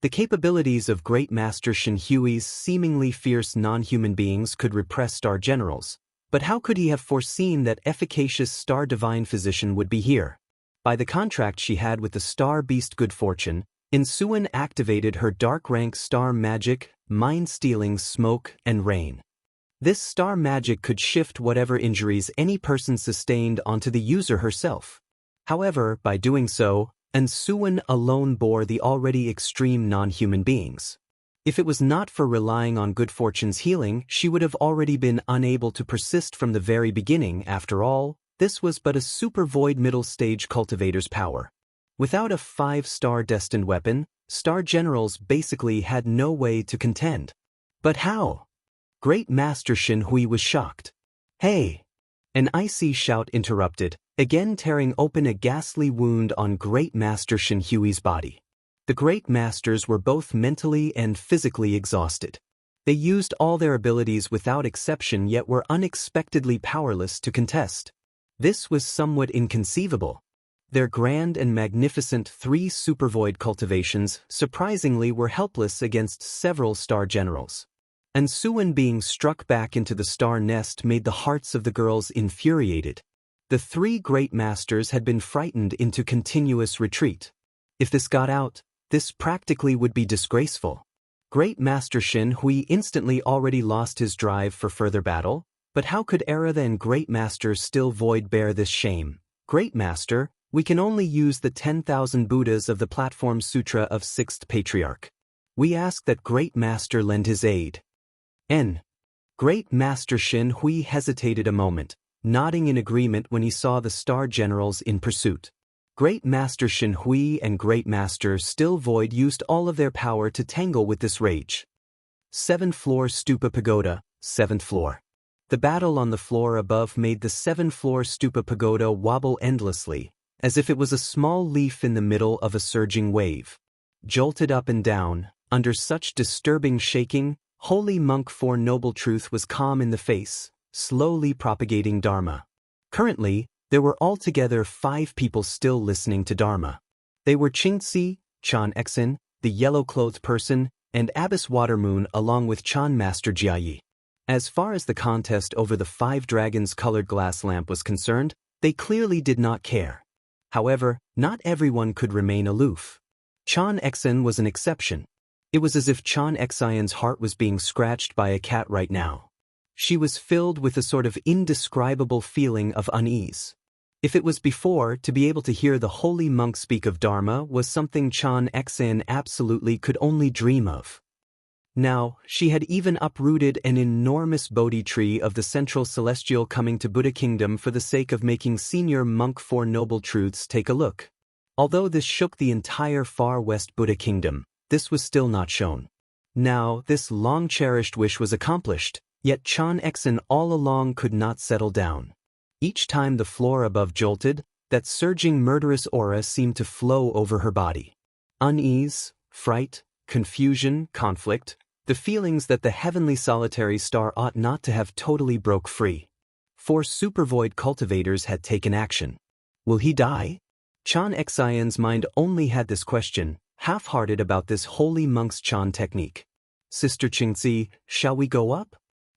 The capabilities of Great Master Shen Hui's seemingly fierce non-human beings could repress star generals, but how could he have foreseen that efficacious star divine physician would be here? By the contract she had with the star beast Good Fortune, Insuan activated her dark rank star magic, mind-stealing smoke and rain. This star magic could shift whatever injuries any person sustained onto the user herself. However, by doing so, Insuan alone bore the already extreme non-human beings. If it was not for relying on Good Fortune's healing, she would have already been unable to persist from the very beginning. After all, this was but a super void middle stage cultivator's power. Without a 5-star destined weapon, star generals basically had no way to contend. But how? Great Master Shen Hui was shocked. Hey! An icy shout interrupted, again tearing open a ghastly wound on Great Master Shen Hui's body. The Great Masters were both mentally and physically exhausted. They used all their abilities without exception yet were unexpectedly powerless to contest. This was somewhat inconceivable. Their grand and magnificent 3 supervoid cultivations surprisingly were helpless against several star generals. Insuan being struck back into the star nest made the hearts of the girls infuriated. The 3 Great Masters had been frightened into continuous retreat. If this got out, this practically would be disgraceful. Great Master Shen Hui instantly already lost his drive for further battle, but how could Era and Great Master still void bear this shame? Great Master, we can only use the 10,000 Buddhas of the Platform Sutra of 6th Patriarch. We ask that Great Master lend his aid. Great Master Shen Hui hesitated a moment, nodding in agreement when he saw the star generals in pursuit. Great Master Shen Hui and Great Master Still Void used all of their power to tangle with this rage. 7th-floor Stupa Pagoda, 7th floor. The battle on the floor above made the 7th-floor Stupa Pagoda wobble endlessly, as if it was a small leaf in the middle of a surging wave. Jolted up and down, under such disturbing shaking, Holy Monk Four Noble Truth was calm in the face, slowly propagating Dharma. Currently, there were altogether 5 people still listening to Dharma. They were Qingxi, Chan Exin, the yellow-clothed person, and Abbess Watermoon along with Chan Master Jiayi. As far as the contest over the 5 dragons colored glass lamp was concerned, they clearly did not care. However, not everyone could remain aloof. Chan Exin was an exception. It was as if Chan Exion's heart was being scratched by a cat right now. She was filled with a sort of indescribable feeling of unease. If it was before, to be able to hear the holy monk speak of Dharma was something Chan Exin absolutely could only dream of. Now, she had even uprooted an enormous Bodhi tree of the central celestial coming to Buddha Kingdom for the sake of making Senior Monk Four Noble Truths take a look. Although this shook the entire far west Buddha Kingdom, this was still not shown. Now, this long-cherished wish was accomplished, yet Chan Exin all along could not settle down. Each time the floor above jolted, that surging murderous aura seemed to flow over her body. Unease, fright, confusion, conflict, the feelings that the heavenly solitary star ought not to have totally broke free. 4 supervoid cultivators had taken action. Will he die? Chan Exion's mind only had this question, half-hearted about this holy monk's Chan technique. Sister Qingzi, shall we go up?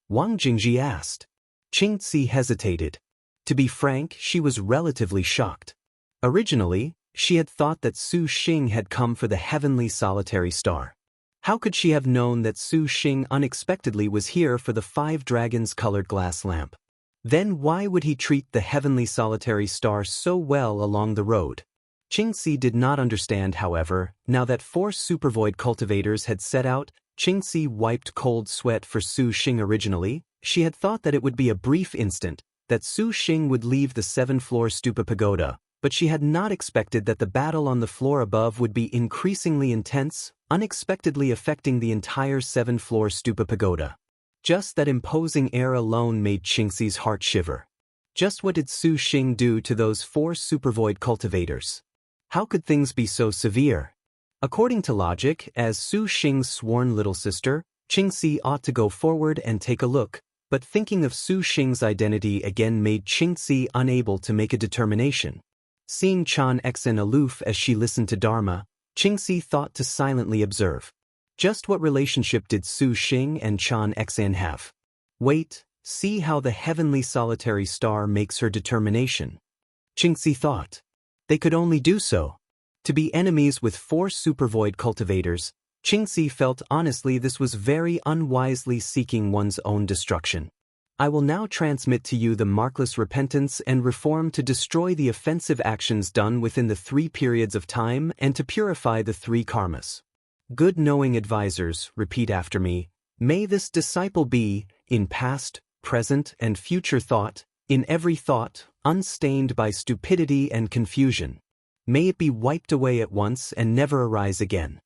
Wang Jingji asked. Qingzi hesitated. To be frank, she was relatively shocked. Originally, she had thought that Su Xing had come for the heavenly solitary star. How could she have known that Su Xing unexpectedly was here for the 5 dragons colored glass lamp? Then why would he treat the heavenly solitary star so well along the road? Qingxi did not understand, however, now that 4 supervoid cultivators had set out. Qingxi wiped cold sweat for Su Xing. Originally, she had thought that it would be a brief instant, that Su Xing would leave the 7th-floor Stupa Pagoda, but she had not expected that the battle on the floor above would be increasingly intense, unexpectedly affecting the entire 7th-floor Stupa Pagoda. Just that imposing air alone made Qingxi's heart shiver. Just what did Su Xing do to those 4 supervoid cultivators? How could things be so severe? According to logic, as Su Xing's sworn little sister, Qingxi ought to go forward and take a look, but thinking of Su Xing's identity again made Qingxi unable to make a determination. Seeing Chan Exin aloof as she listened to Dharma, Qingxi thought to silently observe. Just what relationship did Su Xing and Chan Xan have? Wait, see how the heavenly solitary star makes her determination. Qingxi thought. They could only do so. To be enemies with 4 supervoid cultivators, Qingxi felt honestly this was very unwisely seeking one's own destruction. I will now transmit to you the markless repentance and reform to destroy the offensive actions done within the 3 periods of time and to purify the 3 karmas. Good knowing advisors, repeat after me, may this disciple be, in past, present, and future thought, in every thought, unstained by stupidity and confusion. May it be wiped away at once and never arise again.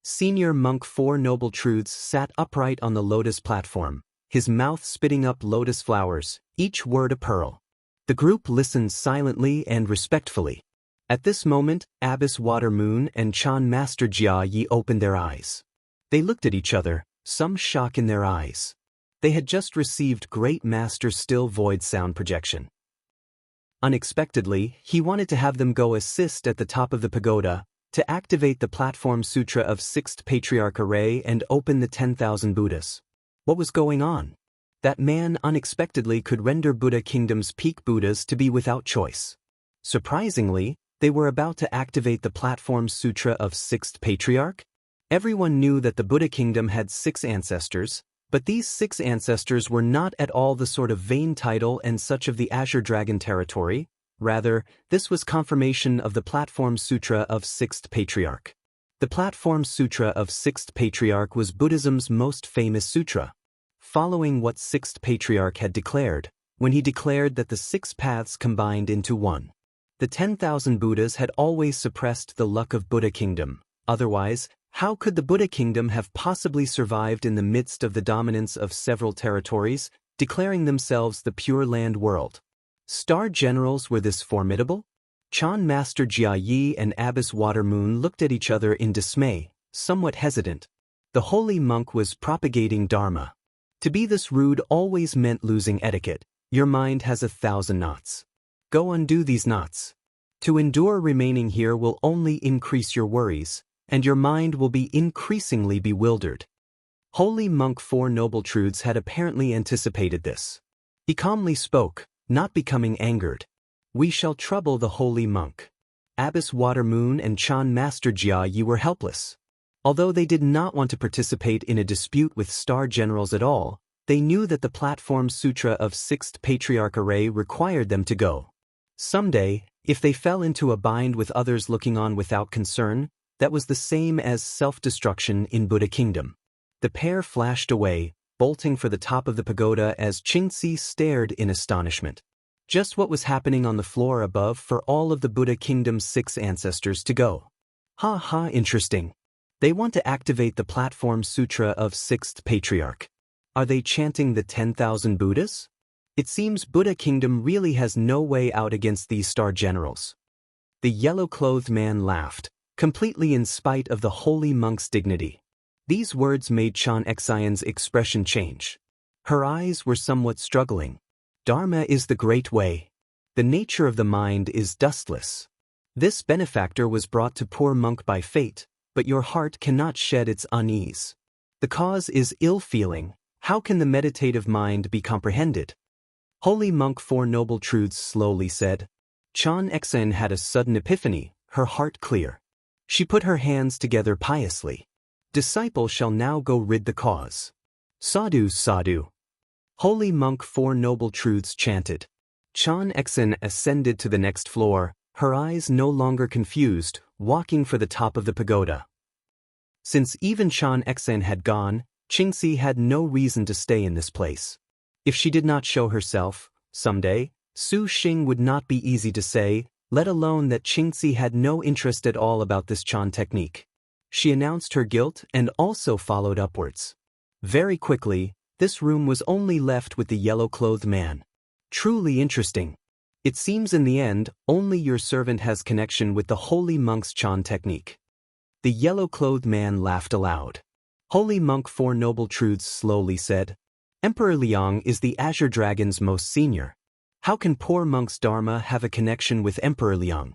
Senior Monk 4 Noble Truths sat upright on the lotus platform, his mouth spitting up lotus flowers, each word a pearl. The group listened silently and respectfully. At this moment, Abbess Water Moon and Chan Master Jia Yi opened their eyes. They looked at each other, some shock in their eyes. They had just received Great Master Still Void sound projection. Unexpectedly, he wanted to have them go assist at the top of the pagoda, to activate the Platform Sutra of 6th Patriarch Array and open the 10,000 Buddhas. What was going on? That man unexpectedly could render Buddha Kingdom's peak Buddhas to be without choice. Surprisingly, they were about to activate the Platform Sutra of 6th Patriarch. Everyone knew that the Buddha Kingdom had 6 ancestors, but these 6 ancestors were not at all the sort of vain title and such of the Azure Dragon territory. Rather, this was confirmation of the Platform Sutra of 6th Patriarch. The Platform Sutra of 6th Patriarch was Buddhism's most famous sutra. Following what 6th Patriarch had declared, when he declared that the 6 paths combined into one. The 10,000 Buddhas had always suppressed the luck of Buddha Kingdom. Otherwise, how could the Buddha Kingdom have possibly survived in the midst of the dominance of several territories, declaring themselves the Pure Land world? Star generals were this formidable? Chan Master Jia Yi and Abbess Water Moon looked at each other in dismay, somewhat hesitant. The holy monk was propagating Dharma. To be this rude always meant losing etiquette. Your mind has 1,000 knots. Go undo these knots. To endure remaining here will only increase your worries, and your mind will be increasingly bewildered. Holy Monk 4 Noble Truths had apparently anticipated this. He calmly spoke, not becoming angered. We shall trouble the holy monk. Abbess Water Moon and Chan Master Jia Yi were helpless. Although they did not want to participate in a dispute with star generals at all, they knew that the Platform Sutra of 6th Patriarch Array required them to go. Someday, if they fell into a bind with others looking on without concern, that was the same as self-destruction in Buddha Kingdom. The pair flashed away, bolting for the top of the pagoda as Qingxi stared in astonishment. Just what was happening on the floor above for all of the Buddha Kingdom's 6 ancestors to go. Ha ha, interesting. They want to activate the Platform Sutra of 6th Patriarch. Are they chanting the 10,000 Buddhas? It seems Buddha Kingdom really has no way out against these star generals. The yellow-clothed man laughed, completely in spite of the holy monk's dignity. These words made Chan Xian's expression change. Her eyes were somewhat struggling. Dharma is the great way. The nature of the mind is dustless. This benefactor was brought to poor monk by fate, but your heart cannot shed its unease. The cause is ill-feeling. How can the meditative mind be comprehended? Holy Monk 4 Noble Truths slowly said. Chan Xian had a sudden epiphany, her heart clear. She put her hands together piously. Disciple shall now go rid the cause. Sadhu, sadhu. Holy Monk 4 Noble Truths chanted. Chan Xian ascended to the next floor, her eyes no longer confused, walking for the top of the pagoda. Since even Chan Xian had gone, Qingxi had no reason to stay in this place. If she did not show herself, someday, Su Xing would not be easy to say, let alone that Qingxi had no interest at all about this Chan technique. She announced her guilt and also followed upwards. Very quickly, this room was only left with the yellow-clothed man. Truly interesting. It seems in the end, only your servant has connection with the holy monk's Chan technique. The yellow-clothed man laughed aloud. Holy Monk 4 Noble Truths slowly said, Emperor Liang is the Azure Dragon's most senior. How can poor monk's Dharma have a connection with Emperor Liang?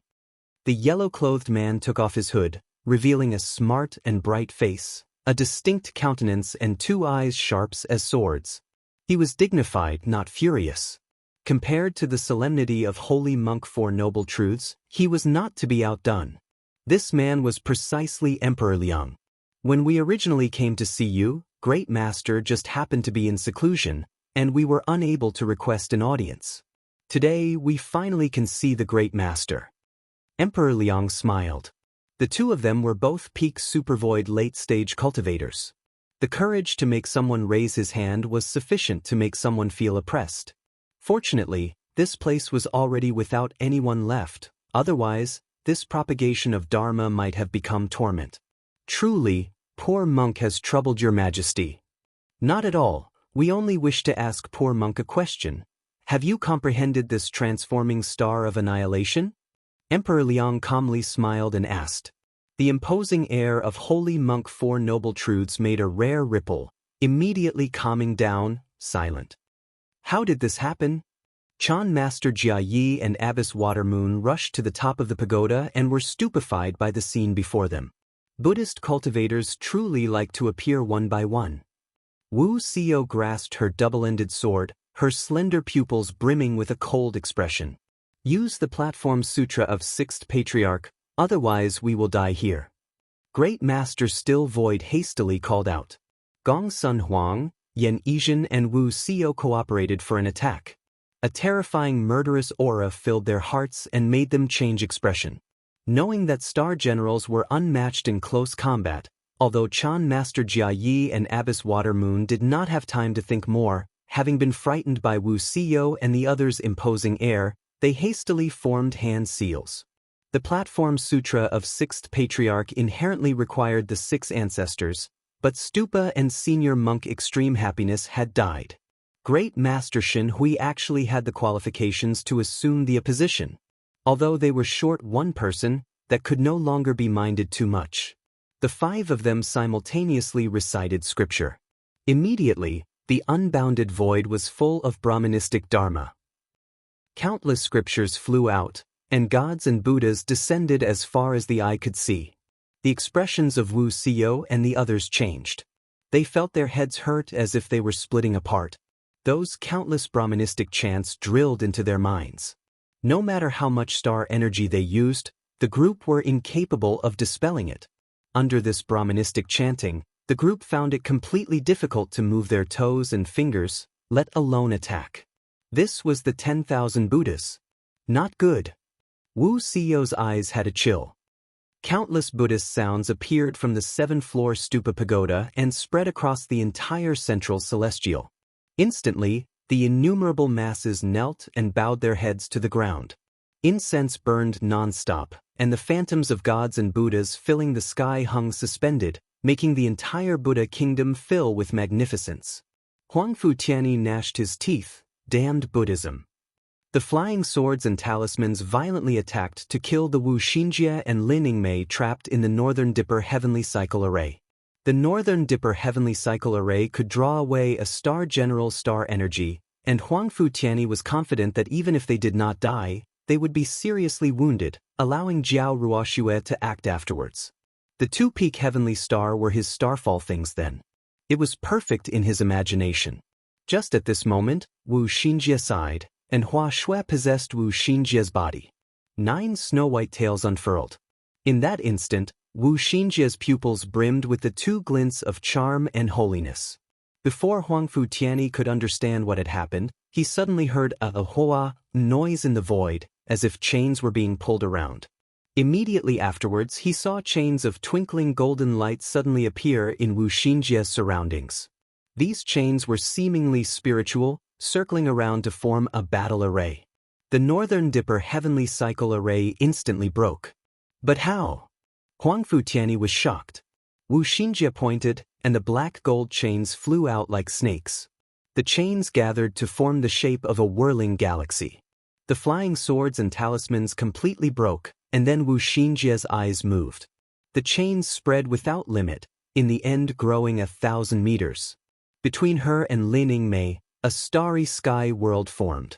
The yellow-clothed man took off his hood, revealing a smart and bright face, a distinct countenance and 2 eyes sharp as swords. He was dignified, not furious. Compared to the solemnity of holy monk Four Noble Truths, he was not to be outdone. This man was precisely Emperor Liang. When we originally came to see you, Great Master just happened to be in seclusion, and we were unable to request an audience. Today, we finally can see the Great Master. Emperor Liang smiled. The two of them were both peak supervoid late-stage cultivators. The courage to make someone raise his hand was sufficient to make someone feel oppressed. Fortunately, this place was already without anyone left, otherwise, this propagation of Dharma might have become torment. Truly, poor monk has troubled your majesty. Not at all, we only wish to ask poor monk a question. Have you comprehended this transforming star of annihilation? Emperor Liang calmly smiled and asked. The imposing air of holy monk Four Noble Truths made a rare ripple, immediately calming down, silent. How did this happen? Chan Master Jia Yi and Abbess Watermoon rushed to the top of the pagoda and were stupefied by the scene before them. Buddhist cultivators truly like to appear one by one. Wu Xiao grasped her double-ended sword, her slender pupils brimming with a cold expression. Use the platform sutra of Sixth Patriarch, otherwise we will die here. Great Master Still Void hastily called out. Gong Sun Huang, Yan Yizhen and Wu Xiao cooperated for an attack. A terrifying murderous aura filled their hearts and made them change expression. Knowing that star generals were unmatched in close combat, although Chan Master Jia Yi and Abbess Watermoon did not have time to think more, having been frightened by Wu Xiao and the others' imposing air, they hastily formed hand seals. The platform sutra of Sixth Patriarch inherently required the 6 ancestors, but Stupa and Senior Monk Extreme Happiness had died. Great Master Shin Hui actually had the qualifications to assume the opposition. Although they were short one person, that could no longer be minded too much. The 5 of them simultaneously recited scripture. Immediately, the unbounded void was full of Brahmanistic Dharma. Countless scriptures flew out, and gods and Buddhas descended as far as the eye could see. The expressions of Wu Xiao and the others changed. They felt their heads hurt as if they were splitting apart. Those countless Brahmanistic chants drilled into their minds. No matter how much star energy they used, the group were incapable of dispelling it. Under this Brahmanistic chanting, the group found it completely difficult to move their toes and fingers, let alone attack. This was the 10,000 Buddhas. Not good. Wu Xiao's eyes had a chill. Countless Buddhist sounds appeared from the 7th-floor stupa pagoda and spread across the entire central celestial. Instantly, the innumerable masses knelt and bowed their heads to the ground. Incense burned non-stop, and the phantoms of gods and Buddhas filling the sky hung suspended, making the entire Buddha kingdom fill with magnificence. Huangfu Tianyi gnashed his teeth. Damned Buddhism. The flying swords and talismans violently attacked to kill the Wu Xinjie and Lin Yingmei trapped in the Northern Dipper Heavenly Cycle Array. The Northern Dipper Heavenly Cycle Array could draw away a star general star energy, and Huangfu Tianyi was confident that even if they did not die, they would be seriously wounded, allowing Jiao Ruoxue to act afterwards. The 2-peak heavenly star were his starfall things then. It was perfect in his imagination. Just at this moment, Wu Xinjie sighed, and Hua Shui possessed Wu Xinjie's body. 9 snow-white tails unfurled. In that instant, Wu Xinjie's pupils brimmed with the 2 glints of charm and holiness. Before Huangfu Tianyi could understand what had happened, he suddenly heard a hoa noise in the void, as if chains were being pulled around. Immediately afterwards, he saw chains of twinkling golden light suddenly appear in Wu Xinjie's surroundings. These chains were seemingly spiritual, circling around to form a battle array. The Northern Dipper Heavenly Cycle Array instantly broke. But how? Huangfu Tianyi was shocked. Wu Xinjie pointed, and the black gold chains flew out like snakes. The chains gathered to form the shape of a whirling galaxy. The flying swords and talismans completely broke, and then Wu Xinjie's eyes moved. The chains spread without limit, in the end growing 1,000 meters. Between her and Lin Yingmei, a starry sky world formed.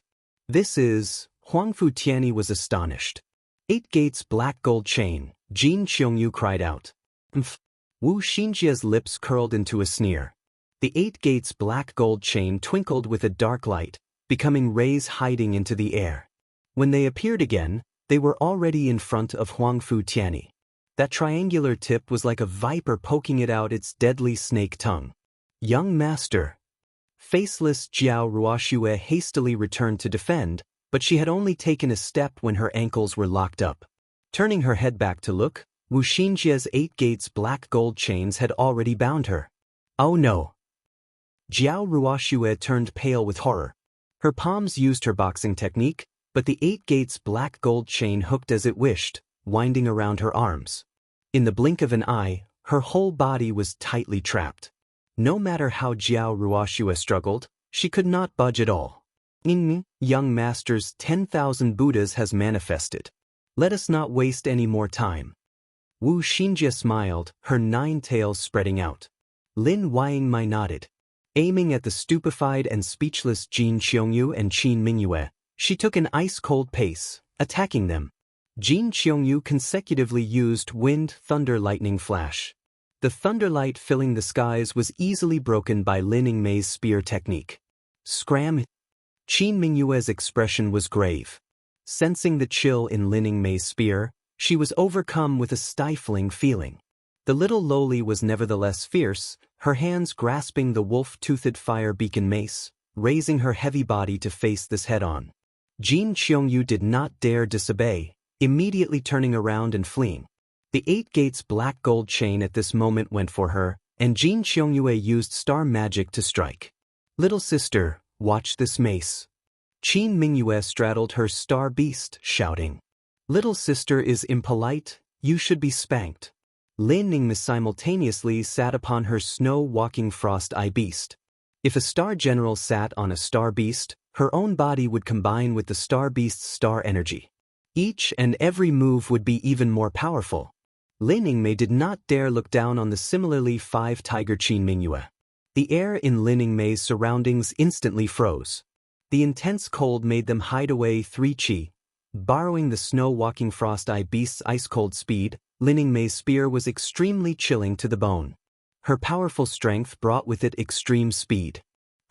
This is, Huangfu Tianyi was astonished. 8 gates black gold chain, Jin Qiongyu cried out. Mph. Wu Xinjia's lips curled into a sneer. The 8 gates black gold chain twinkled with a dark light, becoming rays hiding into the air. When they appeared again, they were already in front of Huangfu Tianyi. That triangular tip was like a viper poking it out its deadly snake tongue. Young master. Faceless Jiao Ruoxue hastily returned to defend, but she had only taken a step when her ankles were locked up. Turning her head back to look, Wu Xinjia's 8 gates black gold chains had already bound her. Oh no! Jiao Ruoxue turned pale with horror. Her palms used her boxing technique, but the 8 gates black gold chain hooked as it wished, winding around her arms. In the blink of an eye, her whole body was tightly trapped. No matter how Jiao Ruoxue struggled, she could not budge at all. Young master's 10,000 Buddhas has manifested. Let us not waste any more time. Wu Xinjia smiled, her 9 tails spreading out. Lin Weingmai nodded. Aiming at the stupefied and speechless Jin Qiongyu and Qin Mingyue, she took an ice-cold pace, attacking them. Jin Qiongyu consecutively used wind, thunder, lightning flash. The thunderlight filling the skies was easily broken by Lin Yingmei's spear technique. Scram! Qin Mingyue's expression was grave. Sensing the chill in Lin Yingmei's spear, she was overcome with a stifling feeling. The little loli was nevertheless fierce, her hands grasping the wolf-toothed fire beacon mace, raising her heavy body to face this head-on. Jin Qiongyu did not dare disobey, immediately turning around and fleeing. The 8 gates black gold chain at this moment went for her, and Jin Qiongyu used star magic to strike. Little sister, watch this mace. Qin Mingyue straddled her star beast, shouting. Little sister is impolite, you should be spanked. Lin Yingmei simultaneously sat upon her snow-walking frost-eye beast. If a star general sat on a star beast, her own body would combine with the star beast's star energy. Each and every move would be even more powerful. Lin Yingmei did not dare look down on the similarly 5-tiger Qin Mingyue. The air in Lin Yingmei's surroundings instantly froze. The intense cold made them hide away 3 chi. Borrowing the snow-walking frost-eye beast's ice-cold speed, Lin Yingmei's spear was extremely chilling to the bone. Her powerful strength brought with it extreme speed.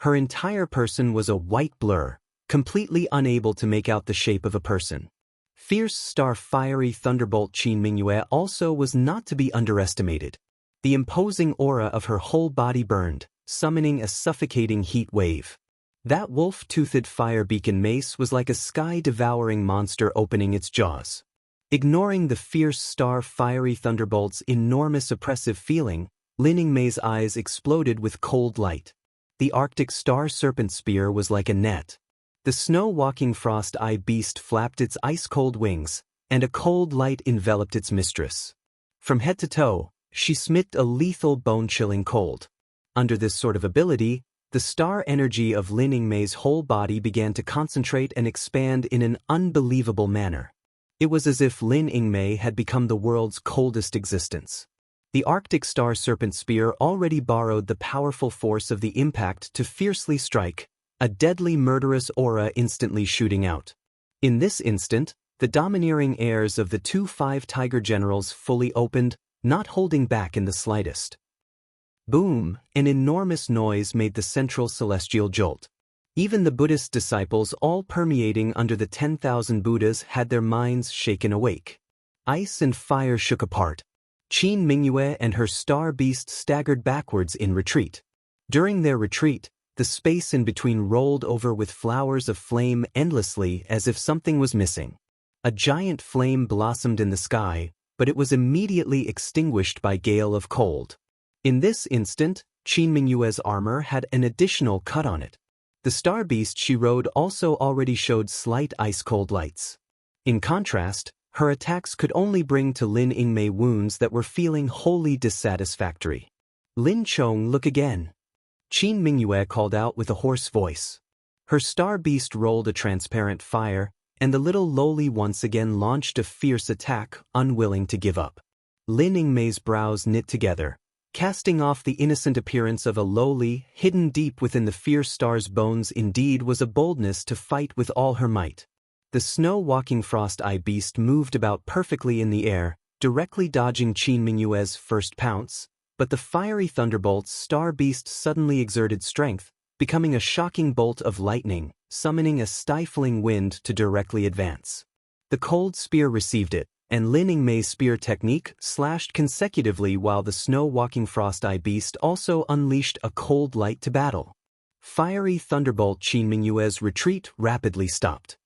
Her entire person was a white blur, completely unable to make out the shape of a person. Fierce star fiery thunderbolt Qin Mingyue also was not to be underestimated. The imposing aura of her whole body burned, summoning a suffocating heat wave. That wolf-toothed fire beacon mace was like a sky-devouring monster opening its jaws. Ignoring the fierce star fiery thunderbolt's enormous oppressive feeling, Lin Yingmei's eyes exploded with cold light. The Arctic star serpent spear was like a net. The snow-walking frost-eye beast flapped its ice-cold wings, and a cold light enveloped its mistress. From head to toe, she smit a lethal bone-chilling cold. Under this sort of ability, the star energy of Lin Yingmei's whole body began to concentrate and expand in an unbelievable manner. It was as if Lin Yingmei had become the world's coldest existence. The Arctic star serpent spear already borrowed the powerful force of the impact to fiercely strike, a deadly murderous aura instantly shooting out. In this instant, the domineering airs of the 2 5-tiger generals fully opened, not holding back in the slightest. Boom! An enormous noise made the central celestial jolt. Even the Buddhist disciples, all permeating under the 10,000 Buddhas, had their minds shaken awake. Ice and fire shook apart. Qin Mingyue and her star beast staggered backwards in retreat. During their retreat, the space in between rolled over with flowers of flame endlessly as if something was missing. A giant flame blossomed in the sky, but it was immediately extinguished by gale of cold. In this instant, Qin Mingyue's armor had an additional cut on it. The star beast she rode also already showed slight ice-cold lights. In contrast, her attacks could only bring to Lin Yingmei wounds that were feeling wholly dissatisfactory. Lin Chong, look again. Qin Mingyue called out with a hoarse voice. Her star beast rolled a transparent fire, and the little loli once again launched a fierce attack, unwilling to give up. Lin Yingmei's brows knit together, casting off the innocent appearance of a loli hidden deep within the fierce star's bones. Indeed was a boldness to fight with all her might. The snow-walking frost-eye beast moved about perfectly in the air, directly dodging Qin Mingyue's first pounce, but the fiery thunderbolt's star beast suddenly exerted strength, becoming a shocking bolt of lightning, summoning a stifling wind to directly advance. The cold spear received it, and Lin Yingmei's spear technique slashed consecutively while the snow-walking frost-eye beast also unleashed a cold light to battle. Fiery thunderbolt Qin Mingyue's retreat rapidly stopped.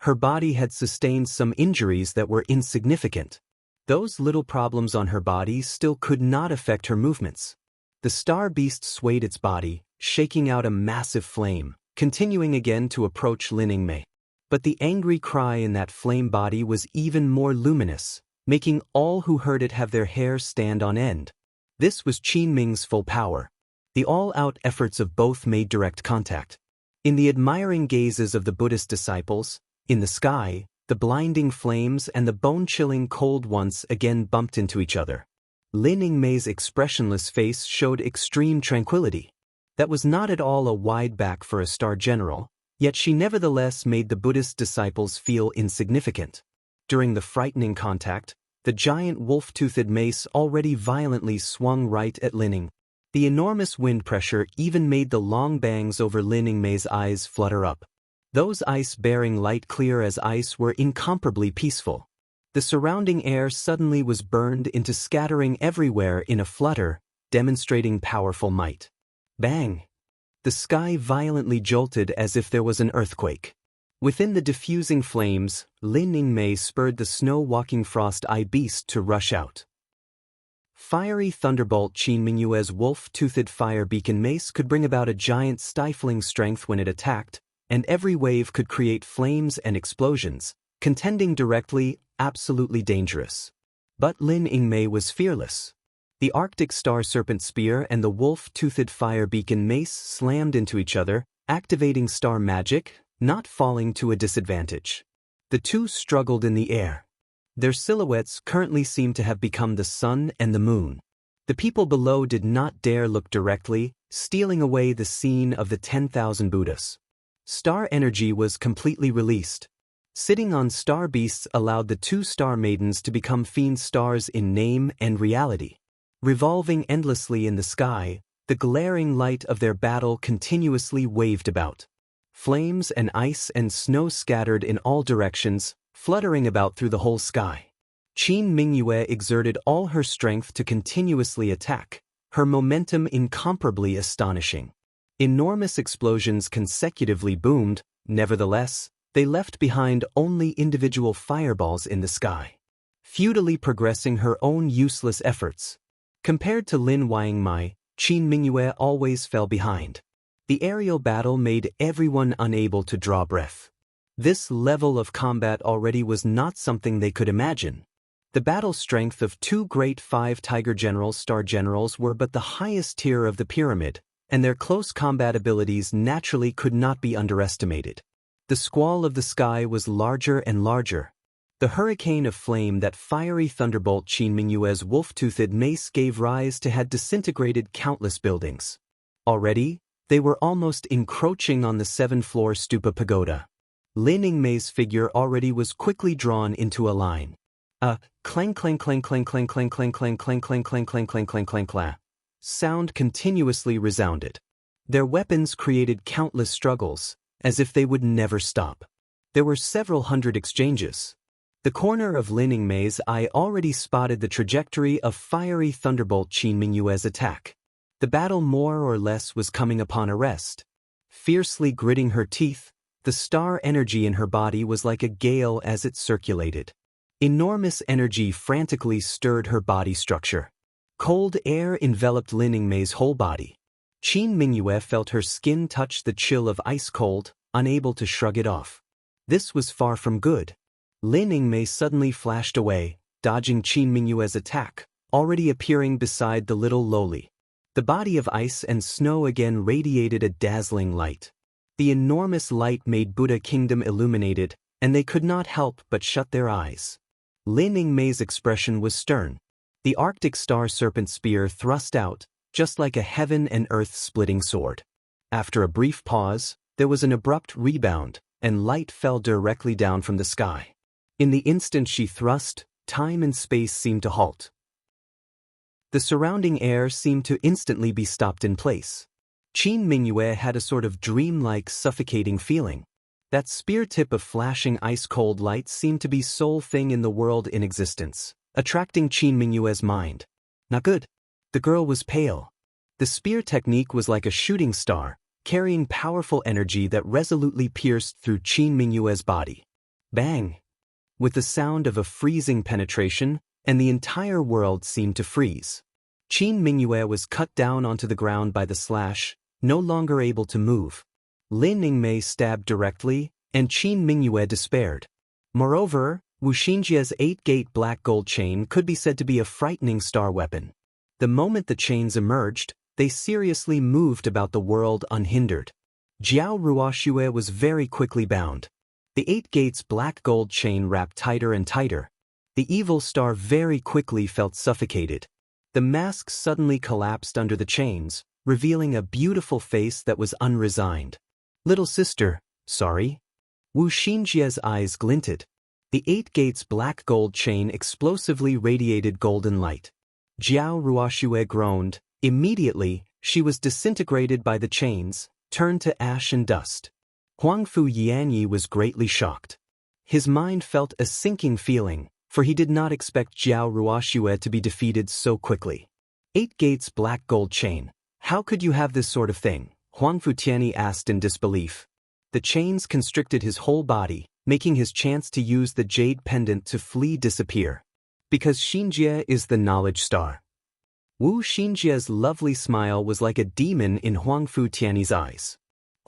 Her body had sustained some injuries that were insignificant. Those little problems on her body still could not affect her movements. The star beast swayed its body, shaking out a massive flame, continuing again to approach Lin Yingmei. But the angry cry in that flame body was even more luminous, making all who heard it have their hair stand on end. This was Qin Ming's full power. The all-out efforts of both made direct contact. In the admiring gazes of the Buddhist disciples, in the sky, the blinding flames and the bone-chilling cold once again bumped into each other. Lin Yingmei's expressionless face showed extreme tranquility. That was not at all a wide back for a star general, yet she nevertheless made the Buddhist disciples feel insignificant. During the frightening contact, the giant wolf-toothed mace already violently swung right at Lin Yingmei. The enormous wind pressure even made the long bangs over Lin Yingmei's eyes flutter up. Those ice-bearing light clear as ice were incomparably peaceful. The surrounding air suddenly was burned into scattering everywhere in a flutter, demonstrating powerful might. Bang! The sky violently jolted as if there was an earthquake. Within the diffusing flames, Lin Yingmei spurred the snow-walking frost-eye beast to rush out. Fiery thunderbolt Qin Mingyue's wolf-toothed fire beacon mace could bring about a giant stifling strength when it attacked, and every wave could create flames and explosions, contending directly, absolutely dangerous. But Lin Yingmei was fearless. The Arctic Star Serpent Spear and the wolf-toothed fire beacon mace slammed into each other, activating star magic, not falling to a disadvantage. The two struggled in the air. Their silhouettes currently seemed to have become the sun and the moon. The people below did not dare look directly, stealing away the scene of the 10,000 Buddhas. Star energy was completely released. Sitting on star beasts allowed the two star maidens to become fiend stars in name and reality. Revolving endlessly in the sky, the glaring light of their battle continuously waved about. Flames and ice and snow scattered in all directions, fluttering about through the whole sky. Qin Mingyue exerted all her strength to continuously attack, her momentum incomparably astonishing. Enormous explosions consecutively boomed, nevertheless, they left behind only individual fireballs in the sky, futilely progressing her own useless efforts. Compared to Lin Yingmei, Qin Mingyue always fell behind. The aerial battle made everyone unable to draw breath. This level of combat already was not something they could imagine. The battle strength of two great five Tiger Generals star generals were but the highest tier of the pyramid, and their close combat abilities naturally could not be underestimated. The squall of the sky was larger and larger. The hurricane of flame that fiery thunderbolt Qin Mingyue's wolf-toothed mace gave rise to had disintegrated countless buildings. Already, they were almost encroaching on the 7th-floor stupa pagoda. Lin Yingmei's figure already was quickly drawn into a line. A clang clang clang clang clang clang clang clang clang clang clang clang clang clang clang clang sound continuously resounded. Their weapons created countless struggles, as if they would never stop. There were several hundred exchanges. The corner of Lin Yingmei's eye already spotted the trajectory of fiery thunderbolt Qin Mingyue's attack. The battle more or less was coming upon a rest. Fiercely gritting her teeth, the star energy in her body was like a gale as it circulated. Enormous energy frantically stirred her body structure. Cold air enveloped Lin Yingmei's whole body. Qin Mingyue felt her skin touch the chill of ice cold, unable to shrug it off. This was far from good. Lin Yingmei suddenly flashed away, dodging Qin Mingyue's attack, already appearing beside the little lowly. The body of ice and snow again radiated a dazzling light. The enormous light made Buddha Kingdom illuminated, and they could not help but shut their eyes. Lin Yingmei's expression was stern. The Arctic Star Serpent Spear thrust out, just like a heaven and earth splitting sword. After a brief pause, there was an abrupt rebound, and light fell directly down from the sky. In the instant she thrust, time and space seemed to halt. The surrounding air seemed to instantly be stopped in place. Qin Mingyue had a sort of dreamlike, suffocating feeling. That spear tip of flashing ice-cold light seemed to be sole thing in the world in existence, attracting Qin Mingyue's mind. Not good. The girl was pale. The spear technique was like a shooting star, carrying powerful energy that resolutely pierced through Qin Mingyue's body. Bang! With the sound of a freezing penetration, and the entire world seemed to freeze. Qin Mingyue was cut down onto the ground by the slash, no longer able to move. Lin Yingmei stabbed directly, and Qin Mingyue despaired. Moreover, Wu Xinjie's 8-gate black gold chain could be said to be a frightening star weapon. The moment the chains emerged, they seriously moved about the world unhindered. Jiao Ruoxue was very quickly bound. The 8 gates black gold chain wrapped tighter and tighter. The evil star very quickly felt suffocated. The mask suddenly collapsed under the chains, revealing a beautiful face that was unresigned. Little sister, sorry. Wu Xinjie's eyes glinted. The 8 gates black gold chain explosively radiated golden light. Jiao Ruoxue groaned. Immediately, she was disintegrated by the chains, turned to ash and dust. Huangfu Yanyi was greatly shocked. His mind felt a sinking feeling, for he did not expect Jiao Ruoxue to be defeated so quickly. 8 gates black gold chain. How could you have this sort of thing? Huangfu Tianyi asked in disbelief. The chains constricted his whole body, making his chance to use the jade pendant to flee disappear. Because Xinjie is the knowledge star. Wu Xinjie's lovely smile was like a demon in Huangfu Tianyi's eyes.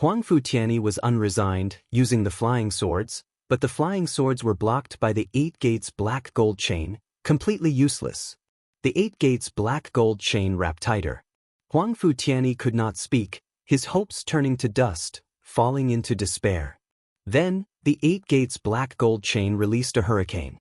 Huangfu Tianyi was unresigned, using the flying swords, but the flying swords were blocked by the 8 gates black gold chain, completely useless. The 8 gates black gold chain wrapped tighter. Huangfu Tianyi could not speak, his hopes turning to dust, falling into despair. Then, the 8 gates black gold chain released a hurricane.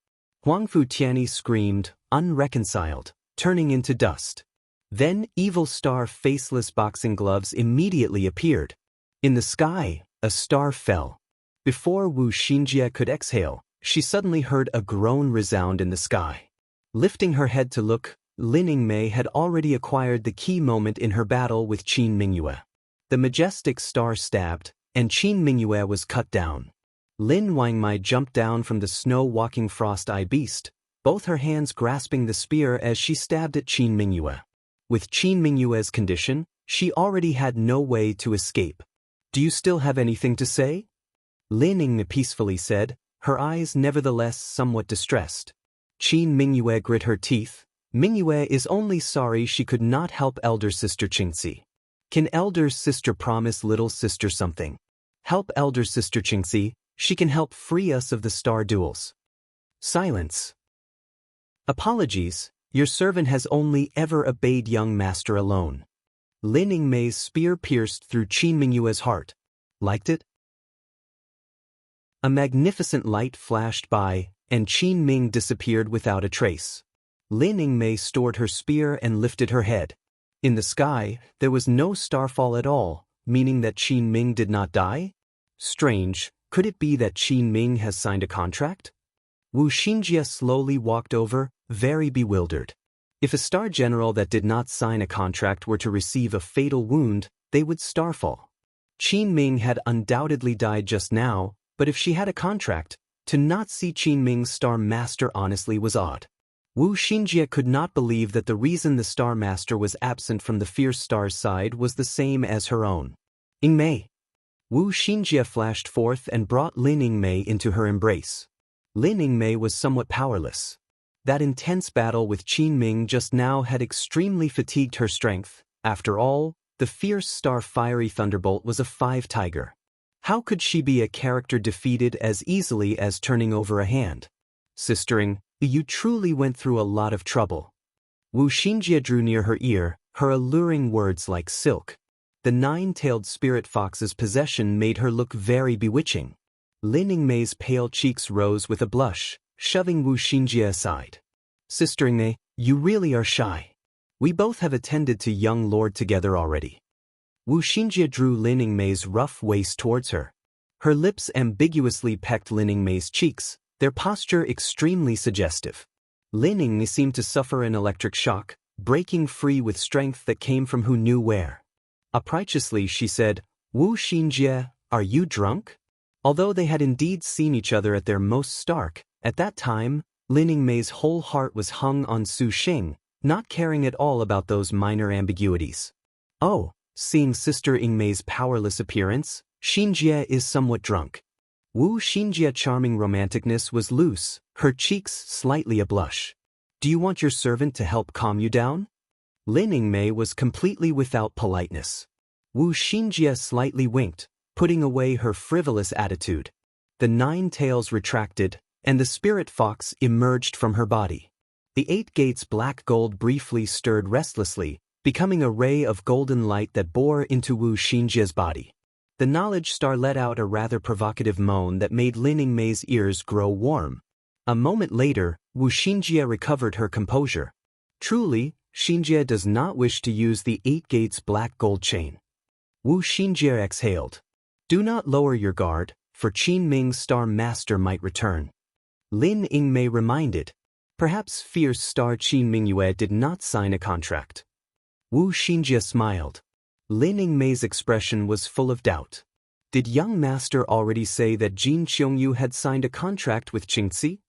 Huangfu Tianyi screamed, unreconciled, turning into dust. Then evil star faceless boxing gloves immediately appeared. In the sky, a star fell. Before Wu Xinjie could exhale, she suddenly heard a groan resound in the sky. Lifting her head to look, Lin Yingmei had already acquired the key moment in her battle with Qin Mingyue. The majestic star stabbed, and Qin Mingyue was cut down. Lin Wangmai jumped down from the snow-walking frost-eye beast, both her hands grasping the spear as she stabbed at Qin Mingyue. With Qin Mingyue's condition, she already had no way to escape. Do you still have anything to say? Lin Yingmei peacefully said, her eyes nevertheless somewhat distressed. Qin Mingyue grit her teeth. Mingyue is only sorry she could not help elder sister Qingxi. Can elder sister promise little sister something? Help elder sister Qingxi, she can help free us of the star duels. Silence. Apologies, your servant has only ever obeyed young master alone. Lin Yingmei's spear pierced through Qin Mingyue's heart. Liked it? A magnificent light flashed by, and Qin Ming disappeared without a trace. Lin Yingmei stored her spear and lifted her head. In the sky, there was no starfall at all, meaning that Qin Ming did not die? Strange, could it be that Qin Ming has signed a contract? Wu Xinjie slowly walked over, very bewildered. If a star general that did not sign a contract were to receive a fatal wound, they would starfall. Qin Ming had undoubtedly died just now, but if she had a contract, to not see Qin Ming's star master honestly was odd. Wu Xinjie could not believe that the reason the star master was absent from the fierce star's side was the same as her own. Yingmei. Wu Xinjie flashed forth and brought Lin Yingmei into her embrace. Lin Yingmei was somewhat powerless. That intense battle with Qin Ming just now had extremely fatigued her strength. After all, the fierce star fiery thunderbolt was a 5 tiger. How could she be a character defeated as easily as turning over a hand? Sistering, you truly went through a lot of trouble. Wu Xinjie drew near her ear, her alluring words like silk. The 9-tailed spirit fox's possession made her look very bewitching. Lin Yingmei's pale cheeks rose with a blush, shoving Wu Xinjie aside. Sister Yingmei, you really are shy. We both have attended to young lord together already. Wu Xinjie drew Lin Yingmei's rough waist towards her. Her lips ambiguously pecked Lin Yingmei's cheeks, their posture extremely suggestive. Lin Ying seemed to suffer an electric shock, breaking free with strength that came from who knew where. Uprightly she said, "Wu Xinjie, are you drunk?" Although they had indeed seen each other at their most stark, at that time, Lin Yingmei's whole heart was hung on Su Xing, not caring at all about those minor ambiguities. Oh, seeing Sister Yingmei's powerless appearance, Xinjie is somewhat drunk. Wu Xinjie's charming romanticness was loose, her cheeks slightly ablush. "Do you want your servant to help calm you down?" Lin Yingmei was completely without politeness. Wu Xinjie slightly winked, putting away her frivolous attitude. The 9 tails retracted, and the spirit fox emerged from her body. The 8 gates black gold briefly stirred restlessly, becoming a ray of golden light that bore into Wu Xinjie's body. The knowledge star let out a rather provocative moan that made Lin Yingmei's ears grow warm. A moment later, Wu Xinjie recovered her composure. Truly, Xinjie does not wish to use the 8 gates black gold chain. Wu Xinjie exhaled. "Do not lower your guard, for Qin Ming's star master might return." Lin Yingmei reminded. Perhaps fierce star Qin Mingyue did not sign a contract. Wu Xinjie smiled. Lin Yingmei's expression was full of doubt. Did young master already say that Jin Qiongyu had signed a contract with Qingci?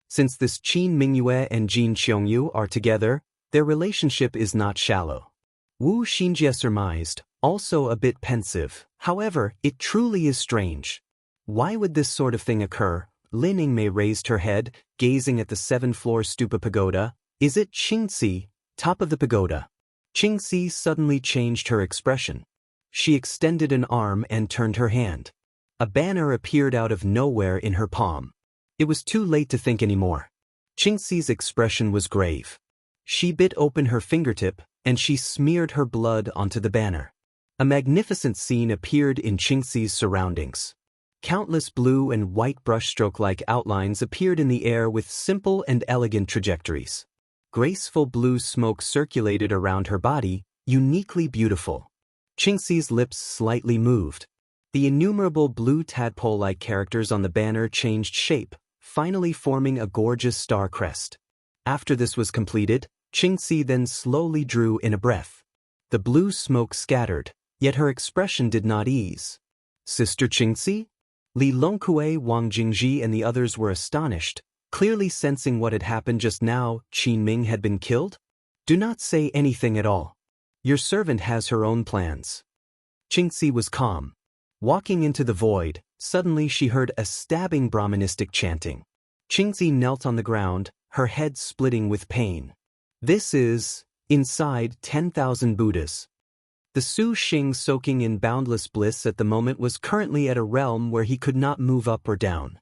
Since this Qin Mingyue and Jin Qiongyu are together, their relationship is not shallow. Wu Xinjie surmised, also a bit pensive. However, it truly is strange. Why would this sort of thing occur? Lin Yingmei raised her head, gazing at the 7-floor stupa pagoda. Is it Qingci, top of the pagoda? Qingci suddenly changed her expression. She extended an arm and turned her hand. A banner appeared out of nowhere in her palm. It was too late to think anymore. Qingci's expression was grave. She bit open her fingertip, and she smeared her blood onto the banner. A magnificent scene appeared in Qingci's surroundings. Countless blue and white brushstroke-like outlines appeared in the air with simple and elegant trajectories. Graceful blue smoke circulated around her body, uniquely beautiful. Qingci's lips slightly moved. The innumerable blue tadpole-like characters on the banner changed shape, finally forming a gorgeous star crest. After this was completed, Qingci then slowly drew in a breath. The blue smoke scattered, yet her expression did not ease. "Sister Qingci?" Li Longkue, Wang Jingji and the others were astonished, clearly sensing what had happened just now. Qin Ming had been killed? "Do not say anything at all. Your servant has her own plans." Qingci was calm. Walking into the void, suddenly she heard a stabbing Brahmanistic chanting. Qingci knelt on the ground, her head splitting with pain. This is, inside 10,000 Buddhas. The Su Xing soaking in boundless bliss at the moment was currently at a realm where he could not move up or down.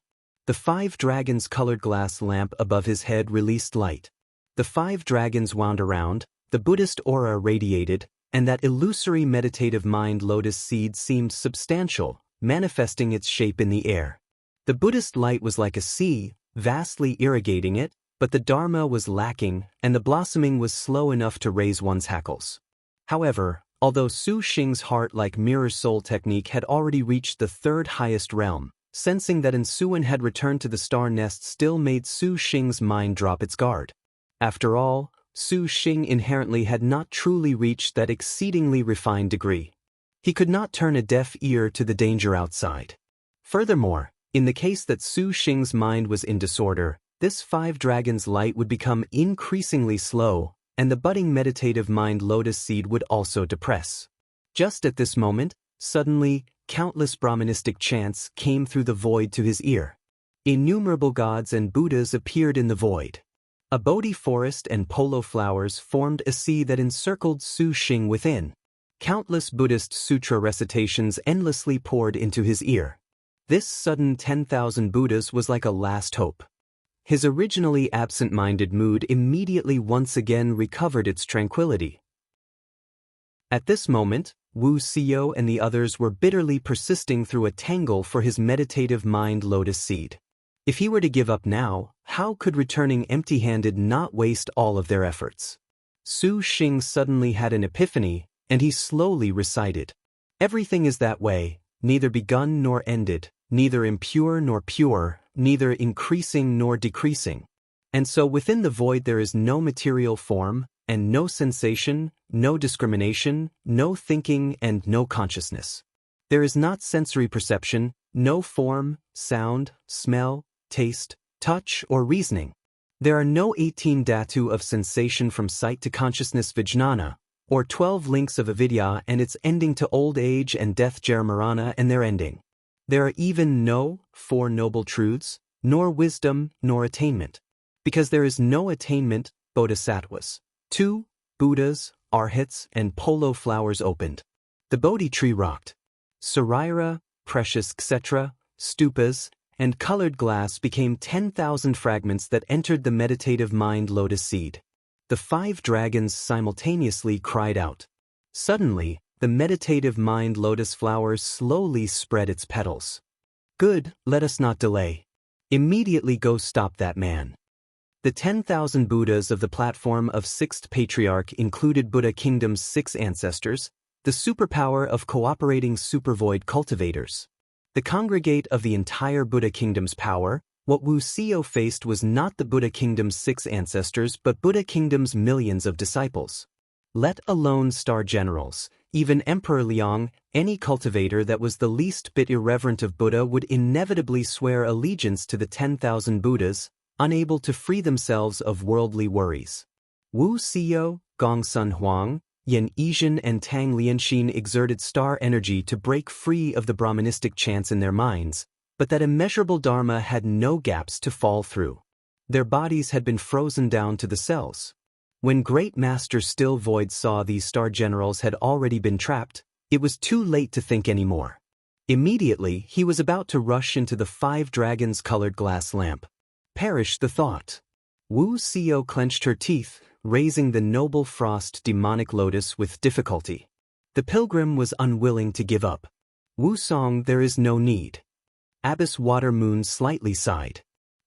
The 5 dragons colored glass lamp above his head released light. The 5 dragons wound around, the Buddhist aura radiated, and that illusory meditative mind lotus seed seemed substantial, manifesting its shape in the air. The Buddhist light was like a sea, vastly irrigating it, but the Dharma was lacking, and the blossoming was slow enough to raise one's hackles. However, although Su Xing's heart-like mirror soul technique had already reached the 3rd highest realm, sensing that Insuan had returned to the star nest still made Su Xing's mind drop its guard. After all, Su Xing inherently had not truly reached that exceedingly refined degree. He could not turn a deaf ear to the danger outside. Furthermore, in the case that Su Xing's mind was in disorder, this 5 dragons light would become increasingly slow, and the budding meditative mind lotus seed would also depress. Just at this moment, suddenly, countless Brahmanistic chants came through the void to his ear. Innumerable gods and Buddhas appeared in the void. A Bodhi forest and polo flowers formed a sea that encircled Su Xing within. Countless Buddhist sutra recitations endlessly poured into his ear. This sudden 10,000 Buddhas was like a last hope. His originally absent-minded mood immediately once again recovered its tranquility. At this moment, Wu Xiao and the others were bitterly persisting through a tangle for his meditative mind lotus seed. If he were to give up now, how could returning empty-handed not waste all of their efforts? Su Xing suddenly had an epiphany, and he slowly recited, "Everything is that way, neither begun nor ended, neither impure nor pure, neither increasing nor decreasing." And so within the void there is no material form, and no sensation, no discrimination, no thinking, and no consciousness. There is not sensory perception, no form, sound, smell, taste, touch, or reasoning. There are no 18 dhatu of sensation from sight to consciousness vijnana, or 12 links of avidya and its ending to old age and death jaramarana and their ending. There are even no 4 noble truths, nor wisdom, nor attainment. Because there is no attainment, bodhisattvas, 2 Buddhas, arhats, and polo flowers opened. The Bodhi tree rocked. Saraira, precious kshetra, stupas, and colored glass became 10,000 fragments that entered the meditative mind lotus seed. The 5 dragons simultaneously cried out. Suddenly, the meditative mind lotus flower slowly spread its petals. Good, let us not delay. Immediately go stop that man. The 10,000 Buddhas of the platform of 6th Patriarch included Buddha Kingdom's 6 ancestors, the superpower of cooperating supervoid cultivators. The congregate of the entire Buddha Kingdom's power, what Wu Sio faced was not the Buddha Kingdom's 6 ancestors but Buddha Kingdom's millions of disciples. Let alone star generals, even Emperor Liang, any cultivator that was the least bit irreverent of Buddha would inevitably swear allegiance to the 10,000 Buddhas, unable to free themselves of worldly worries. Wu Sio, Gong Sun Huang, Yan Yizhen and Tang Lianxin exerted star energy to break free of the Brahmanistic chants in their minds, but that immeasurable dharma had no gaps to fall through. Their bodies had been frozen down to the cells. When Great Master Still Void saw these star generals had already been trapped, it was too late to think anymore. Immediately, he was about to rush into the 5 dragons colored glass lamp. Perish the thought. Wu Sio clenched her teeth, raising the noble frost demonic lotus with difficulty. The pilgrim was unwilling to give up. Wu Song, there is no need. Abyss Water Moon slightly sighed.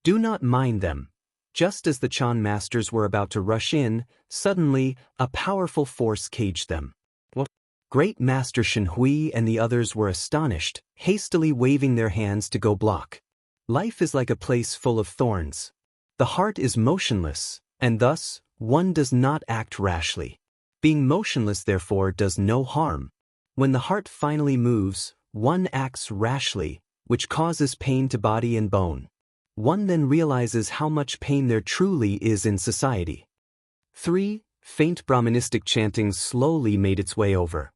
Do not mind them. Just as the Chan masters were about to rush in, suddenly, a powerful force caged them. What? Great Master Shen Hui and the others were astonished, hastily waving their hands to go block. Life is like a place full of thorns. The heart is motionless, and thus, one does not act rashly. Being motionless, therefore, does no harm. When the heart finally moves, one acts rashly, which causes pain to body and bone. One then realizes how much pain there truly is in society. 3. Faint Brahmanistic chanting slowly made its way over.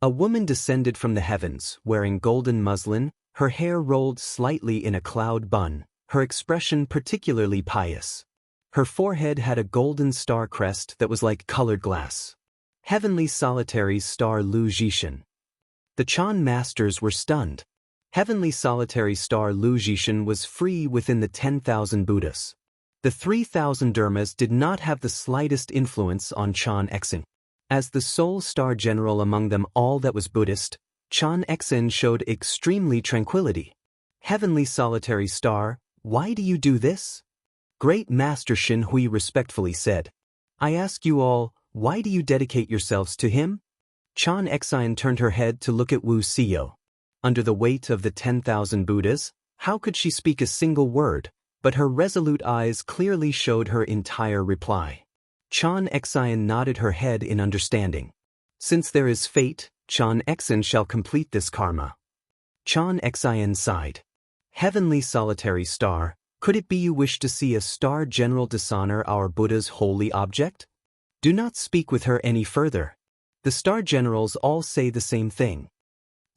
A woman descended from the heavens, wearing golden muslin, her hair rolled slightly in a cloud bun, her expression particularly pious. Her forehead had a golden star crest that was like colored glass. Heavenly Solitary Star Lu Jishan. The Chan masters were stunned. Heavenly Solitary Star Lu Jishan was free within the 10,000 Buddhas. The 3,000 Dharmas did not have the slightest influence on Chan Exin. As the sole star general among them all that was Buddhist, Chan Exin showed extremely tranquility. Heavenly Solitary Star, why do you do this? Great Master Shen Hui respectfully said. I ask you all, why do you dedicate yourselves to him? Chan Exin turned her head to look at Wu Sio. Under the weight of the 10,000 Buddhas, how could she speak a single word, but her resolute eyes clearly showed her entire reply. Chan Exin nodded her head in understanding. Since there is fate, Chan Exin shall complete this karma. Chan Exin sighed. Heavenly Solitary Star, could it be you wish to see a star general dishonor our Buddha's holy object? Do not speak with her any further. The star generals all say the same thing.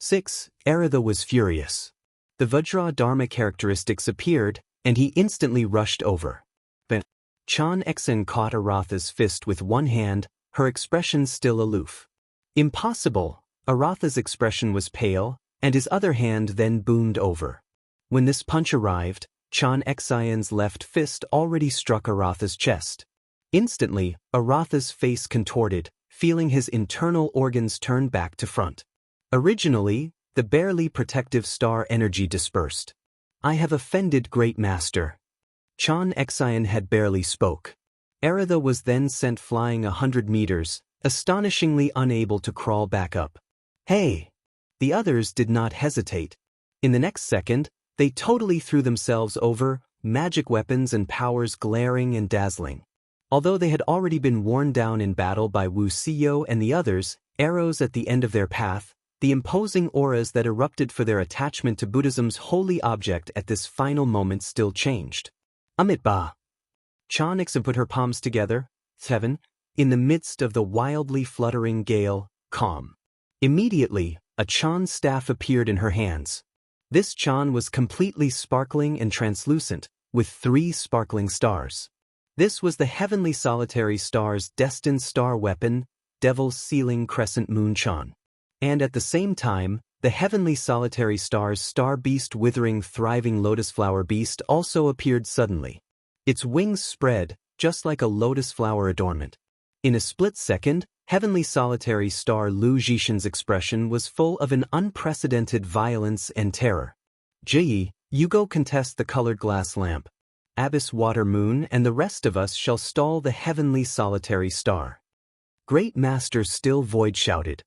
6. Aratha was furious. The Vajra Dharma characteristics appeared, and he instantly rushed over. But Chan Exin caught Aratha's fist with one hand, her expression still aloof. Impossible! Aratha's expression was pale, and his other hand then boomed over. When this punch arrived, Chan Exin's left fist already struck Aratha's chest. Instantly, Aratha's face contorted, feeling his internal organs turn back to front. Originally, the barely protective star energy dispersed. I have offended Great Master. Chan Exin had barely spoke. Aratha was then sent flying 100 meters, astonishingly unable to crawl back up. Hey! The others did not hesitate. In the next second, they totally threw themselves over, magic weapons and powers glaring and dazzling. Although they had already been worn down in battle by Wu Xiyo and the others, arrows at the end of their path, the imposing auras that erupted for their attachment to Buddhism's holy object at this final moment still changed. Amitba. Chan Ixen put her palms together, 7, in the midst of the wildly fluttering gale, calm. Immediately, a Chan staff appeared in her hands. This Chan was completely sparkling and translucent, with 3 sparkling stars. This was the heavenly solitary star's destined star weapon, Devil's Sealing Crescent Moon Chan. And at the same time, the heavenly solitary star's star beast withering thriving lotus flower beast also appeared suddenly. Its wings spread, just like a lotus flower adornment. In a split second, heavenly solitary star Lu Jishan's expression was full of an unprecedented violence and terror. Ji, you go contest the colored glass lamp. Abyss Water Moon and the rest of us shall stall the heavenly solitary star. Great Master Still Void shouted.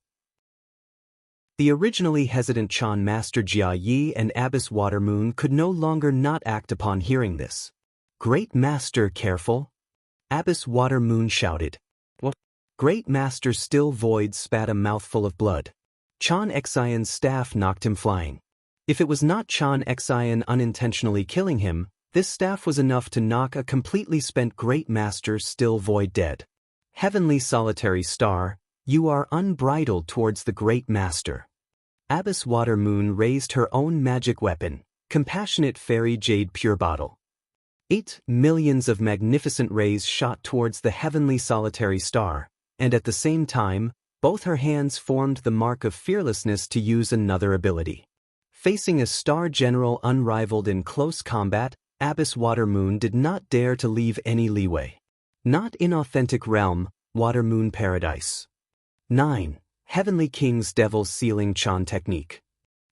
The originally hesitant Chan Master Jia Yi and Abyss Water Moon could no longer not act upon hearing this. Great Master, careful! Abyss Water Moon shouted. What? Great Master Still Void spat a mouthful of blood. Chan Xian's staff knocked him flying. If it was not Chan Xian unintentionally killing him, this staff was enough to knock a completely spent Great Master Still Void dead. Heavenly Solitary Star, you are unbridled towards the Great Master. Abyss Water Moon raised her own magic weapon, Compassionate Fairy Jade Pure Bottle. 8 millions of magnificent rays shot towards the heavenly solitary star, and at the same time, both her hands formed the mark of fearlessness to use another ability. Facing a star general unrivaled in close combat, Abyss Water Moon did not dare to leave any leeway. Not in authentic realm, Water Moon Paradise. 9. Heavenly King's Devil's Sealing Chan Technique.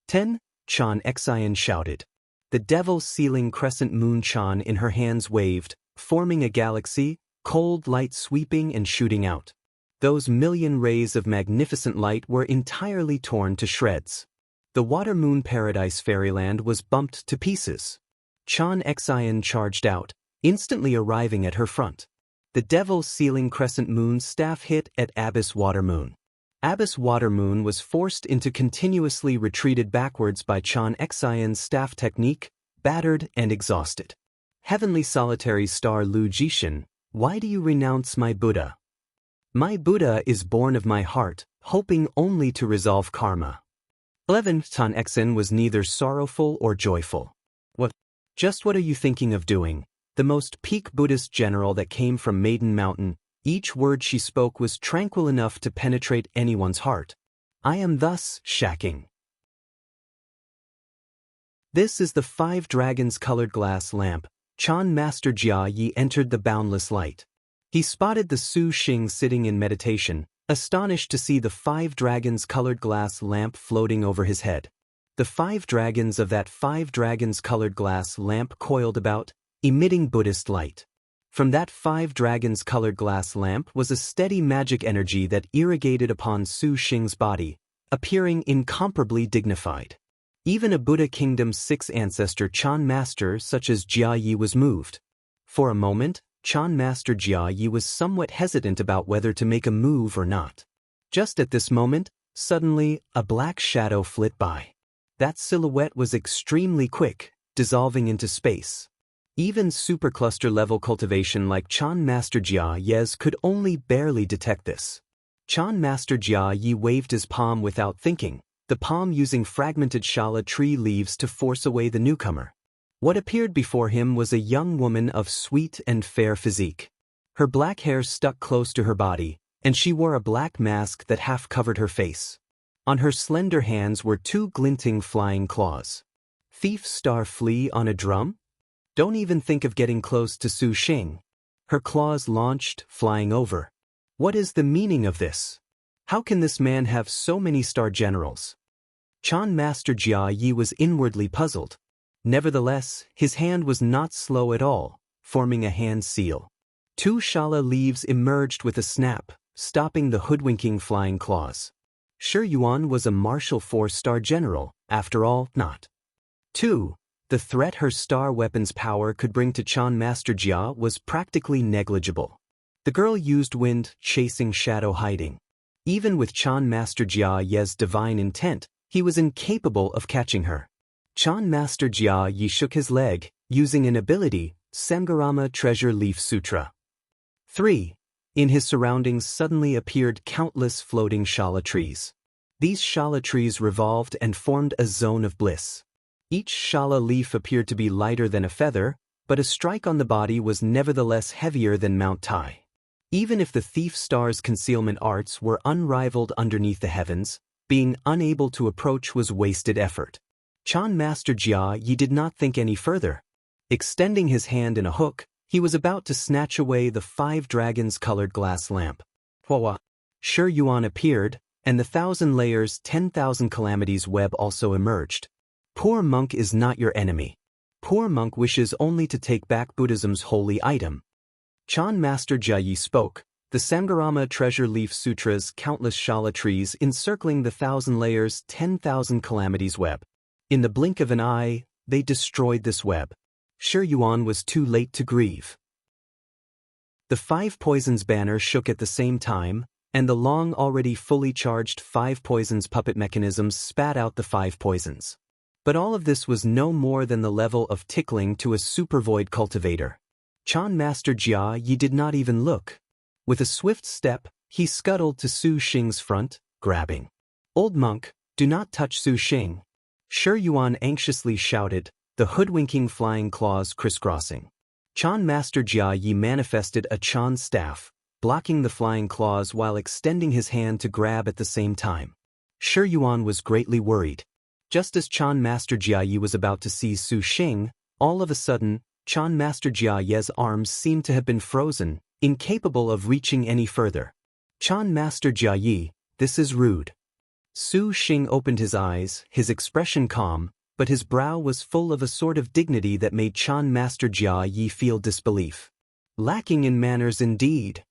10. Chan Xian shouted. The Devil's Sealing Crescent Moon Chan in her hands waved, forming a galaxy, cold light sweeping and shooting out. Those million rays of magnificent light were entirely torn to shreds. The Water Moon Paradise Fairyland was bumped to pieces. Chan Xian charged out, instantly arriving at her front. The Devil's Sealing Crescent Moon staff hit at Abyss Water Moon. Abyss Water Moon was forced into continuously retreated backwards by Chan Xian's staff technique, battered and exhausted. Heavenly Solitary Star Lu Jishan, why do you renounce my Buddha? My Buddha is born of my heart, hoping only to resolve karma. 11. Chan Xian was neither sorrowful or joyful. What? Just what are you thinking of doing? The most peak Buddhist general that came from Maiden Mountain, each word she spoke was tranquil enough to penetrate anyone's heart. I am thus shacking. This is the 5 dragons colored glass lamp. Chan Master Jia Yi entered the boundless light. He spotted the Su Xing sitting in meditation, astonished to see the 5 dragons colored glass lamp floating over his head. The 5 dragons of that 5 dragons colored glass lamp coiled about, emitting Buddhist light. From that 5 dragons colored glass lamp was a steady magic energy that irrigated upon Su Xing's body, appearing incomparably dignified. Even a Buddha Kingdom's 6th ancestor Chan Master such as Jia Yi was moved. For a moment, Chan Master Jia Yi was somewhat hesitant about whether to make a move or not. Just at this moment, suddenly, a black shadow flit by. That silhouette was extremely quick, dissolving into space. Even supercluster level cultivation like Chan Master Jia Yi's could only barely detect this. Chan Master Jia Yi waved his palm without thinking, the palm using fragmented shala tree leaves to force away the newcomer. What appeared before him was a young woman of sweet and fair physique. Her black hair stuck close to her body, and she wore a black mask that half covered her face. On her slender hands were 2 glinting flying claws. Thief Star Flea on a drum? Don't even think of getting close to Su Xing. Her claws launched, flying over. What is the meaning of this? How can this man have so many star generals? Chan Master Jia Yi was inwardly puzzled. Nevertheless, his hand was not slow at all, forming a hand seal. 2 shala leaves emerged with a snap, stopping the hoodwinking flying claws. Shi Yuan was a martial 4-star general, after all, not. 2. The threat her star weapon's power could bring to Chan Master Jia was practically negligible. The girl used wind, chasing shadow hiding. Even with Chan Master Jia Ye's divine intent, he was incapable of catching her. Chan Master Jia Yi shook his leg, using an ability, Samgarama Treasure Leaf Sutra. 3. In his surroundings suddenly appeared countless floating shala trees. These shala trees revolved and formed a zone of bliss. Each shala leaf appeared to be lighter than a feather, but a strike on the body was nevertheless heavier than Mount Tai. Even if the thief star's concealment arts were unrivaled underneath the heavens, being unable to approach was wasted effort. Chan Master Jia Yi did not think any further. Extending his hand in a hook, he was about to snatch away the 5 dragons-colored glass lamp. Hua! Shi Yuan appeared, and the 1,000 layers 10,000 calamities web also emerged. Poor monk is not your enemy. Poor monk wishes only to take back Buddhism's holy item. Chan Master Jia Yi spoke, the Samgarama Treasure Leaf Sutra's countless shala trees encircling the 1,000 layers 10,000 calamities web. In the blink of an eye, they destroyed this web. Shi Yuan was too late to grieve. The 5 poisons banner shook at the same time, and the long already fully charged 5 poisons puppet mechanisms spat out the 5 poisons. But all of this was no more than the level of tickling to a supervoid cultivator. Chan Master Jia Yi did not even look. With a swift step, he scuttled to Su Xing's front, grabbing. "Old monk, do not touch Su Xing." Shi Yuan anxiously shouted, the hoodwinking flying claws crisscrossing. Chan Master Jia Yi manifested a Chan staff, blocking the flying claws while extending his hand to grab at the same time. Shi Yuan was greatly worried. Just as Chan Master Jia Yi was about to seize Su Xing, all of a sudden, Chan Master Jia Ye's arms seemed to have been frozen, incapable of reaching any further. "Chan Master Jia Yi, this is rude." Su Xing opened his eyes, his expression calm, but his brow was full of a sort of dignity that made Chan Master Jia Yi feel disbelief. Lacking in manners indeed.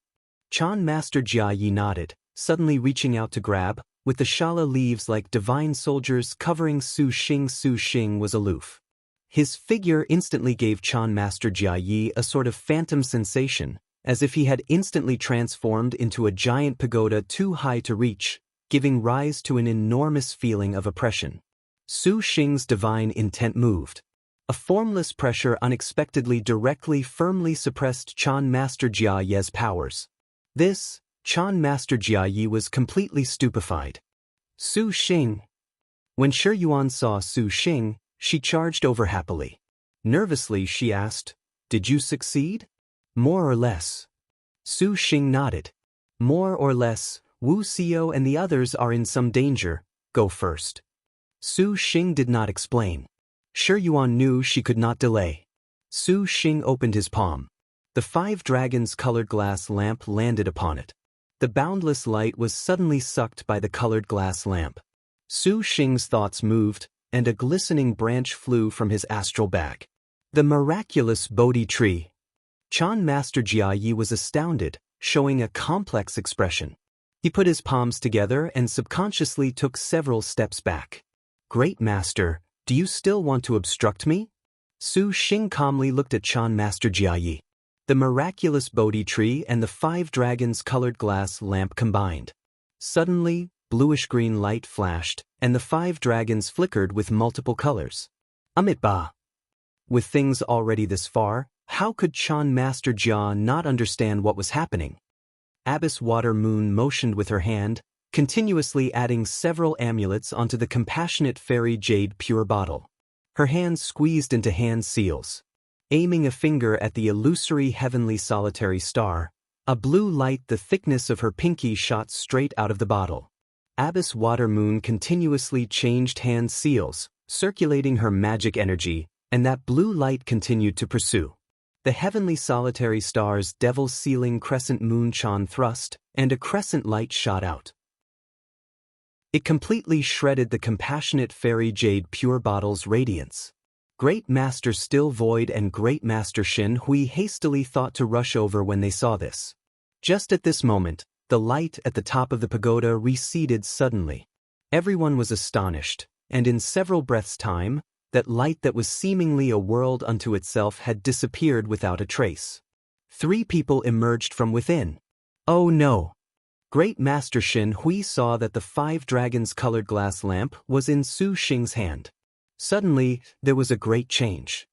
Chan Master Jia Yi nodded, suddenly reaching out to grab, with the shala leaves like divine soldiers covering Su Xing. Su Xing was aloof. His figure instantly gave Chan Master Jia Yi a sort of phantom sensation, as if he had instantly transformed into a giant pagoda too high to reach, giving rise to an enormous feeling of oppression. Su Xing's divine intent moved. A formless pressure unexpectedly firmly suppressed Chan Master Jia Ye's powers. This, Chan Master Jia Yi was completely stupefied. "Su Xing." When Shi Yuan saw Su Xing, she charged over happily. Nervously she asked, "Did you succeed?" "More or less." Su Xing nodded. "More or less, Wu Xiao and the others are in some danger, go first." Su Xing did not explain. Shi Yuan knew she could not delay. Su Xing opened his palm. The 5 dragons-colored glass lamp landed upon it. The boundless light was suddenly sucked by the colored glass lamp. Su Xing's thoughts moved, and a glistening branch flew from his astral bag. The miraculous Bodhi tree. Chan Master Jia Yi was astounded, showing a complex expression. He put his palms together and subconsciously took several steps back. "Great Master, do you still want to obstruct me?" Su Xing calmly looked at Chan Master Jia Yi. The miraculous Bodhi tree and the 5 dragons-colored glass lamp combined. Suddenly, bluish-green light flashed, and the 5 dragons flickered with multiple colors. Amitabha! With things already this far, how could Chan Master Jia not understand what was happening? Abyss Water Moon motioned with her hand, continuously adding several amulets onto the compassionate fairy jade pure bottle. Her hands squeezed into hand seals. Aiming a finger at the illusory heavenly solitary star, a blue light the thickness of her pinky shot straight out of the bottle. Abyss Water Moon continuously changed hand seals, circulating her magic energy, and that blue light continued to pursue. The heavenly solitary star's devil's sealing crescent moon Chan thrust, and a crescent light shot out. It completely shredded the compassionate fairy jade pure bottle's radiance. Great Master Still Void and Great Master Shin Hui hastily thought to rush over when they saw this. Just at this moment, the light at the top of the pagoda receded suddenly. Everyone was astonished, and in several breaths' time, That light that was seemingly a world unto itself had disappeared without a trace. 3 people emerged from within. Oh no! Great Master Shin Hui saw that the 5 dragons colored glass lamp was in Su Xing's hand. Suddenly, there was a great change.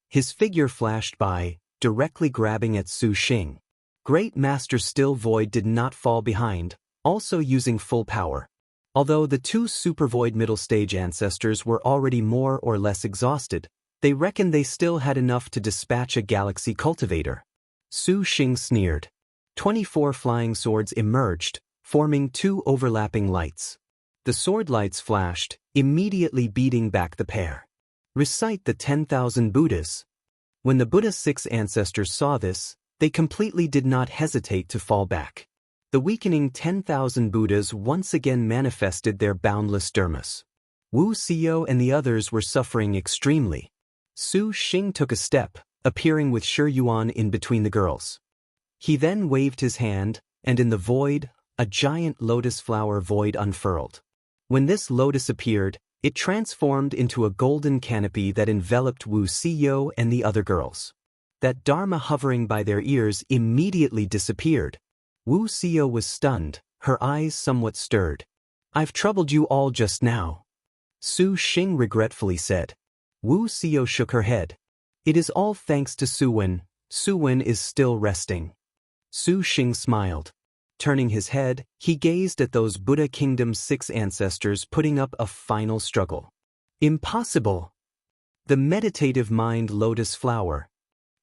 His figure flashed by, directly grabbing at Su Xing. Great Master Still Void did not fall behind, also using full power. Although the 2 Super Void middle stage ancestors were already more or less exhausted, they reckoned they still had enough to dispatch a galaxy cultivator. Su Xing sneered. 24 flying swords emerged, forming 2 overlapping lights. The sword lights flashed, immediately beating back the pair. Recite the 10,000 Buddhas. When the Buddha's 6 ancestors saw this, they completely did not hesitate to fall back. The weakening 10,000 Buddhas once again manifested their boundless dharmas. Wu Xiao and the others were suffering extremely. Su Xing took a step, appearing with Shi Yuan in between the girls. He then waved his hand, and in the void, a giant lotus flower void unfurled. When this lotus appeared, it transformed into a golden canopy that enveloped Wu Xiao and the other girls. That dharma hovering by their ears immediately disappeared. Wu Xiao was stunned, her eyes somewhat stirred. "I've troubled you all just now," Su Xing regretfully said. Wu Xiao shook her head. "It is all thanks to Su Wen. Su Wen is still resting." Su Xing smiled. Turning his head, he gazed at those Buddha Kingdom's 6 ancestors putting up a final struggle. Impossible! The meditative mind lotus flower.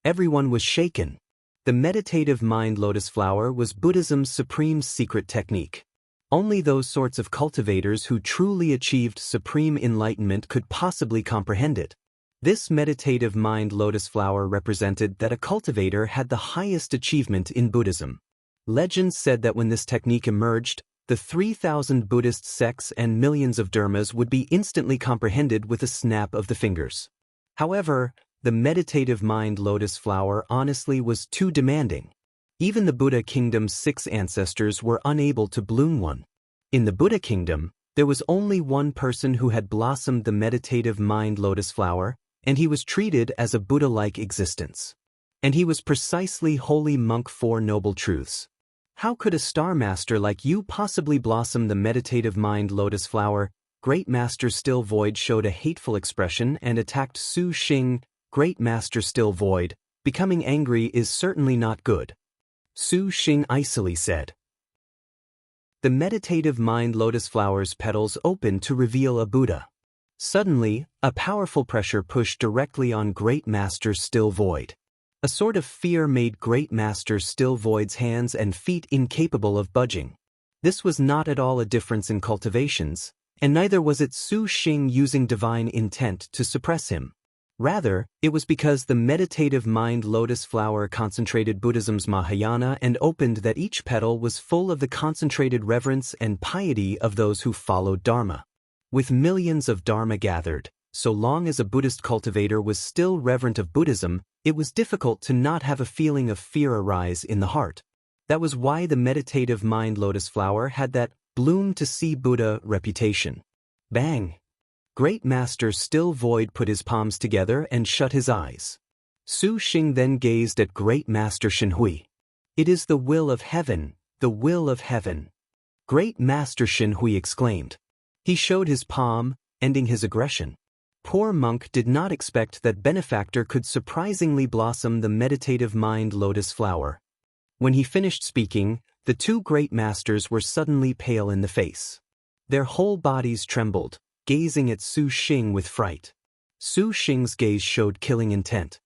Everyone was shaken. The meditative mind lotus flower was Buddhism's supreme secret technique. Only those sorts of cultivators who truly achieved supreme enlightenment could possibly comprehend it. This meditative mind lotus flower represented that a cultivator had the highest achievement in Buddhism. Legends said that when this technique emerged, the 3,000 Buddhist sects and millions of dharmas would be instantly comprehended with a snap of the fingers. However, the meditative mind lotus flower honestly was too demanding. Even the Buddha Kingdom's 6 ancestors were unable to bloom one. In the Buddha Kingdom, there was only one person who had blossomed the meditative mind lotus flower, and he was treated as a Buddha-like existence. And he was precisely Holy Monk 4 Noble Truths. How could a star master like you possibly blossom the meditative mind lotus flower? Great Master Still Void showed a hateful expression and attacked Su Xing. Great Master Still Void, becoming angry is certainly not good. Su Xing icily said. The meditative mind lotus flower's petals opened to reveal a Buddha. Suddenly, a powerful pressure pushed directly on Great Master Still Void. A sort of fear made Great Master Still Void's hands and feet incapable of budging. This was not at all a difference in cultivations, and neither was it Su Xing using divine intent to suppress him. Rather, it was because the meditative mind lotus flower concentrated Buddhism's Mahayana and opened that each petal was full of the concentrated reverence and piety of those who followed Dharma. With millions of Dharma gathered, so long as a Buddhist cultivator was still reverent of Buddhism, it was difficult to not have a feeling of fear arise in the heart. That was why the meditative mind lotus flower had that bloom to see Buddha reputation. Bang! Great Master Still Void put his palms together and shut his eyes. Su Xing then gazed at Great Master Shin Hui. "It is the will of heaven, the will of heaven." Great Master Shin Hui exclaimed. He showed his palm, ending his aggression. Poor monk did not expect that benefactor could surprisingly blossom the meditative mind lotus flower. When he finished speaking, the 2 great masters were suddenly pale in the face. Their whole bodies trembled, gazing at Su Xing with fright. Su Xing's gaze showed killing intent.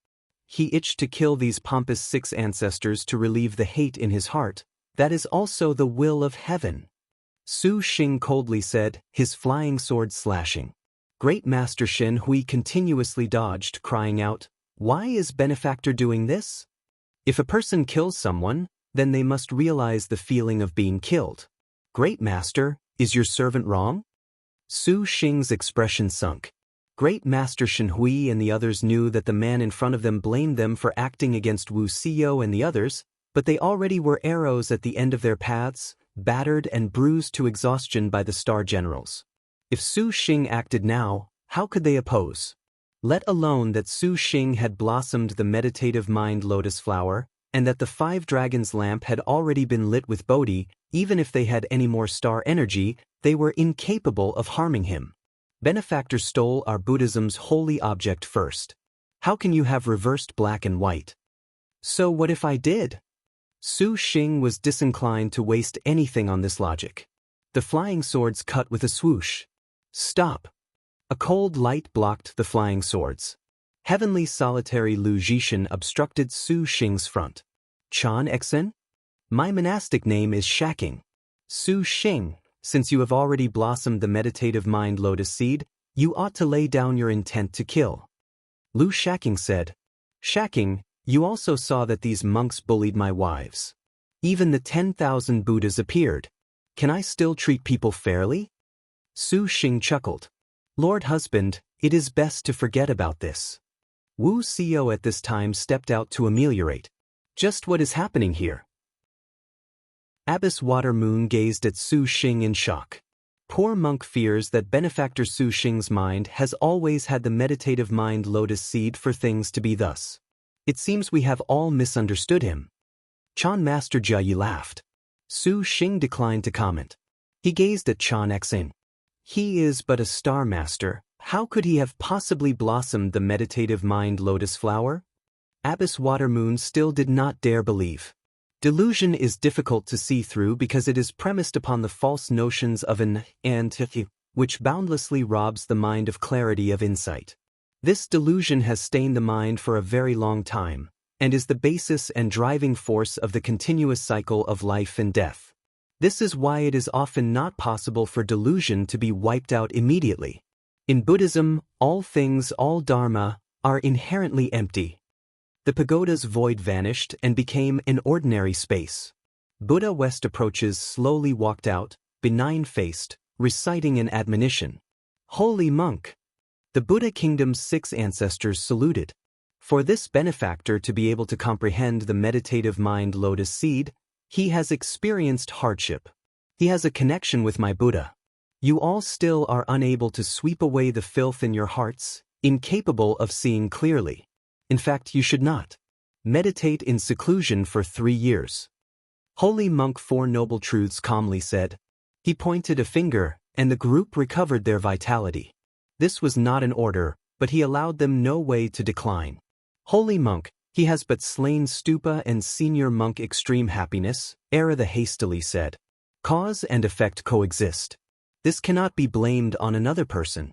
He itched to kill these pompous 6 ancestors to relieve the hate in his heart. That is also the will of heaven. Su Xing coldly said, his flying sword slashing. Great Master Shin Hui continuously dodged, crying out, "Why is benefactor doing this? If a person kills someone, then they must realize the feeling of being killed. Great Master, is your servant wrong?" Su Xing's expression sunk. Great Master Shin Hui and the others knew that the man in front of them blamed them for acting against Wu Xiao and the others, but they already were arrows at the end of their paths, battered and bruised to exhaustion by the star generals. If Su Xing acted now, how could they oppose? let alone that Su Xing had blossomed the meditative mind lotus flower, and that the 5 dragons lamp had already been lit with Bodhi. Even if they had any more star energy, they were incapable of harming him. Benefactor stole our Buddhism's holy object first. How can you have reversed black and white? So what if I did? Su Xing was disinclined to waste anything on this logic. The flying swords cut with a swoosh. Stop! A cold light blocked the flying swords. Heavenly solitary Lu Jishan obstructed Su Xing's front. Chan Exen? My monastic name is Shaking. Su Xing, since you have already blossomed the meditative mind lotus seed, you ought to lay down your intent to kill. Lu Shaking said. Shaking, you also saw that these monks bullied my wives. Even the 10,000 Buddhas appeared. Can I still treat people fairly? Su Xing chuckled. Lord Husband, it is best to forget about this. Wu Xiao at this time stepped out to ameliorate. Just what is happening here? Abbess Water Moon gazed at Su Xing in shock. Poor monk fears that benefactor Su Xing's mind has always had the meditative mind lotus seed for things to be thus. It seems we have all misunderstood him. Chan Master Jia Yi laughed. Su Xing declined to comment. He gazed at Chan Xing. He is but a star master. How could he have possibly blossomed the meditative mind lotus flower? Abbess Water Moon still did not dare believe. Delusion is difficult to see through because it is premised upon the false notions of an entity, which boundlessly robs the mind of clarity of insight. This delusion has stained the mind for a very long time, and is the basis and driving force of the continuous cycle of life and death. This is why it is often not possible for delusion to be wiped out immediately. In Buddhism, all things, all dharma, are inherently empty. The pagoda's void vanished and became an ordinary space. Buddha West approaches slowly walked out, benign-faced, reciting an admonition. Holy monk! The Buddha kingdom's 6 ancestors saluted. For this benefactor to be able to comprehend the meditative mind lotus seed, he has experienced hardship. He has a connection with my Buddha. You all still are unable to sweep away the filth in your hearts, incapable of seeing clearly. In fact, you should not. Meditate in seclusion for 3 years. Holy monk 4 Noble Truths calmly said. He pointed a finger, and the group recovered their vitality. This was not an order, but he allowed them no way to decline. Holy monk, he has but slain Stupa and senior monk Extreme Happiness, Era the hastily said. Cause and effect coexist. This cannot be blamed on another person.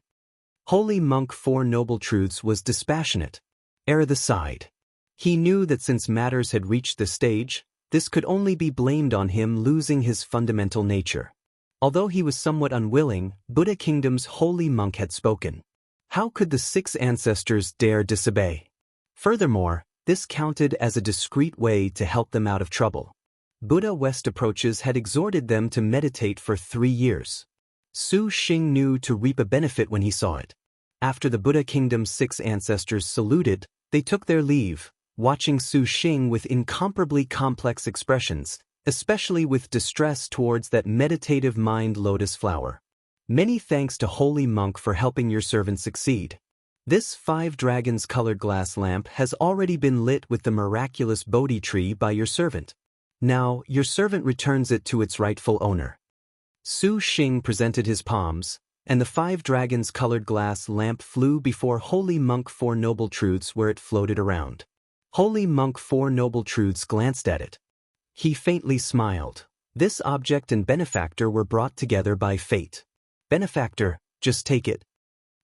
Holy monk 4 Noble Truths was dispassionate. Era the sighed. He knew that since matters had reached this stage, this could only be blamed on him losing his fundamental nature. Although he was somewhat unwilling, Buddha Kingdom's holy monk had spoken. How could the 6 ancestors dare disobey? Furthermore, this counted as a discreet way to help them out of trouble. Buddha West approaches had exhorted them to meditate for 3 years. Su Xing knew to reap a benefit when he saw it. After the Buddha Kingdom's 6 ancestors saluted, they took their leave, watching Su Xing with incomparably complex expressions, especially with distress towards that meditative mind lotus flower. Many thanks to Holy Monk for helping your servant succeed. This 5 dragons colored glass lamp has already been lit with the miraculous Bodhi tree by your servant. Now, your servant returns it to its rightful owner. Su Xing presented his palms, and the 5 dragons colored glass lamp flew before Holy Monk 4 Noble Truths where it floated around. Holy Monk 4 Noble Truths glanced at it. He faintly smiled. This object and benefactor were brought together by fate. Benefactor, just take it.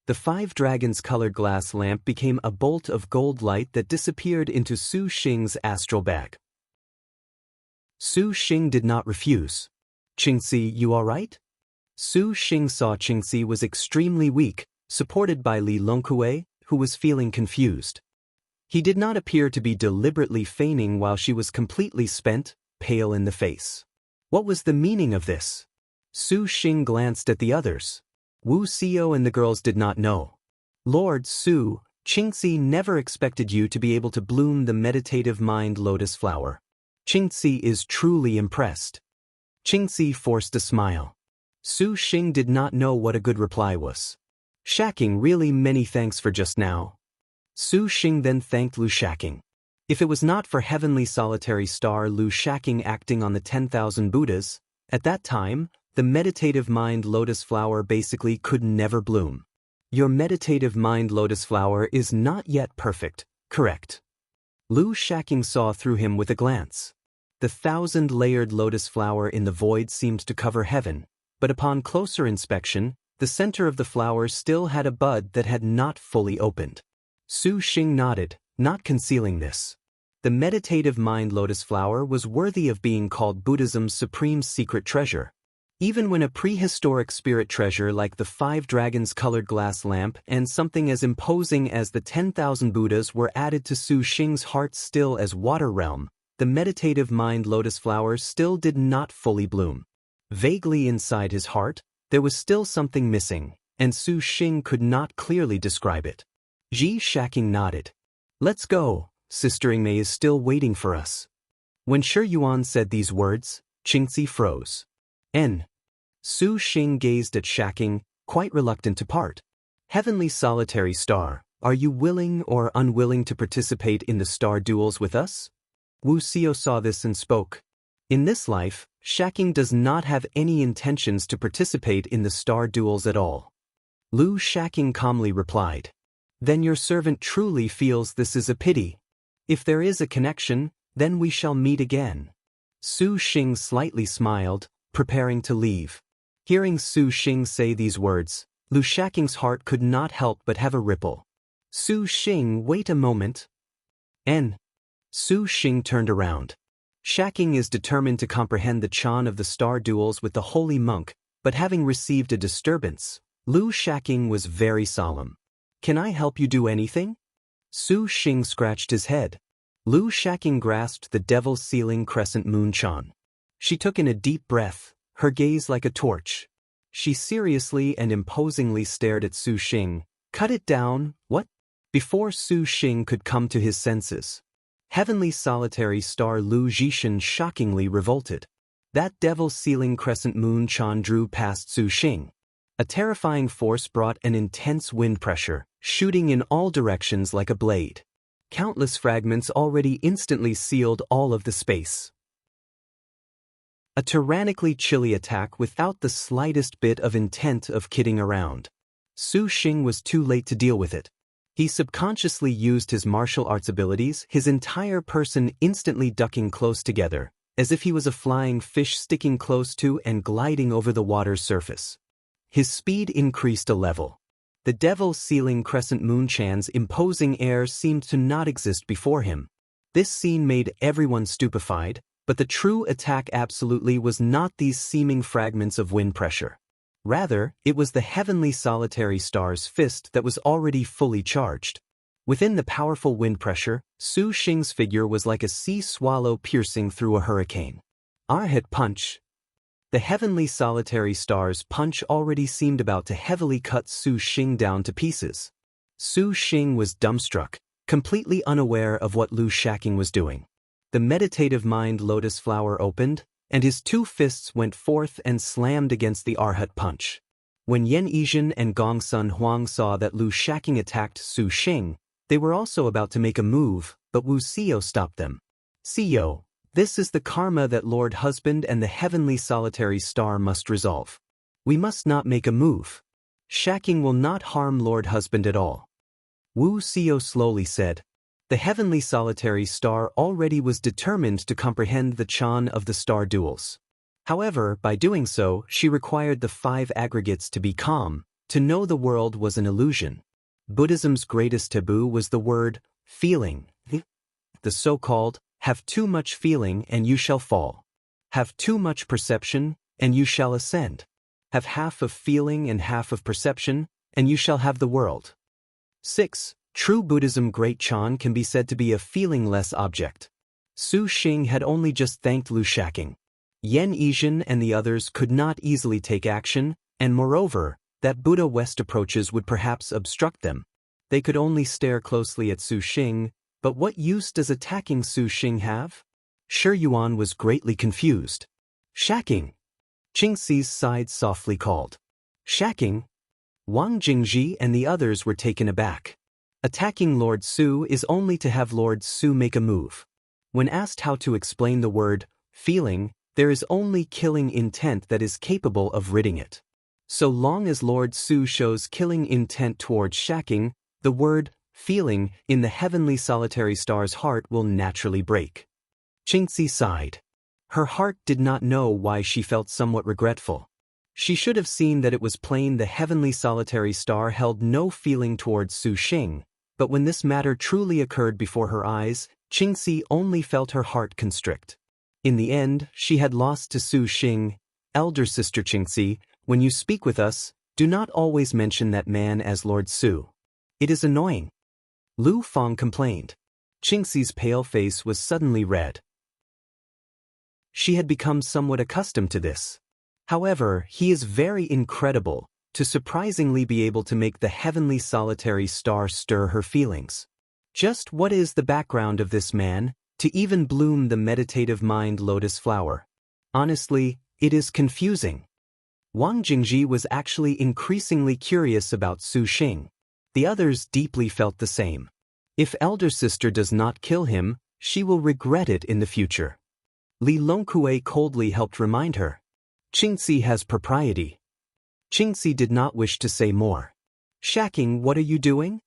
The 5 dragons colored glass lamp became a bolt of gold light that disappeared into Su Xing's astral bag. Su Xing did not refuse. Qingxi, you all right? Su Xing saw Qingxi was extremely weak, supported by Li Longkue, who was feeling confused. He did not appear to be deliberately feigning while she was completely spent, pale in the face. What was the meaning of this? Su Xing glanced at the others. Wu Xiao and the girls did not know. Lord Su, Qingxi never expected you to be able to bloom the meditative mind lotus flower. Qingxi is truly impressed. Qingxi forced a smile. Su Xing did not know what a good reply was. Shaking, really many thanks for just now. Su Xing then thanked Lu Shaking. If it was not for heavenly solitary star Lu Shaking acting on the 10,000 Buddhas, at that time, the meditative mind lotus flower basically could never bloom. Your meditative mind lotus flower is not yet perfect, correct? Lu Shaking saw through him with a glance. The 1,000-layered lotus flower in the void seemed to cover heaven, but upon closer inspection, the center of the flower still had a bud that had not fully opened. Su Xing nodded, not concealing this. The meditative mind lotus flower was worthy of being called Buddhism's supreme secret treasure. Even when a prehistoric spirit treasure like the 5 dragons colored glass lamp and something as imposing as the 10,000 Buddhas were added to Su Xing's heart still as water realm, the meditative mind lotus flower still did not fully bloom. Vaguely inside his heart, there was still something missing, and Su Xing could not clearly describe it. Ji Shaking nodded. Let's go, Sister Ingmei is still waiting for us. When Shi Yuan said these words, Qingzi froze. Su Xing gazed at Shaking, quite reluctant to part. Heavenly solitary star, are you willing or unwilling to participate in the star duels with us? Wu Xiao saw this and spoke. In this life, Shaking does not have any intentions to participate in the star duels at all. Lu Shaking calmly replied. Then your servant truly feels this is a pity. If there is a connection, then we shall meet again. Su Xing slightly smiled, preparing to leave. Hearing Su Xing say these words, Lu Shaking's heart could not help but have a ripple. Su Xing, wait a moment. Su Xing turned around. Shaking is determined to comprehend the Chan of the star duels with the holy monk, but having received a disturbance, Lu Shaking was very solemn. Can I help you do anything? Su Xing scratched his head. Lu Shaking grasped the devil's ceiling crescent moon Chan. She took in a deep breath, her gaze like a torch. She seriously and imposingly stared at Su Xing. Cut it down, what? Before Su Xing could come to his senses, heavenly solitary star Lu Zhishan shockingly revolted. That devil's ceiling crescent moon Chan drew past Su Xing. A terrifying force brought an intense wind pressure, shooting in all directions like a blade. Countless fragments already instantly sealed all of the space. A tyrannically chilly attack without the slightest bit of intent of kidding around. Su Xing was too late to deal with it. He subconsciously used his martial arts abilities, his entire person instantly ducking close together, as if he was a flying fish sticking close to and gliding over the water's surface. His speed increased a level. The devil's ceiling crescent moon Chan's imposing air seemed to not exist before him. This scene made everyone stupefied, but the true attack absolutely was not these seeming fragments of wind pressure. Rather, it was the heavenly solitary star's fist that was already fully charged. Within the powerful wind pressure, Su Xing's figure was like a sea swallow piercing through a hurricane. Arhat punch. The heavenly solitary star's punch already seemed about to heavily cut Su Xing down to pieces. Su Xing was dumbstruck, completely unaware of what Lu Shaking was doing. The meditative mind lotus flower opened, and his 2 fists went forth and slammed against the Arhat punch. When Yan Yizhen and Gong Sun Huang saw that Lu Shaking attacked Su Xing, they were also about to make a move, but Wu Xiao stopped them. Xiao, this is the karma that Lord Husband and the heavenly solitary star must resolve. We must not make a move. Shaking will not harm Lord Husband at all. Wu Xiao slowly said. The heavenly solitary star already was determined to comprehend the Chan of the star duels. However, by doing so, she required the 5 aggregates to be calm, to know the world was an illusion. Buddhism's greatest taboo was the word, feeling. The so-called, have too much feeling and you shall fall. Have too much perception, and you shall ascend. Have half of feeling and half of perception, and you shall have the world. 6. True Buddhism Great Chan can be said to be a feelingless object. Su Xing had only just thanked Lu Shaking. Yan Yizhen and the others could not easily take action, and moreover, that Buddha West approaches would perhaps obstruct them. They could only stare closely at Su Xing, but what use does attacking Su Xing have? Shi Yuan was greatly confused. Shaking. Qingxi's side softly called. Shaking. Wang Jingji and the others were taken aback. Attacking Lord Su is only to have Lord Su make a move. When asked how to explain the word feeling, there is only killing intent that is capable of ridding it. So long as Lord Su shows killing intent towards shacking, the word feeling in the heavenly solitary star's heart will naturally break. Qingxi sighed. Her heart did not know why she felt somewhat regretful. She should have seen that it was plain the heavenly solitary star held no feeling towards Su Xing, but when this matter truly occurred before her eyes, Qingxi only felt her heart constrict. In the end, she had lost to Su Xing. Elder sister Qingxi, when you speak with us, do not always mention that man as Lord Su. It is annoying. Lu Fang complained. Qingxi's pale face was suddenly red. She had become somewhat accustomed to this. However, he is very incredible, to surprisingly be able to make the heavenly solitary star stir her feelings. Just what is the background of this man, to even bloom the meditative mind lotus flower? Honestly, it is confusing. Wang Jingji was actually increasingly curious about Su Xing. The others deeply felt the same. If elder sister does not kill him, she will regret it in the future. Li Longkue coldly helped remind her. Qingxi has propriety. Qingxi did not wish to say more. Shacking, what are you doing?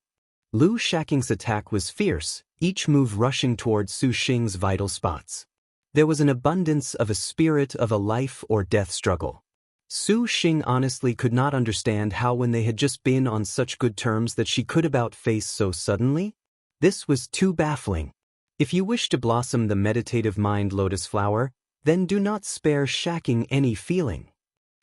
Lu Shacking's attack was fierce, each move rushing towards Su Xing's vital spots. There was an abundance of a spirit of a life or death struggle. Su Xing honestly could not understand how when they had just been on such good terms that she could about face so suddenly. This was too baffling. If you wish to blossom the meditative mind lotus flower, then do not spare Shacking any feeling.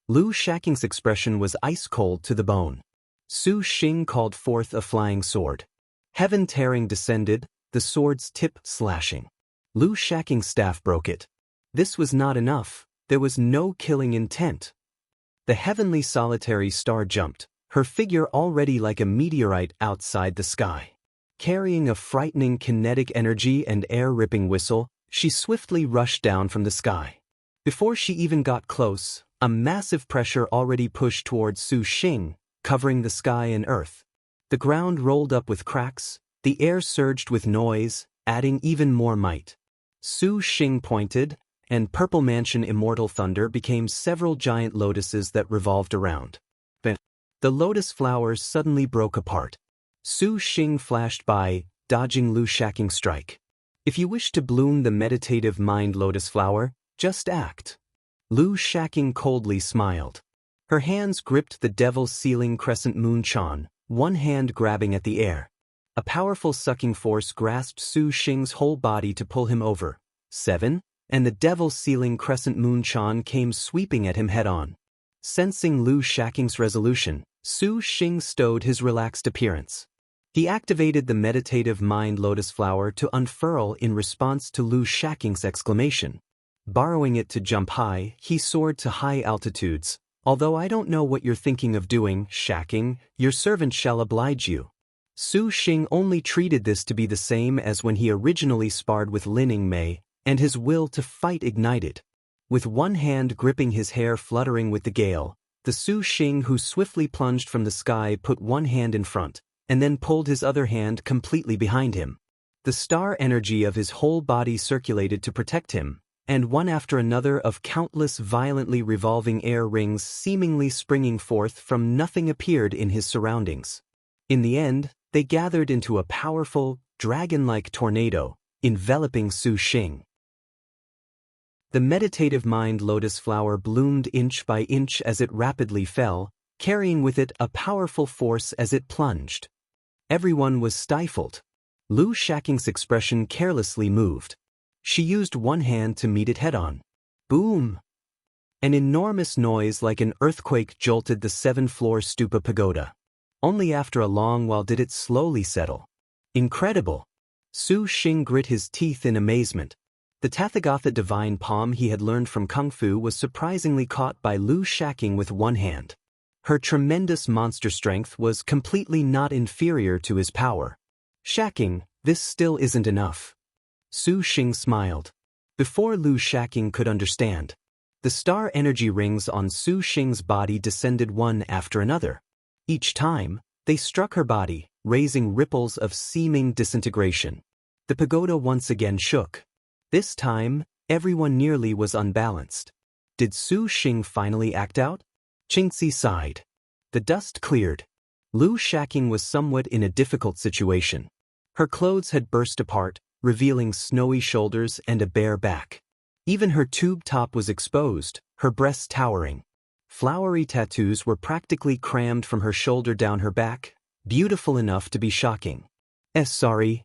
Lu Shacking's expression was ice-cold to the bone. Su Xing called forth a flying sword. Heaven tearing descended, the sword's tip slashing. Lu Shacking's staff broke it. This was not enough, there was no killing intent. The heavenly solitary star jumped, her figure already like a meteorite outside the sky. Carrying a frightening kinetic energy and air-ripping whistle, she swiftly rushed down from the sky. Before she even got close, a massive pressure already pushed towards Su Xing, covering the sky and earth. The ground rolled up with cracks, the air surged with noise, adding even more might. Su Xing pointed, and Purple Mansion Immortal Thunder became several giant lotuses that revolved around. The lotus flowers suddenly broke apart. Su Xing flashed by, dodging Lu Shacking's strike. If you wish to bloom the meditative mind lotus flower, just act. Lu Shacking coldly smiled. Her hands gripped the devil's sealing crescent moon chan, one hand grabbing at the air. A powerful sucking force grasped Su Xing's whole body to pull him over. 7, and the devil's sealing crescent moon chan came sweeping at him head-on. Sensing Lu Shacking's resolution, Su Xing stowed his relaxed appearance. He activated the meditative mind lotus flower to unfurl in response to Lu Shacking's exclamation. Borrowing it to jump high, he soared to high altitudes. Although I don't know what you're thinking of doing, Shacking, your servant shall oblige you. Su Xing only treated this to be the same as when he originally sparred with Lining Mei, and his will to fight ignited. With one hand gripping his hair fluttering with the gale, the Su Xing who swiftly plunged from the sky put one hand in front, and then pulled his other hand completely behind him. The star energy of his whole body circulated to protect him, and one after another of countless violently revolving air rings seemingly springing forth from nothing appeared in his surroundings. In the end, they gathered into a powerful, dragon-like tornado, enveloping Su Xing. The meditative mind lotus flower bloomed inch by inch as it rapidly fell, carrying with it a powerful force as it plunged. Everyone was stifled. Lu Shacking's expression carelessly moved. She used one hand to meet it head-on. Boom! An enormous noise like an earthquake jolted the 7-floor stupa pagoda. Only after a long while did it slowly settle. Incredible! Su Xing grit his teeth in amazement. The Tathagata divine palm he had learned from Kung Fu was surprisingly caught by Lu Shacking with one hand. Her tremendous monster strength was completely not inferior to his power. Shacking, this still isn't enough. Su Xing smiled. Before Lu Shacking could understand, the star energy rings on Su Xing's body descended one after another. Each time, they struck her body, raising ripples of seeming disintegration. The pagoda once again shook. This time, everyone nearly was unbalanced. Did Su Xing finally act out? Qingxi sighed. The dust cleared. Lu Shaking was somewhat in a difficult situation. Her clothes had burst apart, revealing snowy shoulders and a bare back. Even her tube top was exposed, her breasts towering. Flowery tattoos were practically crammed from her shoulder down her back, beautiful enough to be shocking. Sorry.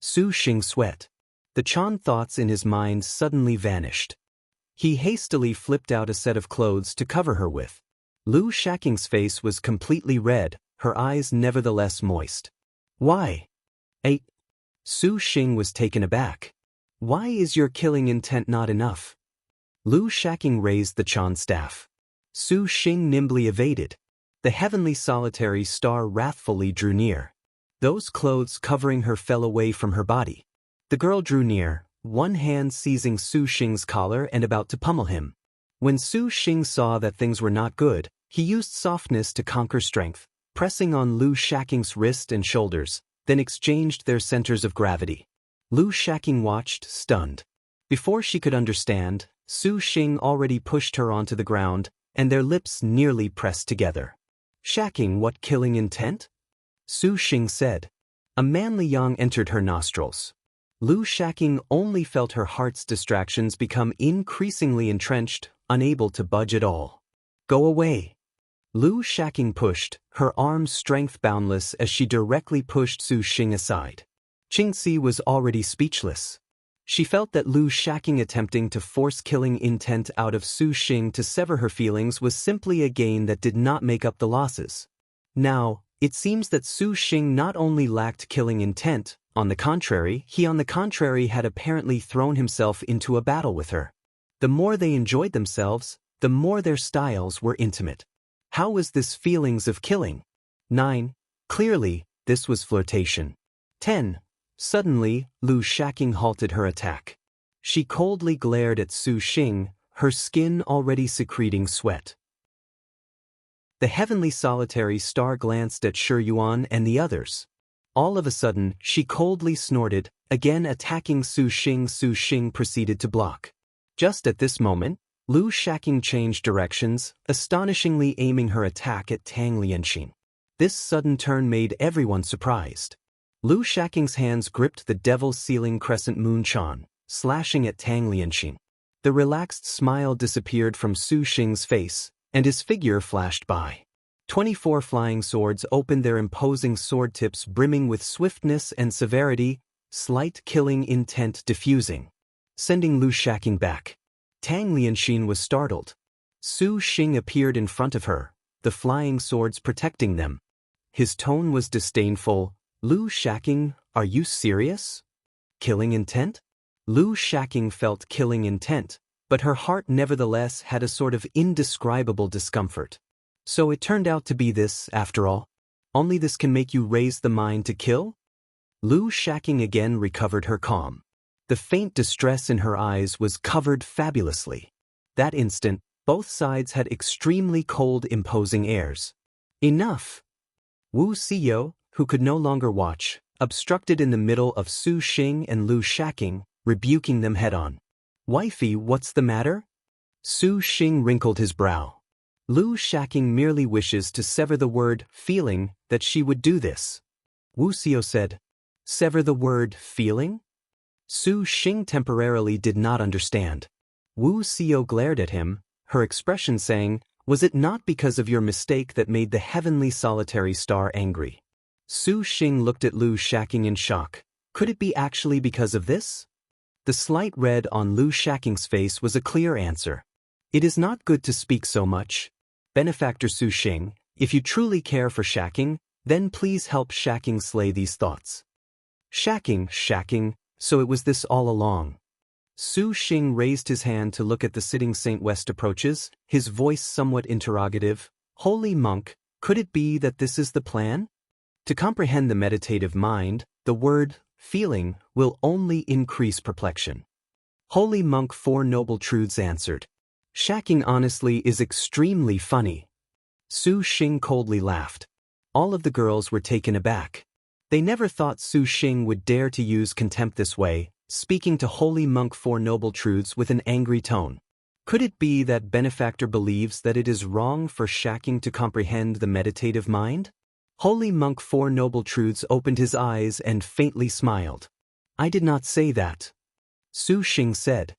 Su Xing sweat. The Chan thoughts in his mind suddenly vanished. He hastily flipped out a set of clothes to cover her with. Lu Shaking's face was completely red, her eyes nevertheless moist. Why? Su Xing was taken aback. Why is your killing intent not enough? Lu Shaking raised the Chan staff. Su Xing nimbly evaded. The heavenly solitary star wrathfully drew near. Those clothes covering her fell away from her body. The girl drew near, one hand seizing Su Xing's collar and about to pummel him. When Su Xing saw that things were not good, he used softness to conquer strength, pressing on Lu Shaking's wrist and shoulders, then exchanged their centers of gravity. Lu Shaking watched, stunned. Before she could understand, Su Xing already pushed her onto the ground, and their lips nearly pressed together. Shaking, what killing intent? Su Xing said. A manly yang entered her nostrils. Lu Shaking only felt her heart's distractions become increasingly entrenched, unable to budge at all. Go away. Lu Shaking pushed, her arms strength boundless as she directly pushed Su Xing aside. Qingxi was already speechless. She felt that Lu Shaking attempting to force killing intent out of Su Xing to sever her feelings was simply a gain that did not make up the losses. Now, it seems that Su Xing not only lacked killing intent, he had apparently thrown himself into a battle with her. The more they enjoyed themselves, the more their styles were intimate. How was this feelings of killing? 9. Clearly, this was flirtation. 10. Suddenly, Lu Shaking halted her attack. She coldly glared at Su Xing, her skin already secreting sweat. The heavenly solitary star glanced at Shi Yuan and the others. All of a sudden, she coldly snorted, again attacking Su Xing. Su Xing proceeded to block. Just at this moment, Lu Shaking changed directions, astonishingly aiming her attack at Tang Lianxin. This sudden turn made everyone surprised. Lu Shaking's hands gripped the devil's sealing crescent moon Chan, slashing at Tang Lianxin. The relaxed smile disappeared from Su Xing's face, and his figure flashed by. 24 flying swords opened their imposing sword tips brimming with swiftness and severity, slight killing intent diffusing, sending Lu Shaking back. Tang Lianxin was startled. Su Xing appeared in front of her, the flying swords protecting them. His tone was disdainful. Lu Shaking, are you serious? Killing intent? Lu Shaking felt killing intent, but her heart nevertheless had a sort of indescribable discomfort. So it turned out to be this, after all? Only this can make you raise the mind to kill? Lu Shaking again recovered her calm. The faint distress in her eyes was covered fabulously. That instant, both sides had extremely cold, imposing airs. Enough! Wu Xiyo, who could no longer watch, obstructed in the middle of Su Xing and Lu Shaking, rebuking them head-on. Wifey, what's the matter? Su Xing wrinkled his brow. Lu Shaking merely wishes to sever the word feeling that she would do this. Wu Xiyo said, sever the word feeling? Su Xing temporarily did not understand. Wu Xiyo glared at him, her expression saying, was it not because of your mistake that made the heavenly solitary star angry? Su Xing looked at Lu Shaking in shock. Could it be actually because of this? The slight red on Lu Shaking's face was a clear answer. It is not good to speak so much. Benefactor Su Xing, if you truly care for Shaking, then please help Shaking slay these thoughts. Shaking, so it was this all along. Su Xing raised his hand to look at the sitting Saint West approaches, his voice somewhat interrogative. Holy monk, could it be that this is the plan? To comprehend the meditative mind, the word feeling will only increase perplexion. Holy monk, 4 noble truths answered. Shaking honestly is extremely funny. Su Xing coldly laughed. All of the girls were taken aback. They never thought Su Xing would dare to use contempt this way, speaking to Holy Monk Four Noble Truths with an angry tone. Could it be that benefactor believes that it is wrong for Shacking to comprehend the meditative mind? Holy Monk Four Noble Truths opened his eyes and faintly smiled. I did not say that. Su Xing said.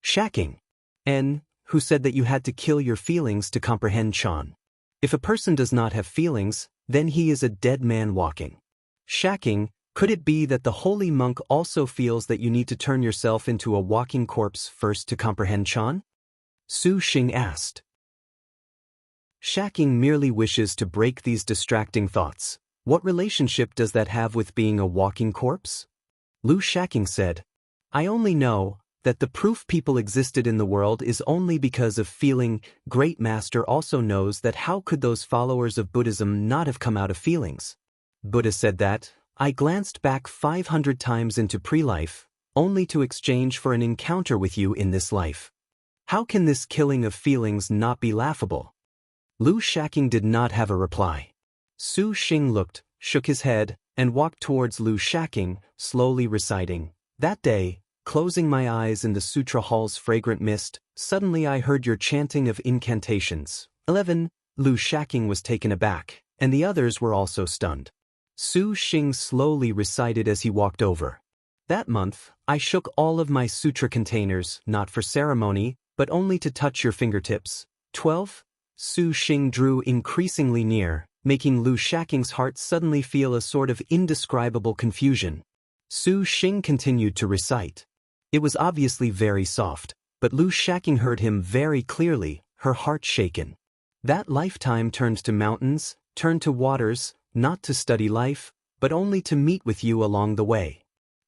Shacking. Who said that you had to kill your feelings to comprehend Chan? If a person does not have feelings, then he is a dead man walking. Shacking, could it be that the holy monk also feels that you need to turn yourself into a walking corpse first to comprehend Chan? Su Xing asked. Shacking merely wishes to break these distracting thoughts. What relationship does that have with being a walking corpse? Lu Shacking said. I only know that the proof people existed in the world is only because of feeling. Great Master also knows that how could those followers of Buddhism not have come out of feelings? Buddha said that, I glanced back 500 times into pre-life, only to exchange for an encounter with you in this life. How can this killing of feelings not be laughable? Lu Shacking did not have a reply. Su Xing looked, shook his head, and walked towards Lu Shacking, slowly reciting, That day, closing my eyes in the sutra hall's fragrant mist, suddenly I heard your chanting of incantations. 11. Lu Shacking was taken aback, and the others were also stunned. Su Xing slowly recited as he walked over. That month, I shook all of my sutra containers, not for ceremony, but only to touch your fingertips. 12. Su Xing drew increasingly near, making Lu Shacking's heart suddenly feel a sort of indescribable confusion. Su Xing continued to recite. It was obviously very soft, but Lu Shacking heard him very clearly, her heart shaken. That lifetime turned to mountains, turned to waters, not to study life, but only to meet with you along the way.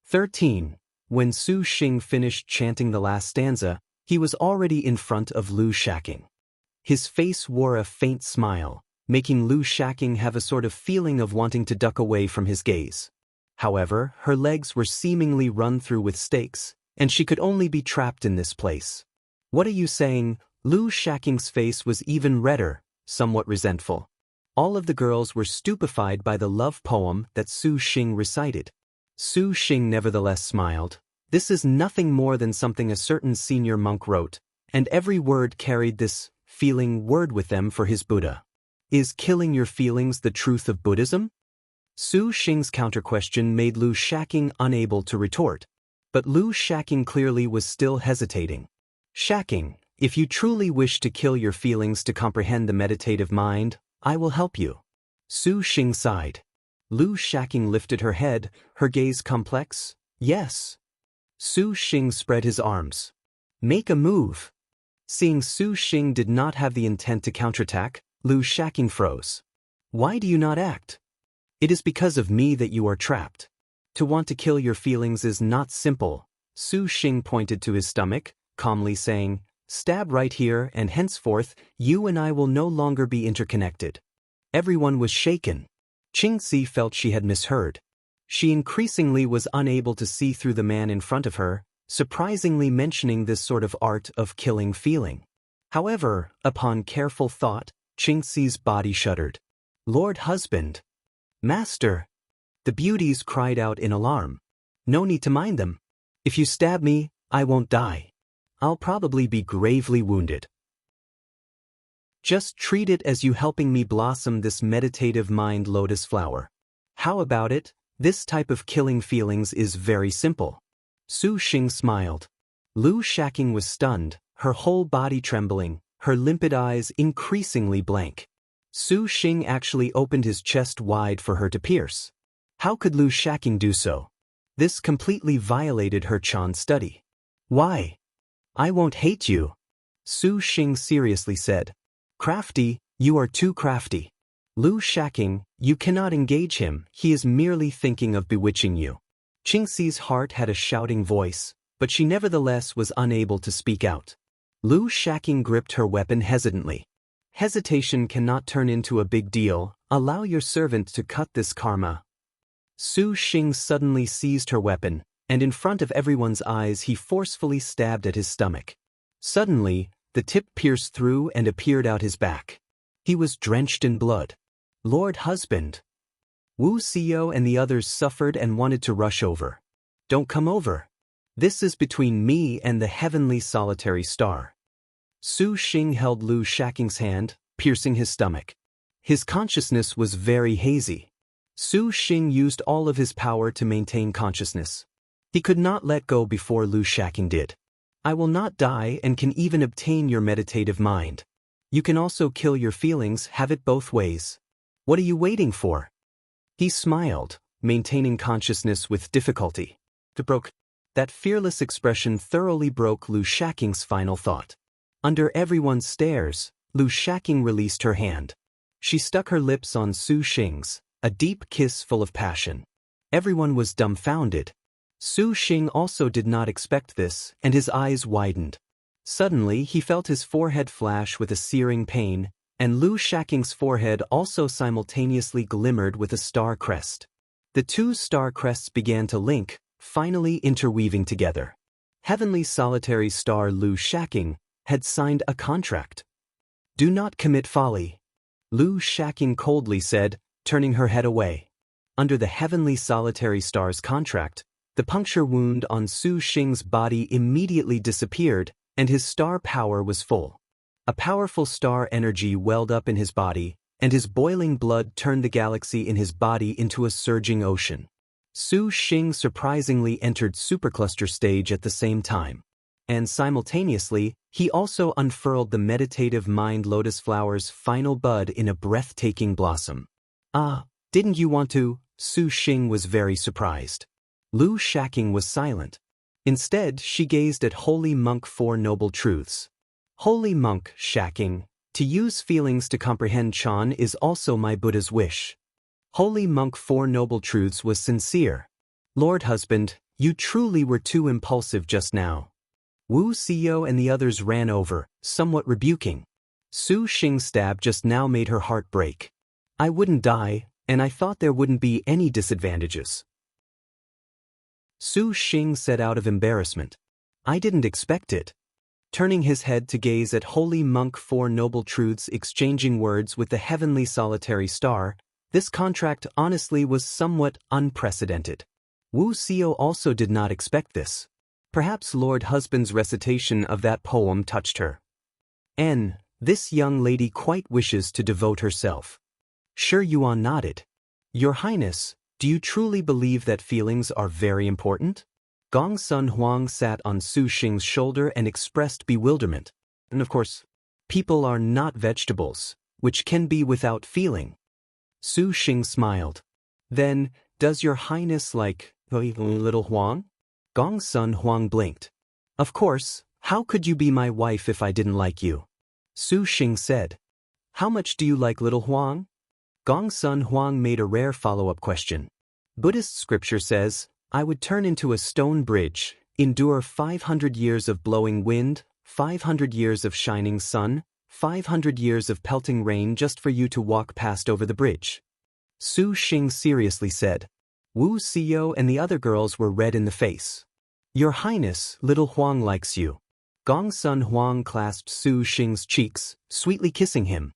13. When Su Xing finished chanting the last stanza, he was already in front of Lu Shacking. His face wore a faint smile, making Lu Shacking have a sort of feeling of wanting to duck away from his gaze. However, her legs were seemingly run through with stakes, and she could only be trapped in this place. What are you saying? Lu Shacking's face was even redder, somewhat resentful. All of the girls were stupefied by the love poem that Su Xing recited. Su Xing nevertheless smiled. This is nothing more than something a certain senior monk wrote, and every word carried this feeling word with them for his Buddha. Is killing your feelings the truth of Buddhism? Su Xing's counter-question made Lu Shacking unable to retort. But Lu Shacking clearly was still hesitating. Shacking, if you truly wish to kill your feelings to comprehend the meditative mind, I will help you. Su Xing sighed. Lu Shacking lifted her head, her gaze complex. Yes. Su Xing spread his arms. Make a move. Seeing Su Xing did not have the intent to counterattack, Lu Shacking froze. Why do you not act? It is because of me that you are trapped. To want to kill your feelings is not simple. Su Xing pointed to his stomach, calmly saying, Stab right here and henceforth, you and I will no longer be interconnected. Everyone was shaken. Qingxi felt she had misheard. She increasingly was unable to see through the man in front of her, surprisingly mentioning this sort of art of killing feeling. However, upon careful thought, Qingxi's body shuddered. Lord Husband! Master! The beauties cried out in alarm. No need to mind them. If you stab me, I won't die. I'll probably be gravely wounded. Just treat it as you helping me blossom this meditative mind lotus flower. How about it? This type of killing feelings is very simple. Su Xing smiled. Lu Shacking was stunned, her whole body trembling, her limpid eyes increasingly blank. Su Xing actually opened his chest wide for her to pierce. How could Lu Shacking do so? This completely violated her Chan study. Why? I won't hate you. Su Xing seriously said. Crafty, you are too crafty. Lu Shacking, you cannot engage him, he is merely thinking of bewitching you. Qingxi's heart had a shouting voice, but she nevertheless was unable to speak out. Lu Shacking gripped her weapon hesitantly. Hesitation cannot turn into a big deal, allow your servant to cut this karma. Su Xing suddenly seized her weapon, and in front of everyone's eyes he forcefully stabbed at his stomach. Suddenly, the tip pierced through and appeared out his back. He was drenched in blood. "Lord husband!" Wu Xiao and the others suffered and wanted to rush over. "Don't come over. This is between me and the heavenly solitary star." Su Xing held Lu Shaking's hand, piercing his stomach. His consciousness was very hazy. Su Xing used all of his power to maintain consciousness. He could not let go before Lu Shaking did. "I will not die and can even obtain your meditative mind. You can also kill your feelings, have it both ways. What are you waiting for?" He smiled, maintaining consciousness with difficulty. That fearless expression thoroughly broke Lu Shaking's final thought. Under everyone's stares, Lu Shaking released her hand. She stuck her lips on Su Xing's, a deep kiss full of passion. Everyone was dumbfounded. Su Xing also did not expect this, and his eyes widened. Suddenly he felt his forehead flash with a searing pain, and Lu Shaking's forehead also simultaneously glimmered with a star crest. The two star crests began to link, finally interweaving together. Heavenly solitary star Lu Shaking had signed a contract. "Do not commit folly," Lu Shaking coldly said, turning her head away. Under the heavenly solitary star's contract, the puncture wound on Su Xing's body immediately disappeared, and his star power was full. A powerful star energy welled up in his body, and his boiling blood turned the galaxy in his body into a surging ocean. Su Xing surprisingly entered supercluster stage at the same time. And simultaneously, he also unfurled the meditative mind lotus flower's final bud in a breathtaking blossom. "Ah, didn't you want to?" Su Xing was very surprised. Lu Shaking was silent. Instead, she gazed at Holy Monk Four Noble Truths. "Holy Monk Shaking, to use feelings to comprehend Chan is also my Buddha's wish." Holy Monk Four Noble Truths was sincere. "Lord husband, you truly were too impulsive just now." Wu Xiao and the others ran over, somewhat rebuking. Su Xing's stab just now made her heart break. "I wouldn't die, and I thought there wouldn't be any disadvantages." Su Xing said out of embarrassment. "I didn't expect it." Turning his head to gaze at Holy Monk Four Noble Truths exchanging words with the heavenly solitary star, this contract honestly was somewhat unprecedented. Wu Xiao also did not expect this. Perhaps Lord Husband's recitation of that poem touched her. This young lady quite wishes to devote herself." Shi Yuan nodded. "Your Highness, do you truly believe that feelings are very important?" Gong Sun Huang sat on Su Xing's shoulder and expressed bewilderment. "And of course, people are not vegetables, which can be without feeling." Su Xing smiled. "Then, does your Highness like little Huang?" Gong Sun Huang blinked. "Of course, how could you be my wife if I didn't like you?" Su Xing said. "How much do you like little Huang?" Gong Sun Huang made a rare follow-up question. Buddhist scripture says, "I would turn into a stone bridge, endure 500 years of blowing wind, 500 years of shining sun, 500 years of pelting rain just for you to walk past over the bridge." Su Xing seriously said. Wu Xiao and the other girls were red in the face. "Your Highness, little Huang likes you." Gong Sun Huang clasped Su Xing's cheeks, sweetly kissing him.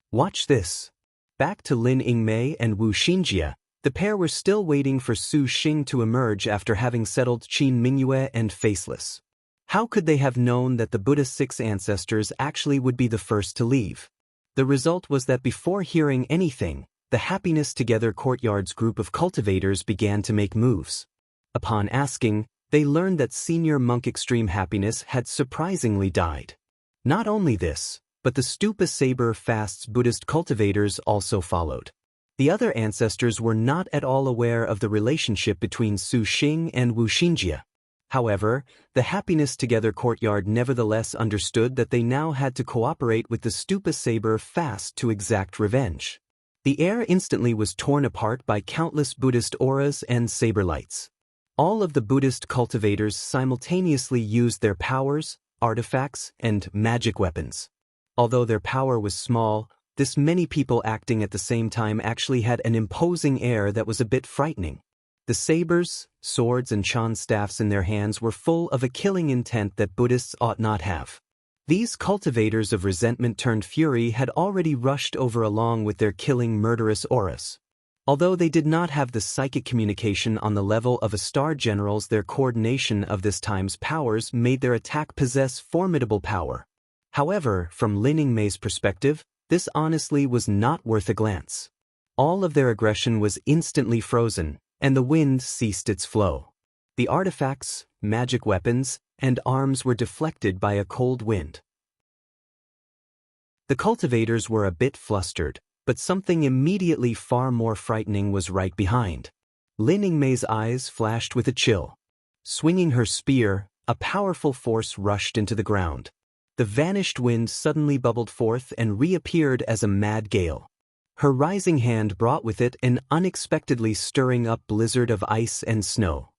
"Watch this." Back to Lin Yingmei and Wu Xinjie, the pair were still waiting for Su Xing to emerge after having settled Qin Mingyue and Faceless. How could they have known that the Buddha's 6 ancestors actually would be the first to leave? The result was that before hearing anything, the Happiness Together Courtyard's group of cultivators began to make moves. Upon asking, they learned that Senior Monk Extreme Happiness had surprisingly died. Not only this, but the Stupa Saber Fast's Buddhist cultivators also followed. The other ancestors were not at all aware of the relationship between Su Xing and Wu Xinjie. However, the Happiness Together Courtyard nevertheless understood that they now had to cooperate with the Stupa Saber Fast to exact revenge. The air instantly was torn apart by countless Buddhist auras and saber lights. All of the Buddhist cultivators simultaneously used their powers, artifacts, and magic weapons. Although their power was small, this many people acting at the same time actually had an imposing air that was a bit frightening. The sabers, swords, and Chan staffs in their hands were full of a killing intent that Buddhists ought not have. These cultivators of resentment turned fury had already rushed over along with their killing murderous auras. Although they did not have the psychic communication on the level of a star general's, their coordination of this time's powers made their attack possess formidable power. However, from Lin Yingmei's perspective, this honestly was not worth a glance. All of their aggression was instantly frozen, and the wind ceased its flow. The artifacts, magic weapons, and arms were deflected by a cold wind. The cultivators were a bit flustered, but something immediately far more frightening was right behind. Lin Yingmei's eyes flashed with a chill. Swinging her spear, a powerful force rushed into the ground. The vanished wind suddenly bubbled forth and reappeared as a mad gale. Her rising hand brought with it an unexpectedly stirring up blizzard of ice and snow.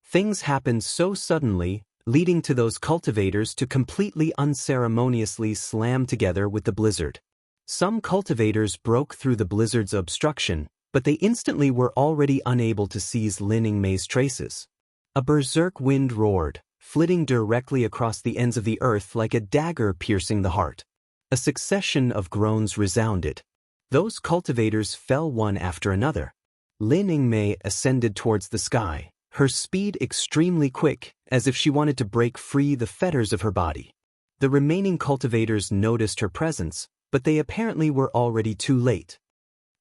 Things happened so suddenly, leading to those cultivators to completely unceremoniously slam together with the blizzard. Some cultivators broke through the blizzard's obstruction, but they instantly were already unable to seize Lin Yingmei's traces. A berserk wind roared, flitting directly across the ends of the earth like a dagger piercing the heart. A succession of groans resounded. Those cultivators fell one after another. Lin Yingmei ascended towards the sky, her speed extremely quick, as if she wanted to break free the fetters of her body. The remaining cultivators noticed her presence, but they apparently were already too late.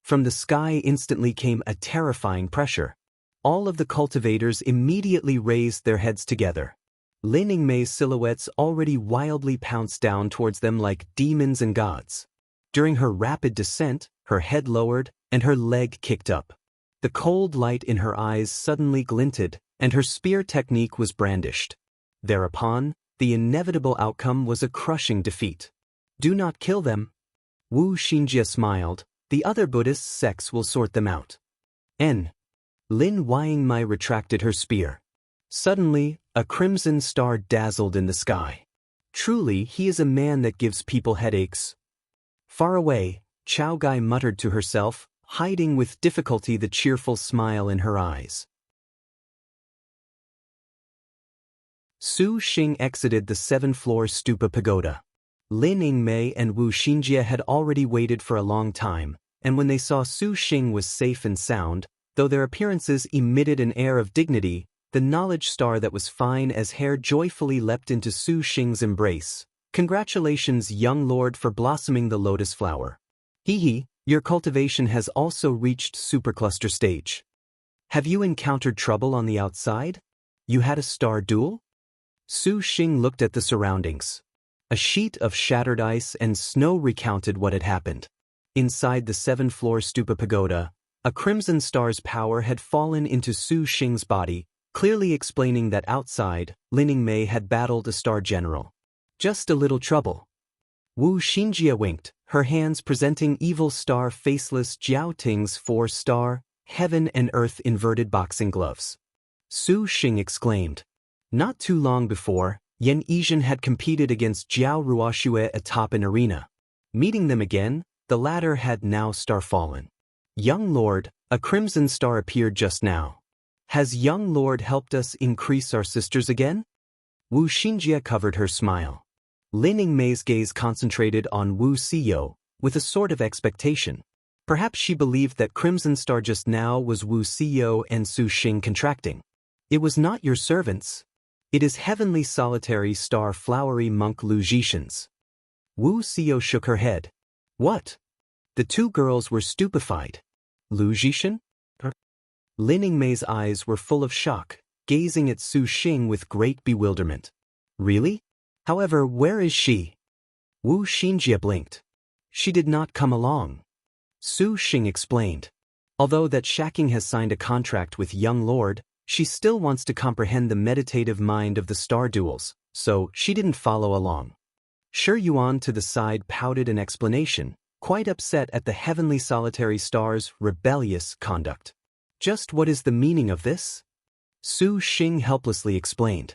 From the sky instantly came a terrifying pressure. All of the cultivators immediately raised their heads together. Lin Yingmei's silhouettes already wildly pounced down towards them like demons and gods. During her rapid descent, her head lowered, and her leg kicked up. The cold light in her eyes suddenly glinted, and her spear technique was brandished. Thereupon, the inevitable outcome was a crushing defeat. Do not kill them. Wu Xinjie smiled. The other Buddhist sects will sort them out. Lin Yingmei retracted her spear. Suddenly, a crimson star dazzled in the sky. Truly, he is a man that gives people headaches. Far away, Chao Gai muttered to herself, hiding with difficulty the cheerful smile in her eyes. Su Xing exited the 7th-floor stupa pagoda. Lin Yingmei and Wu Xinjie had already waited for a long time, and when they saw Su Xing was safe and sound, though their appearances emitted an air of dignity, the knowledge star that was fine as hair joyfully leapt into Su Xing's embrace. Congratulations, young lord, for blossoming the lotus flower. Hee, your cultivation has also reached supercluster stage. Have you encountered trouble on the outside? You had a star duel? Su Xing looked at the surroundings. A sheet of shattered ice and snow recounted what had happened. Inside the 7th-floor stupa pagoda, a crimson star's power had fallen into Su Xing's body, clearly explaining that outside, Lin Yingmei had battled a star general. Just a little trouble. Wu Xinjie winked, her hands presenting evil star faceless Jiao Ting's 4-star, heaven and earth inverted boxing gloves. Su Xing exclaimed. Not too long before, Yan Yizhen had competed against Jiao Ruoxue atop an arena. Meeting them again, the latter had now star-fallen. Young Lord, a crimson star appeared just now. Has Young Lord helped us increase our sisters again? Wu Xinjie covered her smile. Lin Yingmei's gaze concentrated on Wu Xiyo, with a sort of expectation. Perhaps she believed that Crimson Star just now was Wu Xiyo and Su Xing contracting. It was not your servants. It is heavenly solitary star flowery monk Lu Zhishan's. Wu Xiyo shook her head. What? The two girls were stupefied. Lu Zhishan? Lin Yingmei's eyes were full of shock, gazing at Su Xing with great bewilderment. Really? However, where is she? Wu Xinjie blinked. She did not come along. Su Xing explained. Although that Shaking has signed a contract with Young Lord, she still wants to comprehend the meditative mind of the star duels, so she didn't follow along. Shi Yuan to the side pouted an explanation, quite upset at the heavenly solitary star's rebellious conduct. Just what is the meaning of this? Su Xing helplessly explained.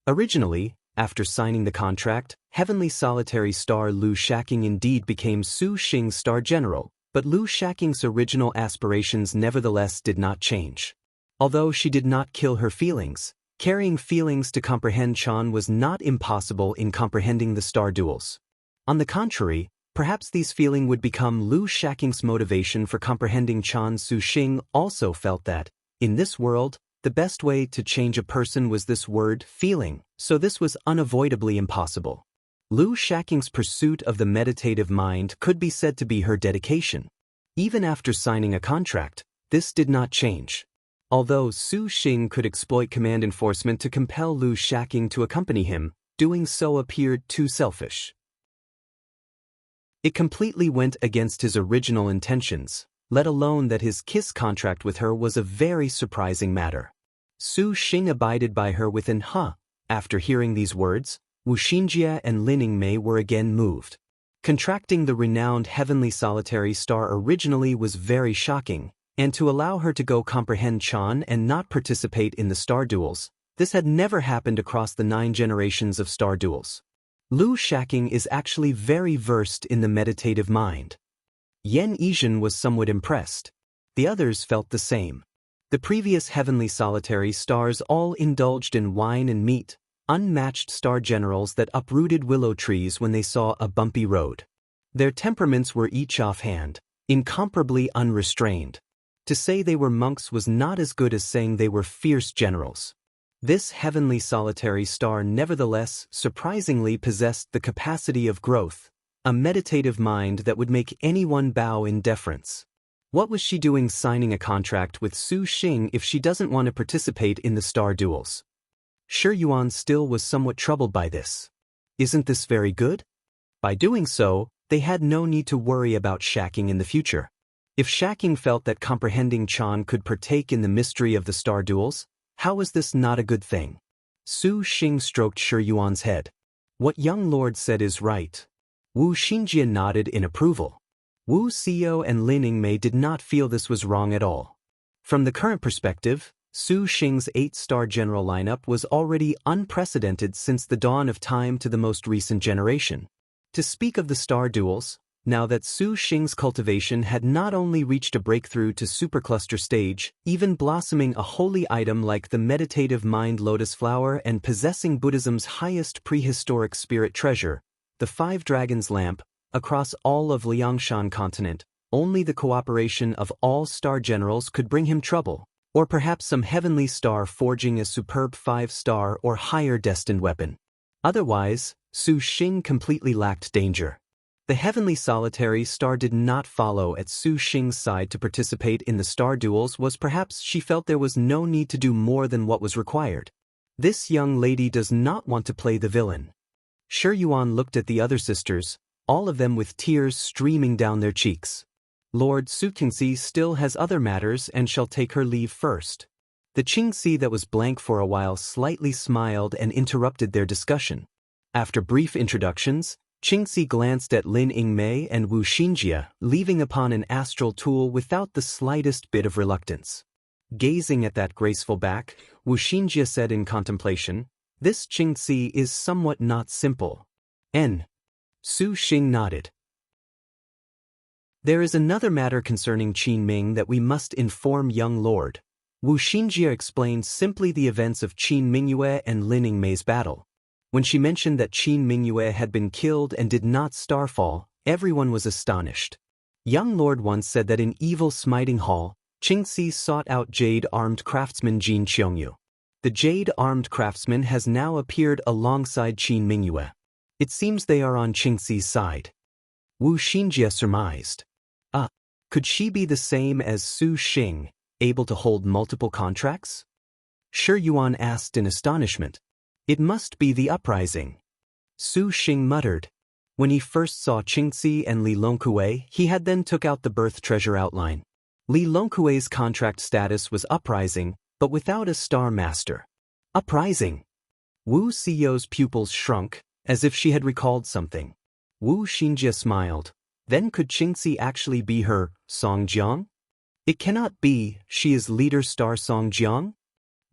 Originally, after signing the contract, heavenly solitary star Lu Shaking indeed became Su Xing's star general, but Lu Shaking's original aspirations nevertheless did not change. Although she did not kill her feelings, Carrying feelings to comprehend Chan was not impossible in comprehending the star duels. On the contrary, perhaps these feelings would become Lu Shaking's motivation for comprehending Chan. Su Xing also felt that, in this world, the best way to change a person was this word, feeling, so this was unavoidably impossible. Lu Shaking's pursuit of the meditative mind could be said to be her dedication. Even after signing a contract, this did not change. Although Su Xing could exploit command enforcement to compel Lu Shaking to accompany him, doing so appeared too selfish. It completely went against his original intentions, let alone that his kiss contract with her was a very surprising matter. Su Xing abided by her with an huh. After hearing these words, Wu Xinjie and Lin Yingmei were again moved. Contracting the renowned heavenly solitary star originally was very shocking, and to allow her to go comprehend Chan and not participate in the star duels, this had never happened across the 9 generations of star duels. Lu Shaking is actually very versed in the meditative mind. Yan Yizhen was somewhat impressed. The others felt the same. The previous heavenly solitary stars all indulged in wine and meat, unmatched star generals that uprooted willow trees when they saw a bumpy road. Their temperaments were each offhand, incomparably unrestrained. To say they were monks was not as good as saying they were fierce generals. This heavenly solitary star nevertheless surprisingly possessed the capacity of growth, a meditative mind that would make anyone bow in deference. What was she doing signing a contract with Su Xing if she doesn't want to participate in the star duels? Shi Yuan still was somewhat troubled by this. Isn't this very good? By doing so, they had no need to worry about Shaking in the future. If Shaking felt that comprehending Chan could partake in the mystery of the star duels, how was this not a good thing? Su Xing stroked Shi Yuan's head. What young lord said is right. Wu Xinjie nodded in approval. Wu Xiao and Lin Yingmei did not feel this was wrong at all. From the current perspective, Su Xing's 8-star general lineup was already unprecedented since the dawn of time to the most recent generation. To speak of the star duels, now that Su Xing's cultivation had not only reached a breakthrough to supercluster stage, even blossoming a holy item like the meditative mind lotus flower and possessing Buddhism's highest prehistoric spirit treasure, the 5 dragons lamp, across all of Liangshan continent, only the cooperation of all star generals could bring him trouble, or perhaps some heavenly star forging a superb 5-star or higher destined weapon. Otherwise, Su Xing completely lacked danger. The heavenly solitary star did not follow at Su Xing's side to participate in the star duels was perhaps she felt there was no need to do more than what was required. This young lady does not want to play the villain. Shi Yuan looked at the other sisters, all of them with tears streaming down their cheeks. Lord Su Qingxi still has other matters and shall take her leave first. The Qingxi that was blank for a while slightly smiled and interrupted their discussion. After brief introductions, Qingxi glanced at Lin Yingmei and Wu Xinjie, leaving upon an astral tool without the slightest bit of reluctance. Gazing at that graceful back, Wu Xinjie said in contemplation, "This Qingxi is somewhat not simple." Su Xing nodded. There is another matter concerning Qin Ming that we must inform young lord. Wu Xinjie explained simply the events of Qin Mingyue and Lin Yingmei's battle. When she mentioned that Qin Mingyue had been killed and did not starfall, everyone was astonished. Young lord once said that in Evil Smiting Hall, Qingxi sought out jade-armed craftsman Jin Qiongyu. The jade-armed craftsman has now appeared alongside Qin Mingyue. It seems they are on Qingxi's side. Wu Xinjie surmised. Could she be the same as Su Xing, able to hold multiple contracts? Shi Yuan asked in astonishment. It must be the uprising. Su Xing muttered. When he first saw Qingxi and Li Longkue, he had then took out the birth treasure outline. Li Longkue's contract status was uprising, but without a star master. Uprising. Wu Xiao's pupils shrunk, as if she had recalled something. Wu Xinjie smiled. Then could Qingxi actually be her Songjiang? It cannot be, she is leader star Songjiang?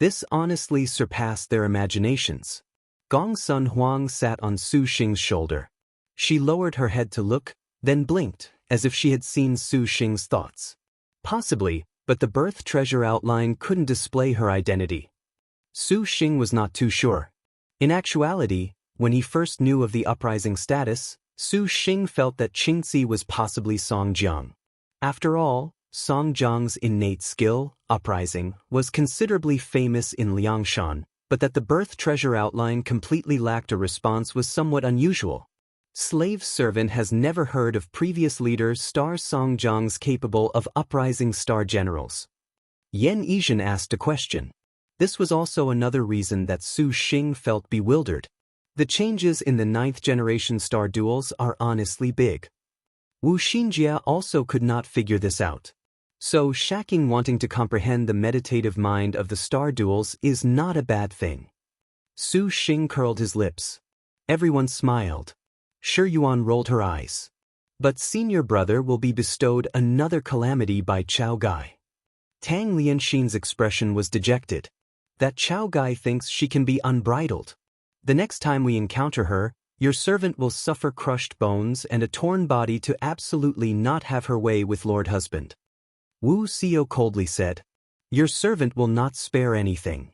This honestly surpassed their imaginations. Gong Sun Huang sat on Su Xing's shoulder. She lowered her head to look, then blinked, as if she had seen Su Xing's thoughts. Possibly, but the birth treasure outline couldn't display her identity. Su Xing was not too sure. In actuality, when he first knew of the uprising status, Su Xing felt that Qingzi was possibly Song Jiang. After all, Song Jiang's innate skill, uprising, was considerably famous in Liangshan, but that the birth treasure outline completely lacked a response was somewhat unusual. Slave servant has never heard of previous leader Star Song Jiang's capable of uprising star generals. Yan Yizhen asked a question. This was also another reason that Su Xing felt bewildered. The changes in the 9th generation star duels are honestly big. Wu Xinjia also could not figure this out. So Shaking wanting to comprehend the meditative mind of the star duels is not a bad thing. Su Xing curled his lips. Everyone smiled. Shi Yuan rolled her eyes. But senior brother will be bestowed another calamity by Chao Gai. Tang Lianxin's expression was dejected. That Chao Gai thinks she can be unbridled. The next time we encounter her, your servant will suffer crushed bones and a torn body to absolutely not have her way with Lord Husband. Wu Xiao coldly said. Your servant will not spare anything.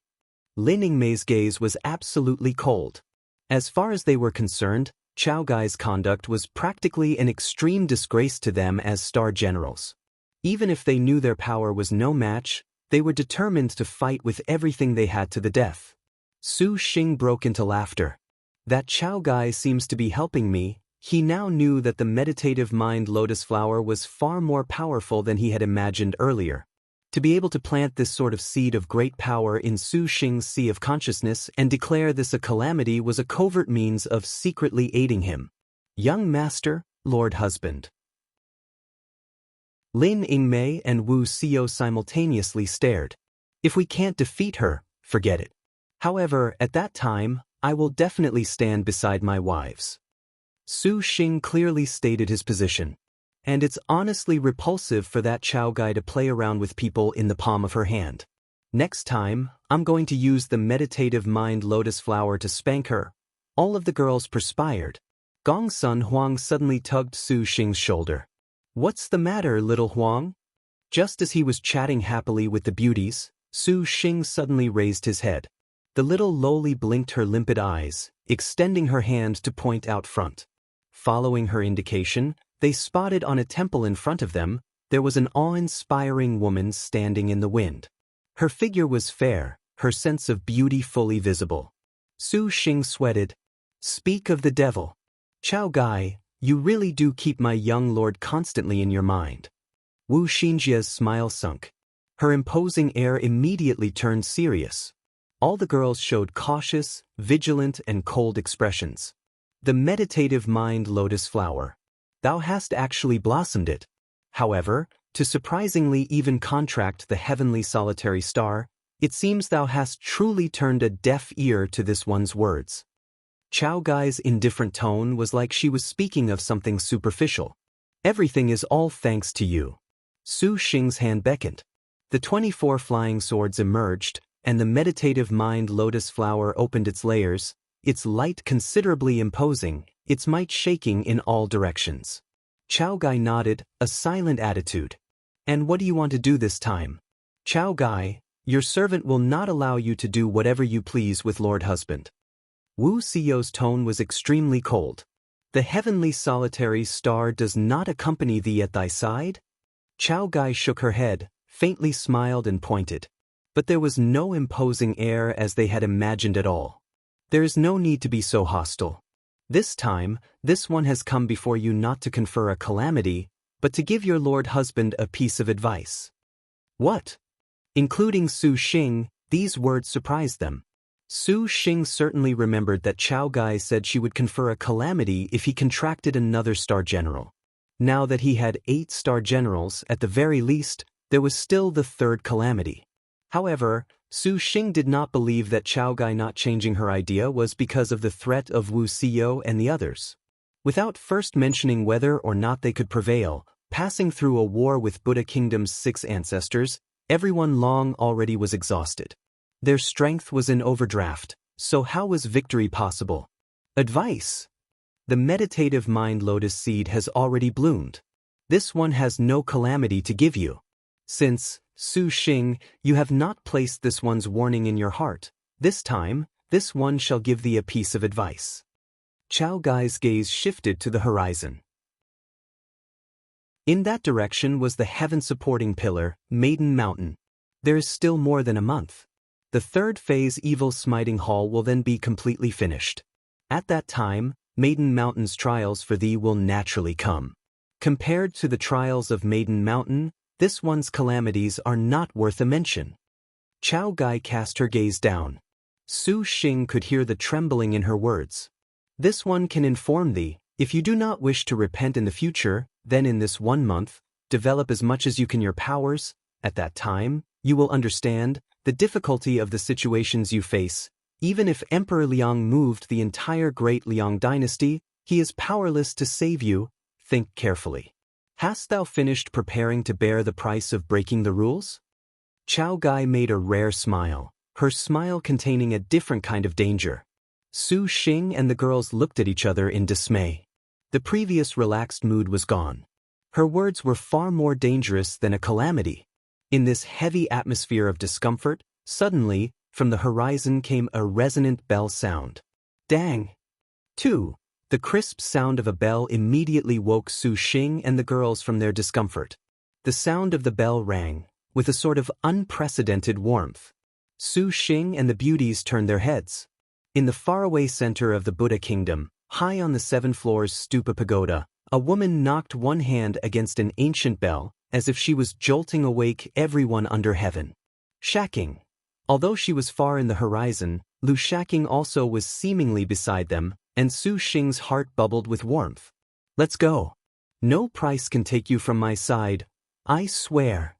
Lin Yingmei's gaze was absolutely cold. As far as they were concerned, Chao Gai's conduct was practically an extreme disgrace to them as star generals. Even if they knew their power was no match, they were determined to fight with everything they had to the death. Su Xing broke into laughter. That Chao Gai seems to be helping me. He now knew that the meditative mind lotus flower was far more powerful than he had imagined earlier. To be able to plant this sort of seed of great power in Su Xing's sea of consciousness and declare this a calamity was a covert means of secretly aiding him. Young master, Lord Husband. Lin Yingmei and Wu Xiao simultaneously stared. If we can't defeat her, forget it. However, at that time, I will definitely stand beside my wives. Su Xing clearly stated his position. And it's honestly repulsive for that Chao Gai to play around with people in the palm of her hand. Next time, I'm going to use the meditative mind lotus flower to spank her. All of the girls perspired. Gong Sun Huang suddenly tugged Su Xing's shoulder. What's the matter, little Huang? Just as he was chatting happily with the beauties, Su Xing suddenly raised his head. The little lowly blinked her limpid eyes, extending her hand to point out front. Following her indication, they spotted on a temple in front of them, there was an awe-inspiring woman standing in the wind. Her figure was fair, her sense of beauty fully visible. Su Xing sweated. Speak of the devil. Chao Gai, you really do keep my young lord constantly in your mind. Wu Xinjia's smile sunk. Her imposing air immediately turned serious. All the girls showed cautious, vigilant and cold expressions. The meditative mind lotus flower. Thou hast actually blossomed it. However, to surprisingly even contract the heavenly solitary star, it seems thou hast truly turned a deaf ear to this one's words. Chao Gai's indifferent tone was like she was speaking of something superficial. Everything is all thanks to you. Su Xing's hand beckoned. The 24 flying swords emerged, and the meditative mind lotus flower opened its layers, its light considerably imposing, its might shaking in all directions. Chao Gai nodded, a silent attitude. And what do you want to do this time? Chao Gai, your servant will not allow you to do whatever you please with Lord Husband. Wu Xiao's tone was extremely cold. The heavenly solitary star does not accompany thee at thy side? Chao Gai shook her head, faintly smiled and pointed. But there was no imposing air as they had imagined at all. There is no need to be so hostile. This time, this one has come before you not to confer a calamity, but to give your Lord Husband a piece of advice. What? Including Su Xing, these words surprised them. Su Xing certainly remembered that Chao Gai said she would confer a calamity if he contracted another star general. Now that he had 8 star generals, at the very least, there was still the 3rd calamity. However, Su Xing did not believe that Chao Gai not changing her idea was because of the threat of Wu Xiao and the others. Without first mentioning whether or not they could prevail, passing through a war with Buddha Kingdom's 6 ancestors, everyone long already was exhausted. Their strength was in overdraft, so how was victory possible? Advice. The meditative mind lotus seed has already bloomed. This one has no calamity to give you. Since, Su Xing, you have not placed this one's warning in your heart, This time, this one shall give thee a piece of advice. Chao Gai's gaze shifted to the horizon. In that direction was the heaven-supporting pillar, Maiden Mountain. There is still more than a month. The third phase Evil Smiting Hall will then be completely finished. At that time, Maiden Mountain's trials for thee will naturally come. Compared to the trials of Maiden Mountain, this one's calamities are not worth a mention. Chao Gai cast her gaze down. Su Xing could hear the trembling in her words. This one can inform thee, if you do not wish to repent in the future, then in this 1 month, develop as much as you can your powers. At that time, you will understand the difficulty of the situations you face. Even if Emperor Liang moved the entire Great Liang dynasty, he is powerless to save you. Think carefully. Hast thou finished preparing to bear the price of breaking the rules? Chao Gai made a rare smile, her smile containing a different kind of danger. Su Xing and the girls looked at each other in dismay. The previous relaxed mood was gone. Her words were far more dangerous than a calamity. In this heavy atmosphere of discomfort, suddenly, from the horizon came a resonant bell sound. Dang! 2. The crisp sound of a bell immediately woke Su Xing and the girls from their discomfort. The sound of the bell rang, with a sort of unprecedented warmth. Su Xing and the beauties turned their heads. In the faraway center of the Buddha kingdom, high on the 7 floors stupa pagoda, a woman knocked one hand against an ancient bell, as if she was jolting awake everyone under heaven. Shacking. Although she was far in the horizon, Lu Shacking also was seemingly beside them, and Su Xing's heart bubbled with warmth. Let's go. No price can take you from my side, I swear.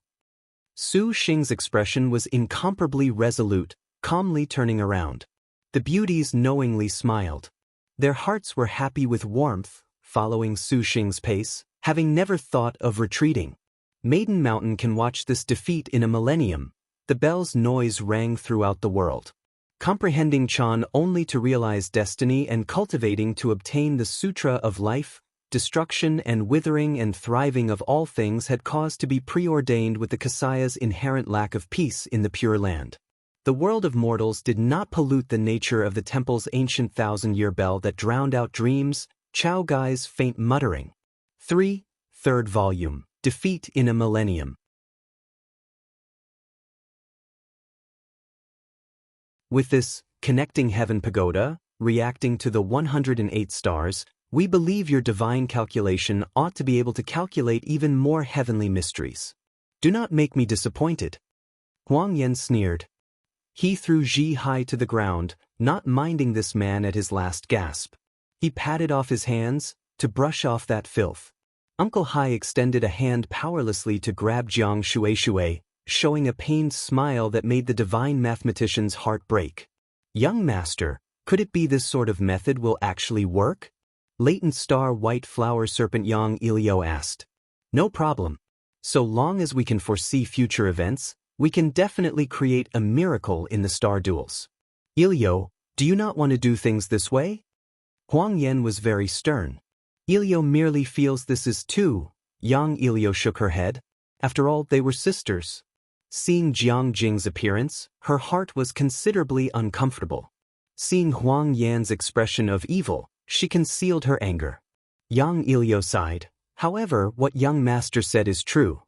Su Xing's expression was incomparably resolute, calmly turning around. The beauties knowingly smiled. Their hearts were happy with warmth, following Su Xing's pace, having never thought of retreating. Maiden Mountain can watch this defeat in a millennium. The bell's noise rang throughout the world. Comprehending Chan only to realize destiny and cultivating to obtain the Sutra of life, destruction and withering and thriving of all things had caused to be preordained with the Kasaya's inherent lack of peace in the Pure Land. The world of mortals did not pollute the nature of the temple's ancient 1,000-year bell that drowned out dreams, Chao Gai's faint muttering. 3. Third volume, Defeat in a Millennium. With this connecting heaven pagoda, reacting to the 108 stars, we believe your divine calculation ought to be able to calculate even more heavenly mysteries. Do not make me disappointed. Huang Yan sneered. He threw Ji high to the ground, not minding this man at his last gasp. He patted off his hands, to brush off that filth. Uncle Hai extended a hand powerlessly to grab Jiang Shui, showing a pained smile that made the divine mathematician's heart break. Young master, could it be this sort of method will actually work? Latent star white flower serpent Yang Ilio asked. No problem. So long as we can foresee future events, we can definitely create a miracle in the star duels. Ilio, do you not want to do things this way? Huang Yan was very stern. Ilio merely feels this is too. Yang Ilio shook her head. After all, they were sisters. Seeing Jiang Jing's appearance, her heart was considerably uncomfortable. Seeing Huang Yan's expression of evil, she concealed her anger. Yang Ilio sighed. However, what young master said is true.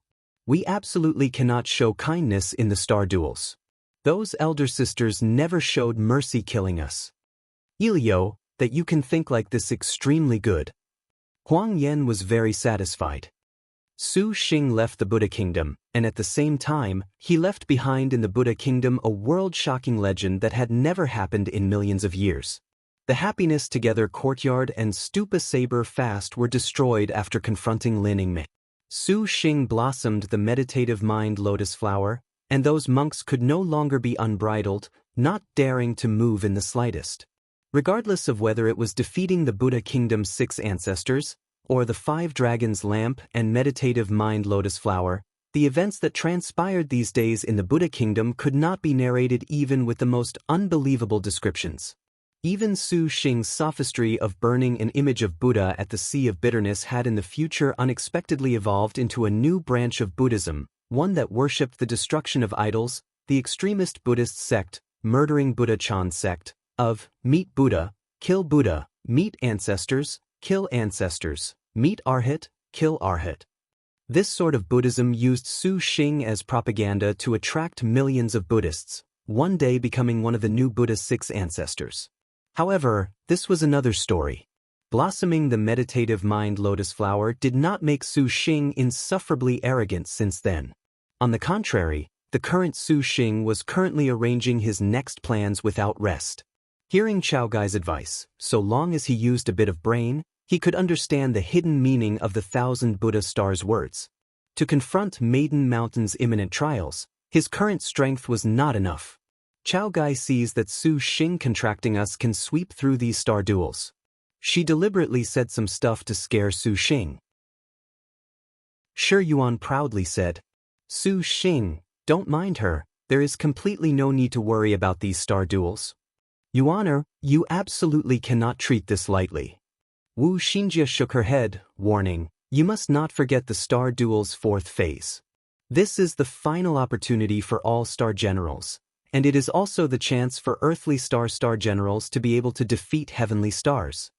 We absolutely cannot show kindness in the star duels. Those elder sisters never showed mercy killing us. Ilio, that you can think like this extremely good. Huang Yan was very satisfied. Su Xing left the Buddha kingdom, and at the same time, he left behind in the Buddha kingdom a world-shocking legend that had never happened in millions of years. The Happiness Together courtyard and Stupa Saber fast were destroyed after confronting Lin Yingmei. Su Xing blossomed the meditative mind lotus flower, and those monks could no longer be unbridled, not daring to move in the slightest. Regardless of whether it was defeating the Buddha kingdom's 6 ancestors, or the 5 dragons lamp and meditative mind lotus flower, the events that transpired these days in the Buddha kingdom could not be narrated even with the most unbelievable descriptions. Even Su Xing's sophistry of burning an image of Buddha at the Sea of Bitterness had in the future unexpectedly evolved into a new branch of Buddhism, one that worshipped the destruction of idols, the extremist Buddhist sect, murdering Buddha Chan sect, of meet Buddha, kill Buddha, meet ancestors, kill ancestors, meet Arhat, kill Arhat. This sort of Buddhism used Su Xing as propaganda to attract millions of Buddhists, one day becoming one of the new Buddha's 6 ancestors. However, this was another story. Blossoming the meditative mind lotus flower did not make Su Xing insufferably arrogant since then. On the contrary, the current Su Xing was currently arranging his next plans without rest. Hearing Chao Gai's advice, so long as he used a bit of brain, he could understand the hidden meaning of the 1,000 Buddha stars' words. To confront Maiden Mountain's imminent trials, his current strength was not enough. Chao Gai sees that Su Xing contracting us can sweep through these star duels. She deliberately said some stuff to scare Su Xing. Shi Yuan proudly said, "Su Xing, don't mind her, there is completely no need to worry about these star duels. Yuaner, you absolutely cannot treat this lightly." Wu Xinjie shook her head, warning, "You must not forget the Star Duel's 4th phase. This is the final opportunity for all Star Generals, and it is also the chance for earthly Star Generals to be able to defeat heavenly stars."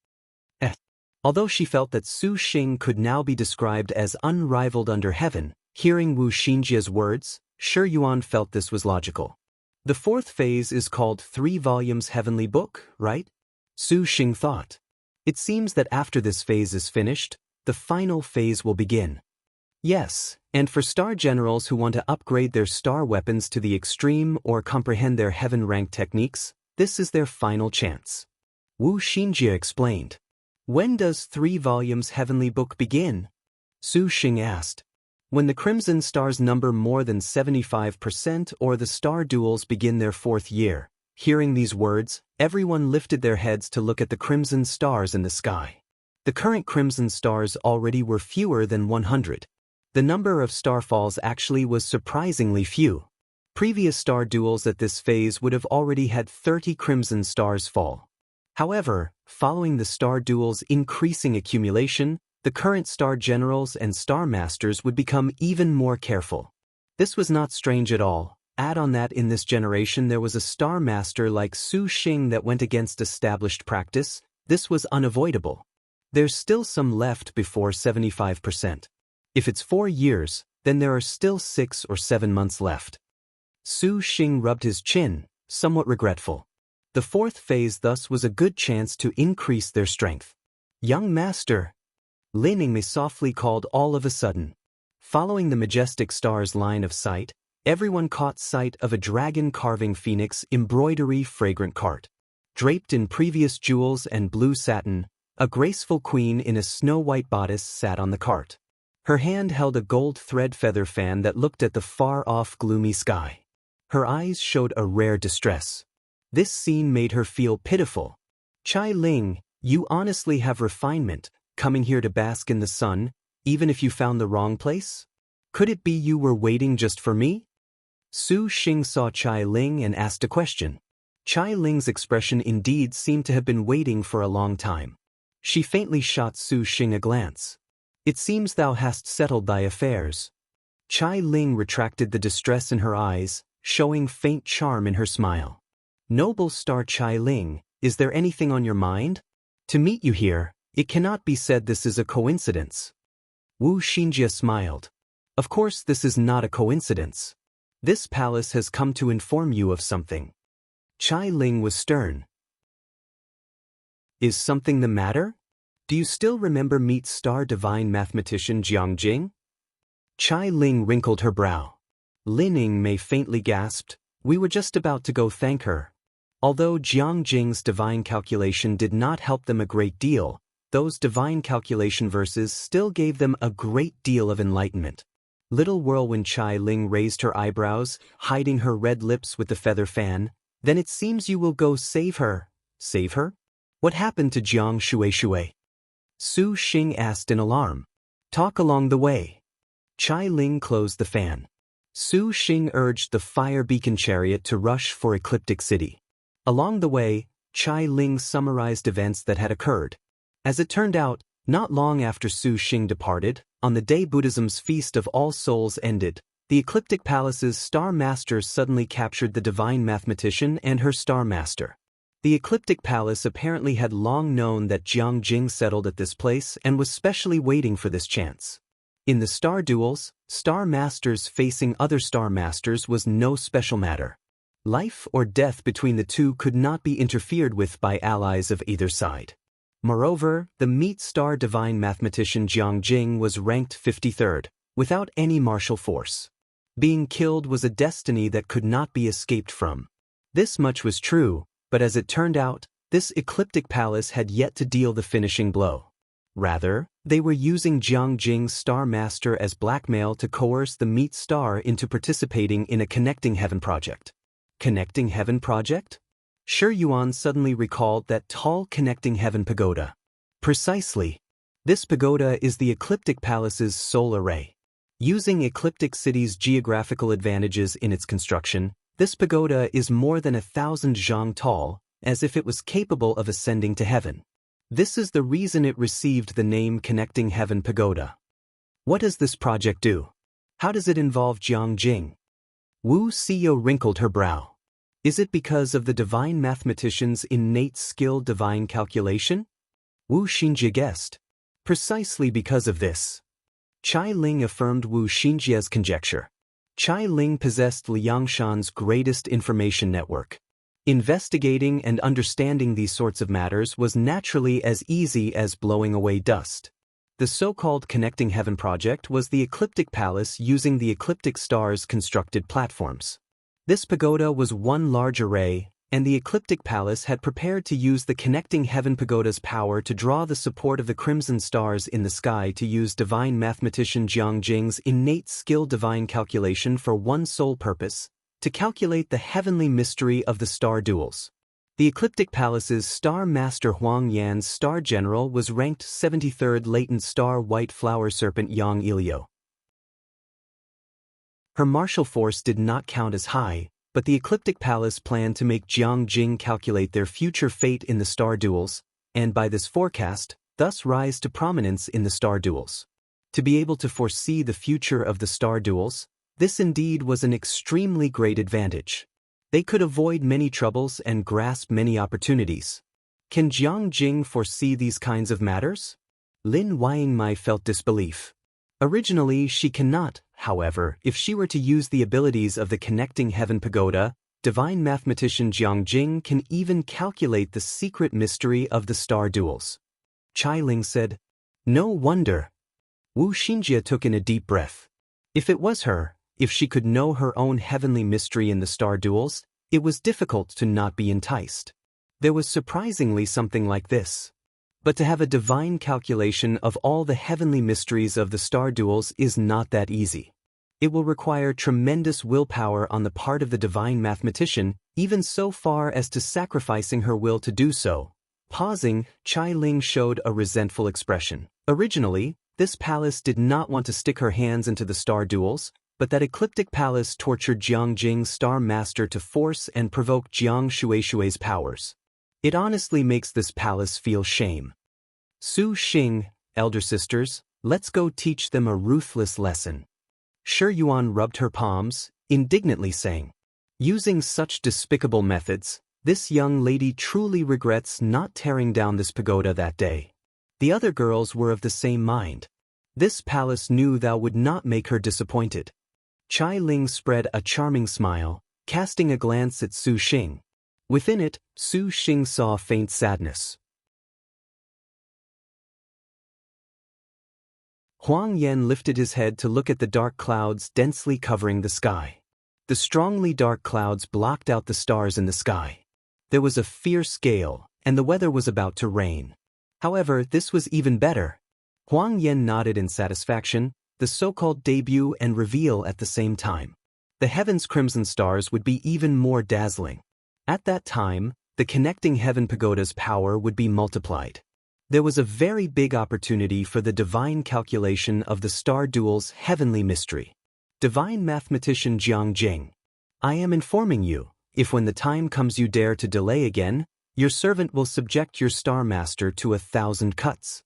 Although she felt that Su Xing could now be described as unrivaled under heaven, hearing Wu Xinjie's words, Shi Yuan felt this was logical. The 4th phase is called 3 volumes Heavenly Book, right? Su Xing thought. It seems that after this phase is finished, the final phase will begin. Yes, and for star generals who want to upgrade their star weapons to the extreme or comprehend their heaven-rank techniques, this is their final chance. Wu Xinjie explained. When does 3 volumes Heavenly Book begin? Su Xing asked. When the crimson stars number more than 75% or the star duels begin their 4th year. Hearing these words, everyone lifted their heads to look at the crimson stars in the sky. The current crimson stars already were fewer than 100. The number of starfalls actually was surprisingly few. Previous star duels at this phase would have already had 30 crimson stars fall. However, following the star duel's increasing accumulation, the current star generals and star masters would become even more careful. This was not strange at all. Add on that in this generation there was a star master like Su Xing that went against established practice. This was unavoidable. There's still some left before 75%. If it's 4 years, then there are still 6 or 7 months left. Su Xing rubbed his chin, somewhat regretful. The 4th phase thus was a good chance to increase their strength. "Young master," Lin Yingmei softly called all of a sudden. Following the majestic star's line of sight, everyone caught sight of a dragon-carving phoenix embroidery fragrant cart. Draped in previous jewels and blue satin, a graceful queen in a snow-white bodice sat on the cart. Her hand held a gold thread feather fan that looked at the far-off gloomy sky. Her eyes showed a rare distress. This scene made her feel pitiful. "Chai Ling, you honestly have refinement, coming here to bask in the sun, even if you found the wrong place? Could it be you were waiting just for me?" Su Xing saw Chai Ling and asked a question. Chai Ling's expression indeed seemed to have been waiting for a long time. She faintly shot Su Xing a glance. "It seems thou hast settled thy affairs." Chai Ling retracted the distress in her eyes, showing faint charm in her smile. "Noble star Chai Ling, is there anything on your mind? To meet you here, it cannot be said this is a coincidence." Wu Xinjie smiled. "Of course this is not a coincidence. This palace has come to inform you of something." Chai Ling was stern. "Is something the matter? Do you still remember meet star divine mathematician Jiang Jing?" Chai Ling wrinkled her brow. Lin Yingmei faintly gasped, "We were just about to go thank her." Although Jiang Jing's divine calculation did not help them a great deal, those divine calculation verses still gave them a great deal of enlightenment. Little whirlwind Chai Ling raised her eyebrows, hiding her red lips with the feather fan. "Then it seems you will go save her." "Save her? What happened to Jiang Shui?" Su Xing asked in alarm. "Talk along the way." Chai Ling closed the fan. Su Xing urged the fire beacon chariot to rush for Ecliptic City. Along the way, Chai Ling summarized events that had occurred. As it turned out, not long after Su Xing departed, on the day Buddhism's Feast of All Souls ended, The Ecliptic Palace's Star Master suddenly captured the divine mathematician and her Star Master. The Ecliptic Palace apparently had long known that Jiang Jing settled at this place and was specially waiting for this chance. In the star duels, Star Masters facing other Star Masters was no special matter. Life or death between the two could not be interfered with by allies of either side. Moreover, the Meet Star Divine Mathematician Jiang Jing was ranked 53rd, without any martial force. Being killed was a destiny that could not be escaped from. This much was true, but as it turned out, this Ecliptic Palace had yet to deal the finishing blow. Rather, they were using Jiang Jing's Star Master as blackmail to coerce the Meet Star into participating in a Connecting Heaven project. Connecting Heaven project? Shi Yuan suddenly recalled that tall Connecting Heaven pagoda. Precisely. This pagoda is the Ecliptic Palace's sole array. Using Ecliptic City's geographical advantages in its construction, this pagoda is more than 1,000 zhang tall, as if it was capable of ascending to heaven. This is the reason it received the name Connecting Heaven Pagoda. What does this project do? How does it involve Jiang Jing? Wu Xiyo wrinkled her brow. Is it because of the divine mathematician's innate skill divine calculation? Wu Xinjie guessed. Precisely because of this. Chai Ling affirmed Wu Xinjie's conjecture. Chai Ling possessed Liangshan's greatest information network. Investigating and understanding these sorts of matters was naturally as easy as blowing away dust. The so-called Connecting Heaven project was the Ecliptic Palace using the ecliptic stars constructed platforms. This pagoda was one large array, and the Ecliptic Palace had prepared to use the Connecting Heaven pagoda's power to draw the support of the crimson stars in the sky to use divine mathematician Jiang Jing's innate skill divine calculation for one sole purpose: to calculate the heavenly mystery of the star duels. The Ecliptic Palace's Star Master Huang Yan's Star General was ranked 73rd latent star White Flower Serpent Yang Ilio. Her martial force did not count as high, but the Ecliptic Palace planned to make Jiang Jing calculate their future fate in the star duels, and by this forecast, thus rise to prominence in the star duels. To be able to foresee the future of the star duels, this indeed was an extremely great advantage. They could avoid many troubles and grasp many opportunities. Can Jiang Jing foresee these kinds of matters? Lin Weingmai felt disbelief. Originally, she cannot, however, if she were to use the abilities of the Connecting Heaven Pagoda, divine mathematician Jiang Jing can even calculate the secret mystery of the star duels. Chai Ling said, "No wonder." Wu Xinjie took in a deep breath. If it was her, if she could know her own heavenly mystery in the star duels, it was difficult to not be enticed. There was surprisingly something like this. But to have a divine calculation of all the heavenly mysteries of the star duels is not that easy. It will require tremendous willpower on the part of the divine mathematician, even so far as to sacrificing her will to do so. Pausing, Chai Ling showed a resentful expression. Originally, this palace did not want to stick her hands into the star duels, but that Ecliptic Palace tortured Jiang Jing's Star Master to force and provoke Jiang Shueishue's powers. It honestly makes this palace feel shame. Su Xing, elder sisters, let's go teach them a ruthless lesson. Shi Yuan rubbed her palms, indignantly saying, using such despicable methods, this young lady truly regrets not tearing down this pagoda that day. The other girls were of the same mind. This palace knew thou would not make her disappointed. Chai Ling spread a charming smile, casting a glance at Su Xing. Within it, Su Xing saw faint sadness. Huang Yan lifted his head to look at the dark clouds densely covering the sky. The strongly dark clouds blocked out the stars in the sky. There was a fierce gale, and the weather was about to rain. However, this was even better. Huang Yan nodded in satisfaction, the so-called debut and reveal at the same time. The heaven's crimson stars would be even more dazzling. At that time, the Connecting Heaven Pagoda's power would be multiplied. There was a very big opportunity for the divine calculation of the star duel's heavenly mystery. Divine mathematician Jiang Jing, I am informing you, if when the time comes you dare to delay again, your servant will subject your Star Master to 1,000 cuts.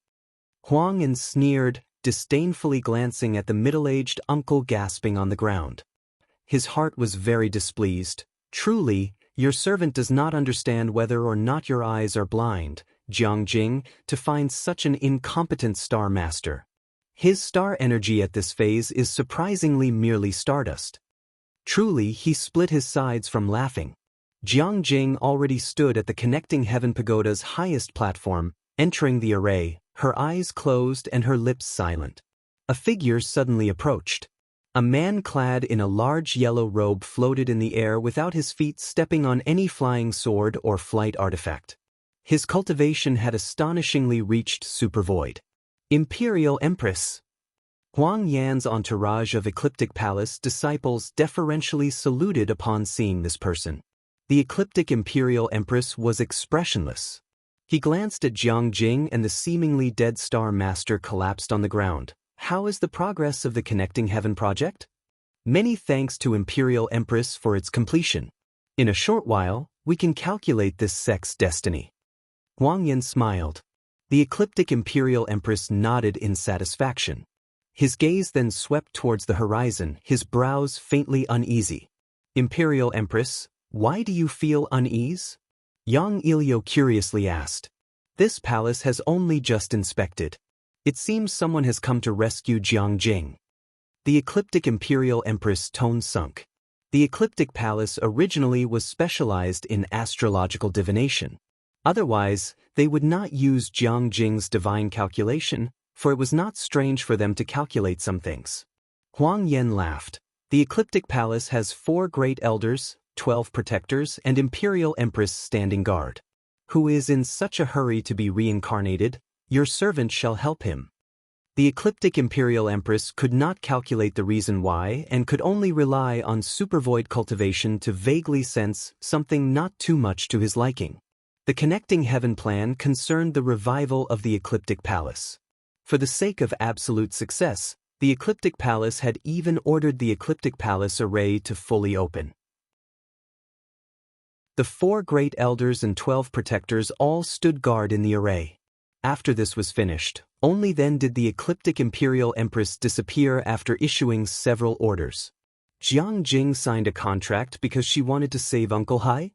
Huang Yan sneered, disdainfully glancing at the middle-aged uncle gasping on the ground. His heart was very displeased. "Truly, your servant does not understand whether or not your eyes are blind, Jiang Jing, to find such an incompetent star master. His star energy at this phase is surprisingly merely stardust." Truly, he split his sides from laughing. Jiang Jing already stood at the connecting heaven pagoda's highest platform, entering the array, her eyes closed and her lips silent. A figure suddenly approached. A man clad in a large yellow robe floated in the air without his feet stepping on any flying sword or flight artifact. His cultivation had astonishingly reached supervoid. Imperial Empress. Huang Yan's entourage of Ecliptic Palace disciples deferentially saluted upon seeing this person. The Ecliptic Imperial Empress was expressionless. He glanced at Jiang Jing and the seemingly dead Star Master collapsed on the ground. "How is the progress of the Connecting Heaven project?" "Many thanks to Imperial Empress for its completion. In a short while, we can calculate this sect's destiny." Huang Yan smiled. The Ecliptic Imperial Empress nodded in satisfaction. His gaze then swept towards the horizon, his brows faintly uneasy. "Imperial Empress, why do you feel unease?" Yang Ilio curiously asked. "This palace has only just inspected. It seems someone has come to rescue Jiang Jing." The Ecliptic Imperial Empress' tone sunk. The Ecliptic Palace originally was specialized in astrological divination. Otherwise, they would not use Jiang Jing's divine calculation, for it was not strange for them to calculate some things. Huang Yan laughed. "The Ecliptic Palace has 4 great elders, 12 protectors, and Imperial Empress standing guard. Who is in such a hurry to be reincarnated? Your servant shall help him." The Ecliptic Imperial Empress could not calculate the reason why and could only rely on supervoid cultivation to vaguely sense something not too much to his liking. The Connecting Heaven plan concerned the revival of the Ecliptic Palace. For the sake of absolute success, the Ecliptic Palace had even ordered the Ecliptic Palace array to fully open. The 4 great elders and 12 protectors all stood guard in the array. After this was finished, only then did the Ecliptic Imperial Empress disappear after issuing several orders. Jiang Jing signed a contract because she wanted to save Uncle Hai?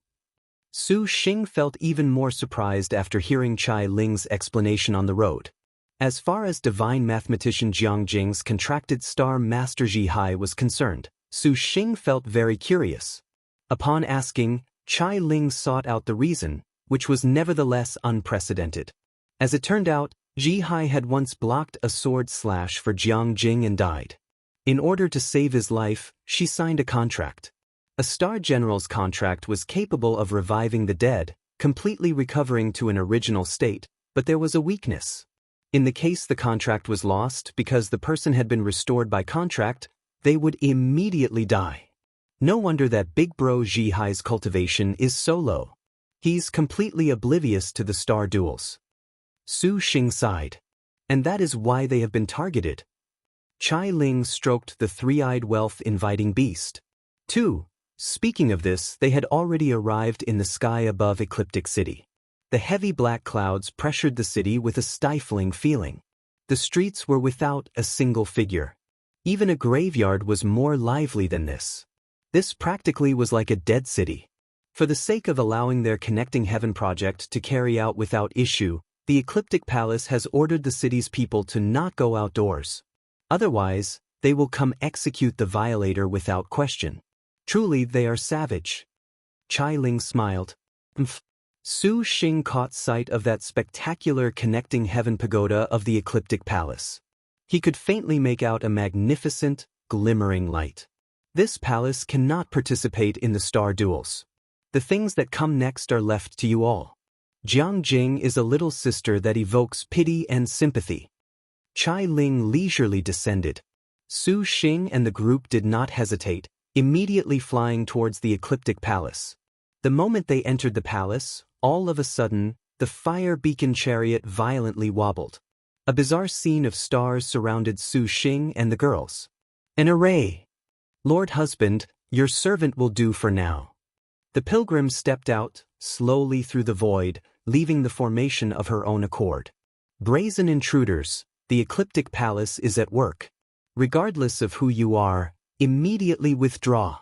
Su Xing felt even more surprised after hearing Chai Ling's explanation on the road. As far as divine mathematician Jiang Jing's contracted star master Ji Hai was concerned, Su Xing felt very curious. Upon asking, Chai Ling sought out the reason, which was nevertheless unprecedented. As it turned out, Ji Hai had once blocked a sword slash for Jiang Jing and died. In order to save his life, she signed a contract. A star general's contract was capable of reviving the dead, completely recovering to an original state, but there was a weakness. In the case the contract was lost because the person had been restored by contract, they would immediately die. No wonder that Big Bro Ji Hai's cultivation is so low. He's completely oblivious to the star duels. Su Xing sighed. And that is why they have been targeted. Chai Ling stroked the 3-eyed wealth-inviting beast. 2. Speaking of this, they had already arrived in the sky above Ecliptic City. The heavy black clouds pressured the city with a stifling feeling. The streets were without a single figure. Even a graveyard was more lively than this. This practically was like a dead city. For the sake of allowing their Connecting Heaven project to carry out without issue, the Ecliptic Palace has ordered the city's people to not go outdoors. Otherwise, they will come execute the violator without question. Truly, they are savage. Chai Ling smiled. Su Xing caught sight of that spectacular Connecting Heaven pagoda of the Ecliptic Palace. He could faintly make out a magnificent, glimmering light. This palace cannot participate in the star duels. The things that come next are left to you all. Jiang Jing is a little sister that evokes pity and sympathy. Chai Ling leisurely descended. Su Xing and the group did not hesitate, immediately flying towards the Ecliptic Palace. The moment they entered the palace, all of a sudden, the fire beacon chariot violently wobbled. A bizarre scene of stars surrounded Su Xing and the girls. An array. Lord Husband, your servant will do for now. The pilgrim stepped out, slowly through the void, leaving the formation of her own accord. Brazen intruders, The ecliptic palace is at work. Regardless of who you are, immediately withdraw.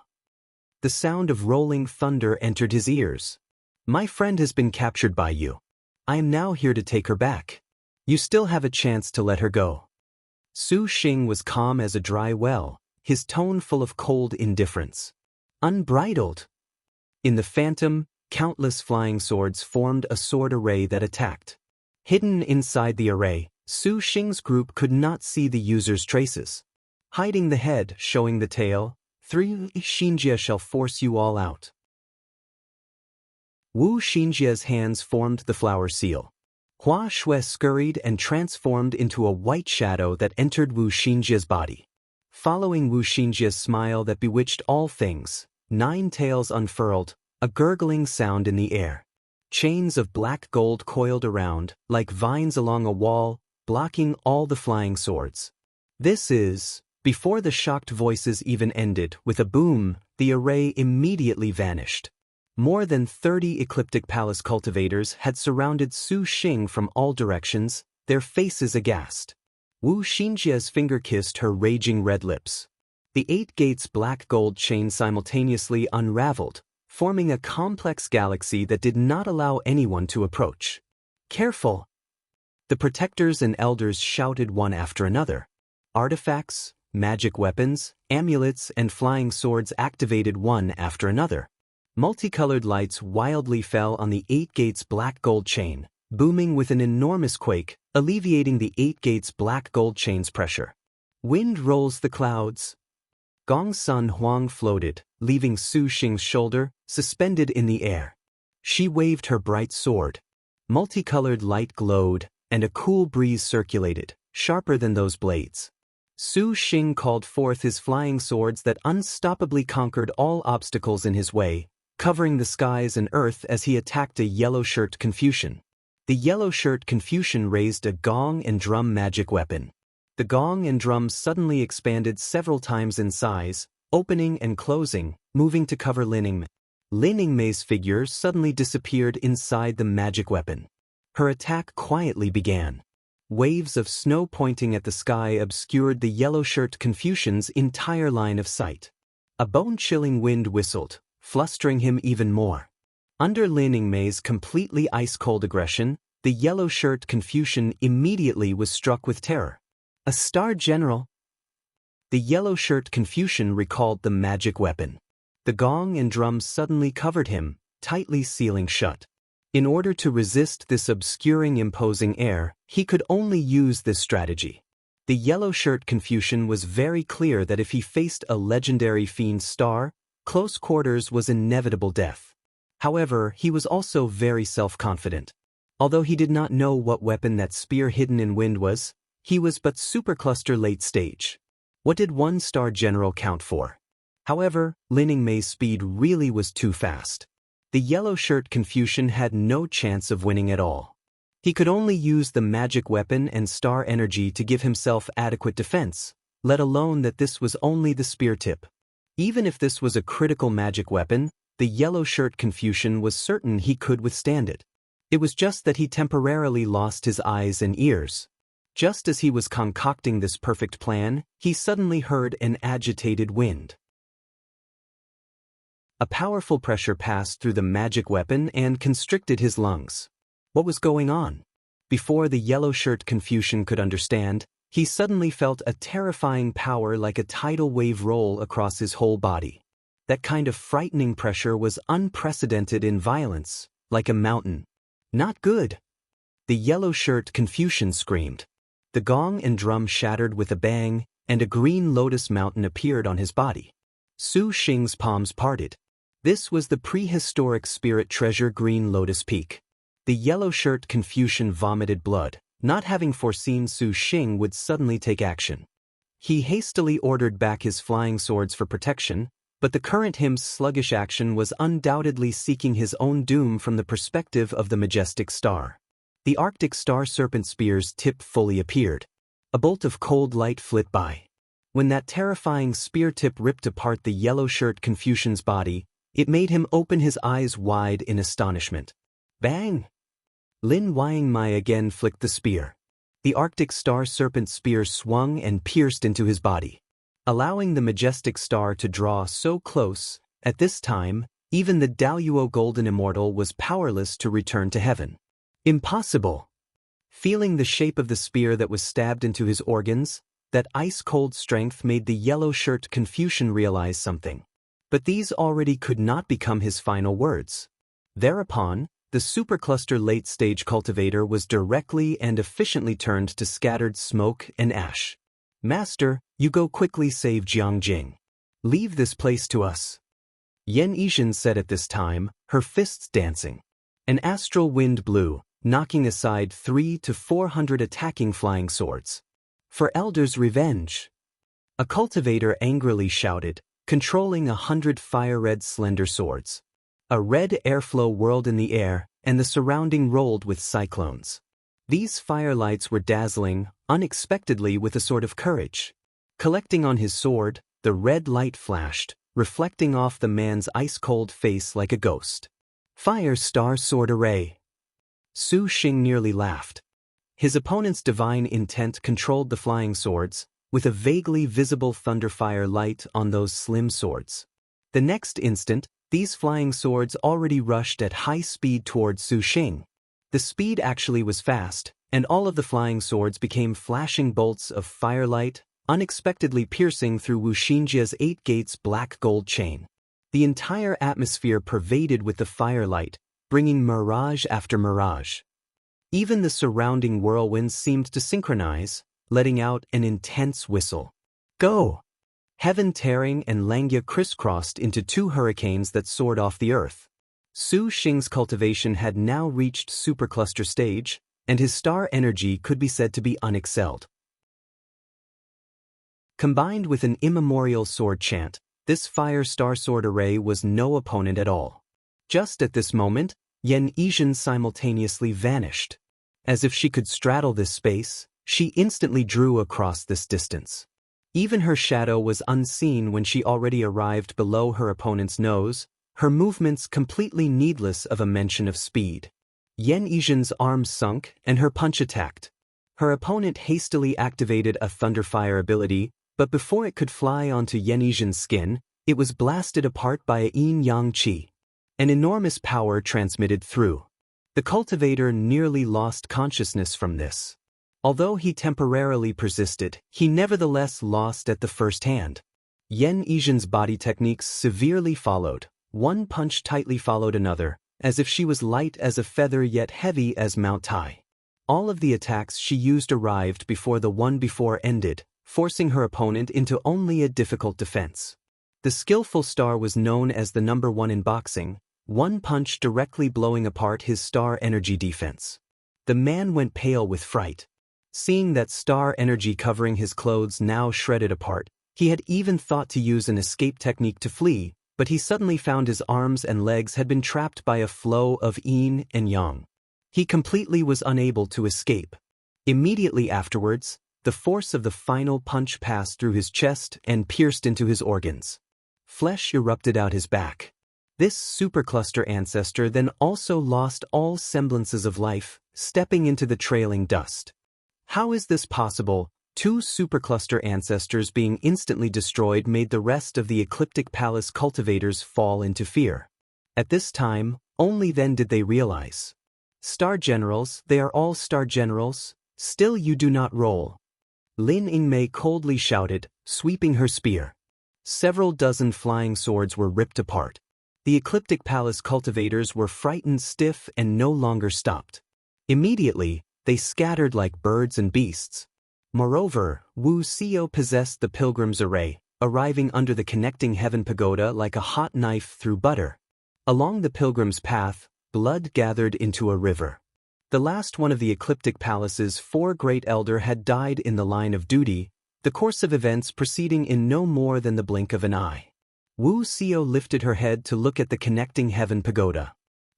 The sound of rolling thunder entered his ears. My friend has been captured by you. I am now here to take her back. You still have a chance to let her go. Su Xing was calm as a dry well, his tone full of cold indifference. Unbridled. In the phantom, countless flying swords formed a sword array that attacked. Hidden inside the array, Su Xing's group could not see the user's traces. Hiding the head, showing the tail, 3 Xinjie shall force you all out. Wu Xinjie's hands formed the flower seal. Hua Shui scurried and transformed into a white shadow that entered Wu Xinjie's body. Following Wu Xinjie's smile that bewitched all things, 9 tails unfurled, a gurgling sound in the air. Chains of black gold coiled around, like vines along a wall, blocking all the flying swords. This is... Before the shocked voices even ended, with a boom, the array immediately vanished. More than 30 ecliptic palace cultivators had surrounded Su Xing from all directions, their faces aghast. Wu Xinjie's finger kissed her raging red lips. The 8 gates black gold chain simultaneously unraveled, forming a complex galaxy that did not allow anyone to approach. Careful! The protectors and elders shouted one after another. Artifacts, magic weapons, amulets, and flying swords activated one after another. Multicolored lights wildly fell on the 8 gates black gold chain, booming with an enormous quake, alleviating the 8 gates black gold chain's pressure. Wind rolls the clouds. Gong Sun Huang floated, leaving Su Xing's shoulder, suspended in the air. She waved her bright sword. Multicolored light glowed, and a cool breeze circulated, sharper than those blades. Su Xing called forth his flying swords that unstoppably conquered all obstacles in his way, covering the skies and earth as he attacked a yellow-shirt Confucian. The yellow-shirt Confucian raised a gong and drum magic weapon. The gong and drum suddenly expanded several times in size, opening and closing, moving to cover Lin Ningmei. Lin Ningmei's figure suddenly disappeared inside the magic weapon. Her attack quietly began. Waves of snow pointing at the sky obscured the yellow-shirt Confucian's entire line of sight. A bone-chilling wind whistled, flustering him even more. Under Lin Ningmei's completely ice-cold aggression, the yellow-shirt Confucian immediately was struck with terror. A star general! The yellow-shirt Confucian recalled the magic weapon. The gong and drum suddenly covered him, tightly sealing shut. In order to resist this obscuring imposing air, he could only use this strategy. The yellow-shirt Confucian was very clear that if he faced a legendary fiend star, close quarters was inevitable death. However, he was also very self-confident. Although he did not know what weapon that spear hidden in wind was, he was but supercluster late stage. What did 1 star general count for? However, Lin Ningmei's speed really was too fast. The yellow-shirt Confucian had no chance of winning at all. He could only use the magic weapon and star energy to give himself adequate defense, let alone that this was only the spear tip. Even if this was a critical magic weapon, the yellow-shirt Confucian was certain he could withstand it. It was just that he temporarily lost his eyes and ears. Just as he was concocting this perfect plan, he suddenly heard an agitated wind. A powerful pressure passed through the magic weapon and constricted his lungs. What was going on? Before the yellow-shirt Confucian could understand, he suddenly felt a terrifying power like a tidal wave roll across his whole body. That kind of frightening pressure was unprecedented in violence, like a mountain. Not good! The yellow-shirt Confucian screamed. The gong and drum shattered with a bang, and a green lotus mountain appeared on his body. Su Xing's palms parted. This was the prehistoric spirit treasure Green Lotus Peak. The yellow-shirt Confucian vomited blood, not having foreseen Su Xing would suddenly take action. He hastily ordered back his flying swords for protection, but the current him's sluggish action was undoubtedly seeking his own doom from the perspective of the majestic star. The Arctic star serpent spear's tip fully appeared. A bolt of cold light flit by. When that terrifying spear tip ripped apart the yellow-shirt Confucian's body, it made him open his eyes wide in astonishment. Bang! Lin Wangmai again flicked the spear. The Arctic star serpent spear swung and pierced into his body, allowing the majestic star to draw so close. At this time, even the Daluo Golden Immortal was powerless to return to heaven. Impossible! Feeling the shape of the spear that was stabbed into his organs, that ice-cold strength made the yellow-shirt Confucian realize something. But these already could not become his final words. Thereupon, the supercluster late-stage cultivator was directly and efficiently turned to scattered smoke and ash. Master, you go quickly save Jiangjing. Leave this place to us. Yan Yizhen said at this time, her fists dancing. An astral wind blew, knocking aside 300 to 400 attacking flying swords. For Elder's revenge! A cultivator angrily shouted, controlling 100 fire-red slender swords. A red airflow whirled in the air, and the surrounding rolled with cyclones. These firelights were dazzling, unexpectedly with a sort of courage. Collecting on his sword, the red light flashed, reflecting off the man's ice-cold face like a ghost. Fire Star Sword Array! Su Xing nearly laughed. His opponent's divine intent controlled the flying swords, with a vaguely visible thunderfire light on those slim swords. The next instant, these flying swords already rushed at high speed towards Su Xing. The speed actually was fast, and all of the flying swords became flashing bolts of firelight, unexpectedly piercing through Wu Xinjia's 8 gates black gold chain. The entire atmosphere pervaded with the firelight, bringing mirage after mirage. Even the surrounding whirlwinds seemed to synchronize, letting out an intense whistle. Go! Heaven tearing and Langya crisscrossed into 2 hurricanes that soared off the earth. Su Xing's cultivation had now reached supercluster stage, and his star energy could be said to be unexcelled. Combined with an immemorial sword chant, this fire star sword array was no opponent at all. Just at this moment, Yan Yizhen simultaneously vanished. As if she could straddle this space, she instantly drew across this distance. Even her shadow was unseen when she already arrived below her opponent's nose, her movements completely needless of a mention of speed. Yan Yizhen's arms sunk, and her punch attacked. Her opponent hastily activated a Thunderfire ability, but before it could fly onto Yan Yizhen's skin, it was blasted apart by a yin-yang qi. An enormous power transmitted through. The cultivator nearly lost consciousness from this. Although he temporarily persisted, he nevertheless lost at the first hand. Yan Yizhen's body techniques severely followed. One punch tightly followed another, as if she was light as a feather yet heavy as Mount Tai. All of the attacks she used arrived before the one before ended, forcing her opponent into only a difficult defense. The skillful star was known as the #1 in boxing, one punch directly blowing apart his star energy defense. The man went pale with fright. Seeing that star energy covering his clothes now shredded apart, he had even thought to use an escape technique to flee, but he suddenly found his arms and legs had been trapped by a flow of yin and yang. He completely was unable to escape. Immediately afterwards, the force of the final punch passed through his chest and pierced into his organs. Flesh erupted out his back. This supercluster ancestor then also lost all semblances of life, stepping into the trailing dust. How is this possible? 2 supercluster ancestors being instantly destroyed made the rest of the Ecliptic Palace cultivators fall into fear. At this time, only then did they realize. Star Generals, they are all Star Generals, still you do not roll. Lin Yingmei coldly shouted, sweeping her spear. Several dozen flying swords were ripped apart. The Ecliptic Palace cultivators were frightened stiff and no longer stopped. Immediately, they scattered like birds and beasts. Moreover, Wu Xiao possessed the Pilgrim's Array, arriving under the connecting heaven pagoda like a hot knife through butter. Along the pilgrim's path, blood gathered into a river. The last one of the Ecliptic Palace's 4 great elder had died in the line of duty, the course of events proceeding in no more than the blink of an eye. Wu Xiao lifted her head to look at the connecting heaven pagoda.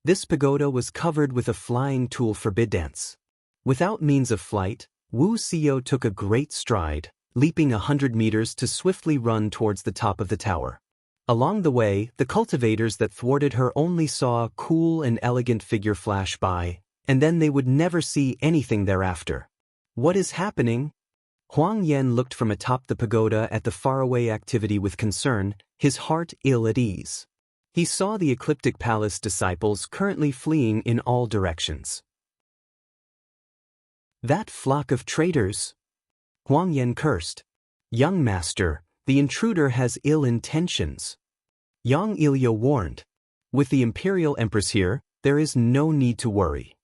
This pagoda was covered with a flying tool for bid dance. Without means of flight, Wu Xiao took a great stride, leaping 100 meters to swiftly run towards the top of the tower. Along the way, the cultivators that thwarted her only saw a cool and elegant figure flash by, and then they would never see anything thereafter. What is happening? Huang Yan looked from atop the pagoda at the faraway activity with concern, his heart ill at ease. He saw the ecliptic palace disciples currently fleeing in all directions. That flock of traitors! Huang Yan cursed. Young master, the intruder has ill intentions. Yang Ilyo warned. With the imperial empress here, there is no need to worry.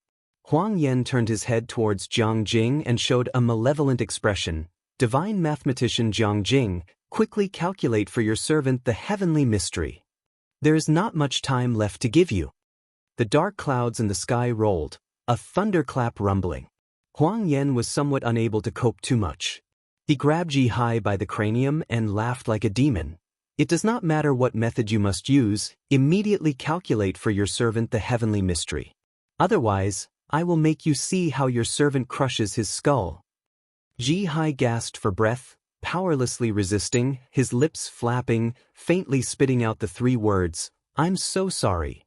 Huang Yan turned his head towards Jiang Jing and showed a malevolent expression. Divine mathematician Jiang Jing, quickly calculate for your servant the heavenly mystery. There is not much time left to give you. The dark clouds in the sky rolled, a thunderclap rumbling. Huang Yan was somewhat unable to cope too much. He grabbed Ji Hai by the cranium and laughed like a demon. It does not matter what method you must use, immediately calculate for your servant the heavenly mystery. Otherwise, I will make you see how your servant crushes his skull. Ji Hai gasped for breath, powerlessly resisting, his lips flapping, faintly spitting out the 3 words, I'm so sorry.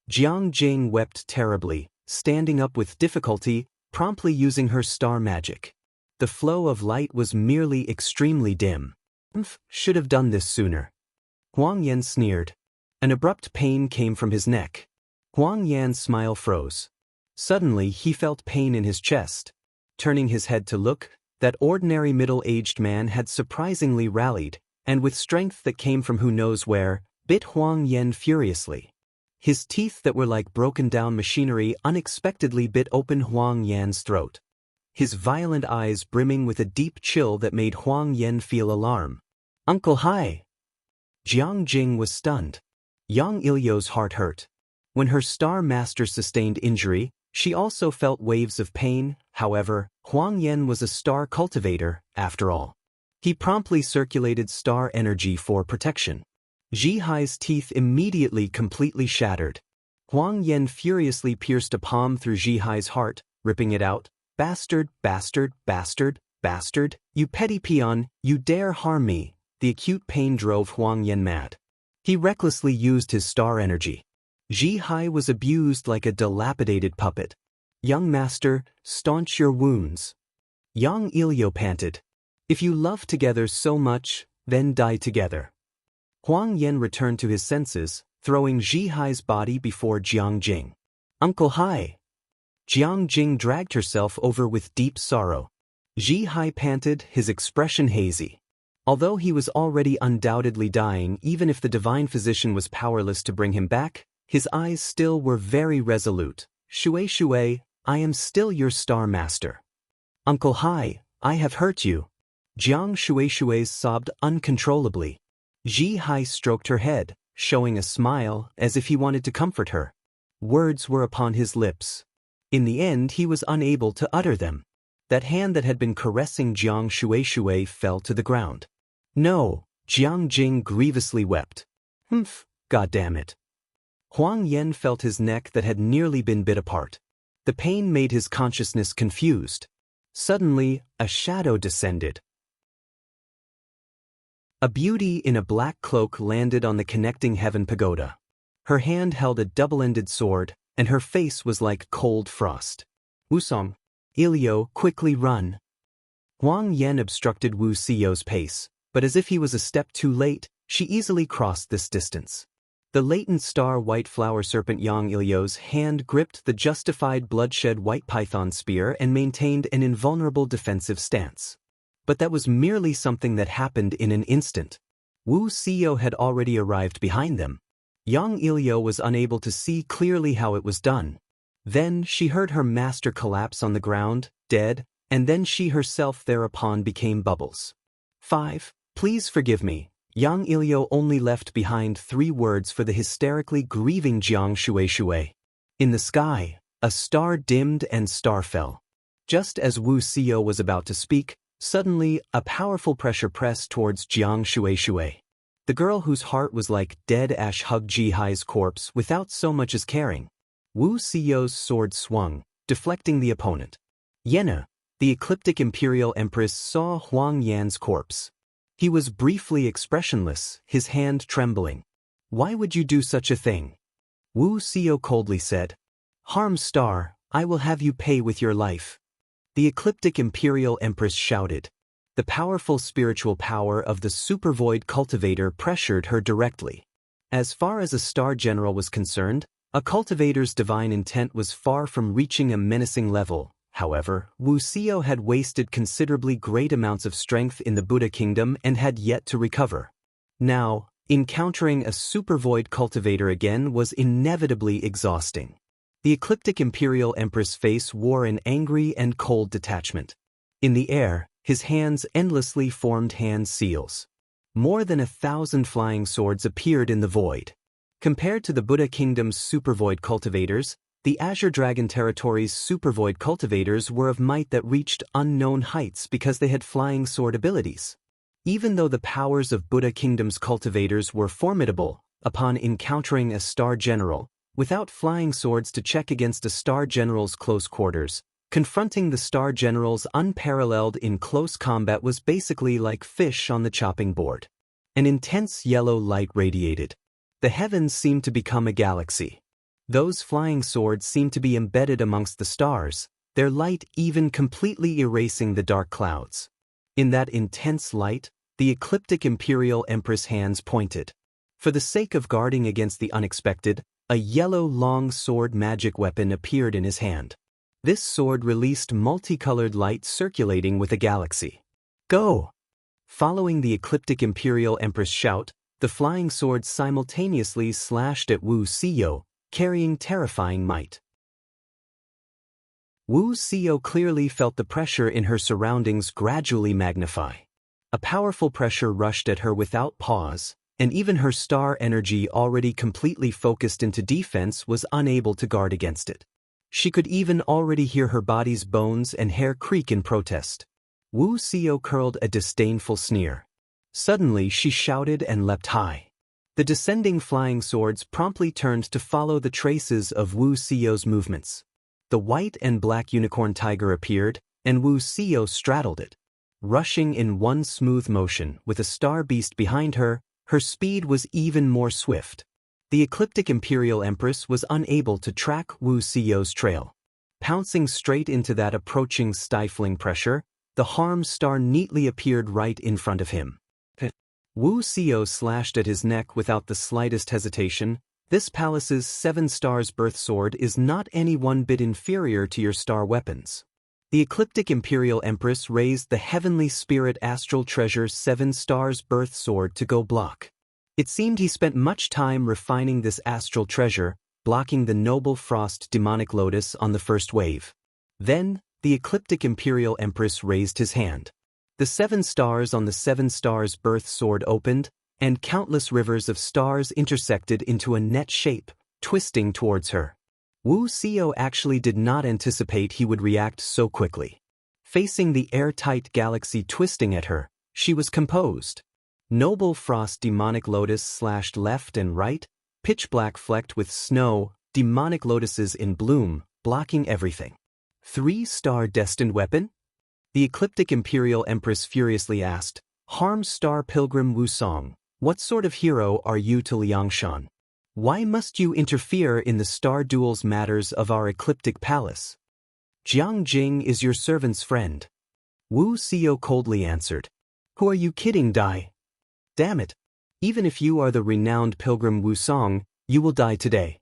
Jiang Jing wept terribly, standing up with difficulty, promptly using her star magic. The flow of light was merely extremely dim. Should have done this sooner. Huang Yan sneered. An abrupt pain came from his neck. Huang Yan's smile froze. Suddenly he felt pain in his chest. Turning his head to look, that ordinary middle-aged man had surprisingly rallied, and with strength that came from who knows where, bit Huang Yan furiously. His teeth that were like broken-down machinery unexpectedly bit open Huang Yan's throat. His violent eyes brimming with a deep chill that made Huang Yan feel alarm. Uncle Hai! Jiang Jing was stunned. Yang Ilyo's heart hurt. When her star master sustained injury, she also felt waves of pain. However, Huang Yan was a star cultivator, after all. He promptly circulated star energy for protection. Ji Hai's teeth immediately completely shattered. Huang Yan furiously pierced a palm through Ji Hai's heart, ripping it out. Bastard, bastard, bastard, bastard, you petty peon, you dare harm me. The acute pain drove Huang Yan mad. He recklessly used his star energy. Ji Hai was abused like a dilapidated puppet. Young master, staunch your wounds. Yang Ilyo panted. If you love together so much, then die together. Huang Yan returned to his senses, throwing Ji Hai's body before Jiang Jing. Uncle Hai! Jiang Jing dragged herself over with deep sorrow. Ji Hai panted, his expression hazy. Although he was already undoubtedly dying, even if the divine physician was powerless to bring him back, his eyes still were very resolute. Shui Shui, I am still your star master. Uncle Hai, I have hurt you. Jiang Shui sobbed uncontrollably. Ji Hai stroked her head, showing a smile as if he wanted to comfort her. Words were upon his lips. In the end he was unable to utter them. That hand that had been caressing Jiang Shui fell to the ground. No, Jiang Jing grievously wept. God damn it. Huang Yan felt his neck that had nearly been bit apart. The pain made his consciousness confused. Suddenly, a shadow descended. A beauty in a black cloak landed on the connecting heaven pagoda. Her hand held a double-ended sword, and her face was like cold frost. Wusong, Ilyo, quickly run. Huang Yan obstructed Wu Xiyo's pace, but as if he was a step too late, she easily crossed this distance. The latent star white flower serpent Yang Ilyo's hand gripped the justified bloodshed white python spear and maintained an invulnerable defensive stance. But that was merely something that happened in an instant. Wu Xiyo had already arrived behind them. Yang Ilyo was unable to see clearly how it was done. Then she heard her master collapse on the ground, dead, and then she herself thereupon became bubbles. 5. Please forgive me. Yang Ilyo only left behind 3 words for the hysterically grieving Jiang Shui. In the sky, a star dimmed and star fell. Just as Wu Xiyo was about to speak, suddenly a powerful pressure pressed towards Jiang Shui. The girl whose heart was like dead ash hugged Ji Hai's corpse without so much as caring. Wu Xiyo's sword swung, deflecting the opponent. Yena, the ecliptic imperial empress, saw Huang Yan's corpse. He was briefly expressionless, his hand trembling. Why would you do such a thing? Wu Xiyo coldly said. Harm star, I will have you pay with your life. The ecliptic Imperial Empress shouted. The powerful spiritual power of the Supervoid cultivator pressured her directly. As far as a star general was concerned, a cultivator's divine intent was far from reaching a menacing level. However, Wu Xiao had wasted considerably great amounts of strength in the Buddha kingdom and had yet to recover. Now, encountering a Supervoid cultivator again was inevitably exhausting. The ecliptic Imperial Empress face wore an angry and cold detachment. In the air, his hands endlessly formed hand seals. More than 1,000 flying swords appeared in the void. Compared to the Buddha Kingdom's Supervoid cultivators, the Azure Dragon Territory's Supervoid cultivators were of might that reached unknown heights because they had flying sword abilities. Even though the powers of Buddha Kingdom's cultivators were formidable, upon encountering a star general, without flying swords to check against a star general's close quarters, confronting the star generals unparalleled in close combat was basically like fish on the chopping board. An intense yellow light radiated. The heavens seemed to become a galaxy. Those flying swords seemed to be embedded amongst the stars, their light even completely erasing the dark clouds. In that intense light, the ecliptic Imperial Empress hands pointed. For the sake of guarding against the unexpected, a yellow long sword magic weapon appeared in his hand. This sword released multicolored light circulating with a galaxy. Go! Following the ecliptic Imperial Empress shout, the flying swords simultaneously slashed at Wu Xiao, carrying terrifying might. Wu Xiao clearly felt the pressure in her surroundings gradually magnify. A powerful pressure rushed at her without pause, and even her star energy already completely focused into defense was unable to guard against it. She could even already hear her body's bones and hair creak in protest. Wu Xiao curled a disdainful sneer. Suddenly she shouted and leapt high. The descending flying swords promptly turned to follow the traces of Wu Xiao's movements. The white and black unicorn tiger appeared, and Wu Xiao straddled it. Rushing in one smooth motion with a star beast behind her, her speed was even more swift. The ecliptic Imperial Empress was unable to track Wu Xiao's trail. Pouncing straight into that approaching stifling pressure, the harm star neatly appeared right in front of him. Wu Xiao slashed at his neck without the slightest hesitation. This palace's 7 stars birth sword is not any one bit inferior to your star weapons. The ecliptic Imperial Empress raised the heavenly spirit astral treasure 7 stars birth sword to go block. It seemed he spent much time refining this astral treasure, blocking the noble frost demonic lotus on the first wave. Then, the ecliptic Imperial Empress raised his hand. The 7 stars on the 7 stars birth sword opened, and countless rivers of stars intersected into a net shape, twisting towards her. Wu Xiao actually did not anticipate he would react so quickly. Facing the airtight galaxy twisting at her, she was composed. Noble frost demonic lotus slashed left and right, pitch black flecked with snow, demonic lotuses in bloom, blocking everything. 3-star destined weapon? The ecliptic Imperial Empress furiously asked. Harm star pilgrim Wusong, what sort of hero are you to Liangshan? Why must you interfere in the star duels matters of our ecliptic palace? Jiang Jing is your servant's friend. Wu Xiao coldly answered. Who are you kidding, Dai? Damn it. Even if you are the renowned pilgrim Wusong, you will die today.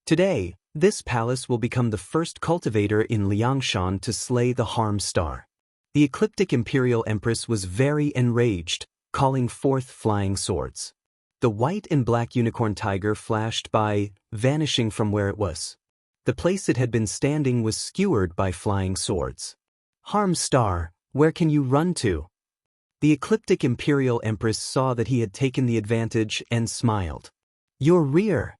Today, this palace will become the first cultivator in Liangshan to slay the harm star. The ecliptic Imperial Empress was very enraged, calling forth flying swords. The white and black unicorn tiger flashed by, vanishing from where it was. The place it had been standing was skewered by flying swords. Harm star, where can you run to? The ecliptic Imperial Empress saw that he had taken the advantage and smiled. Your rear!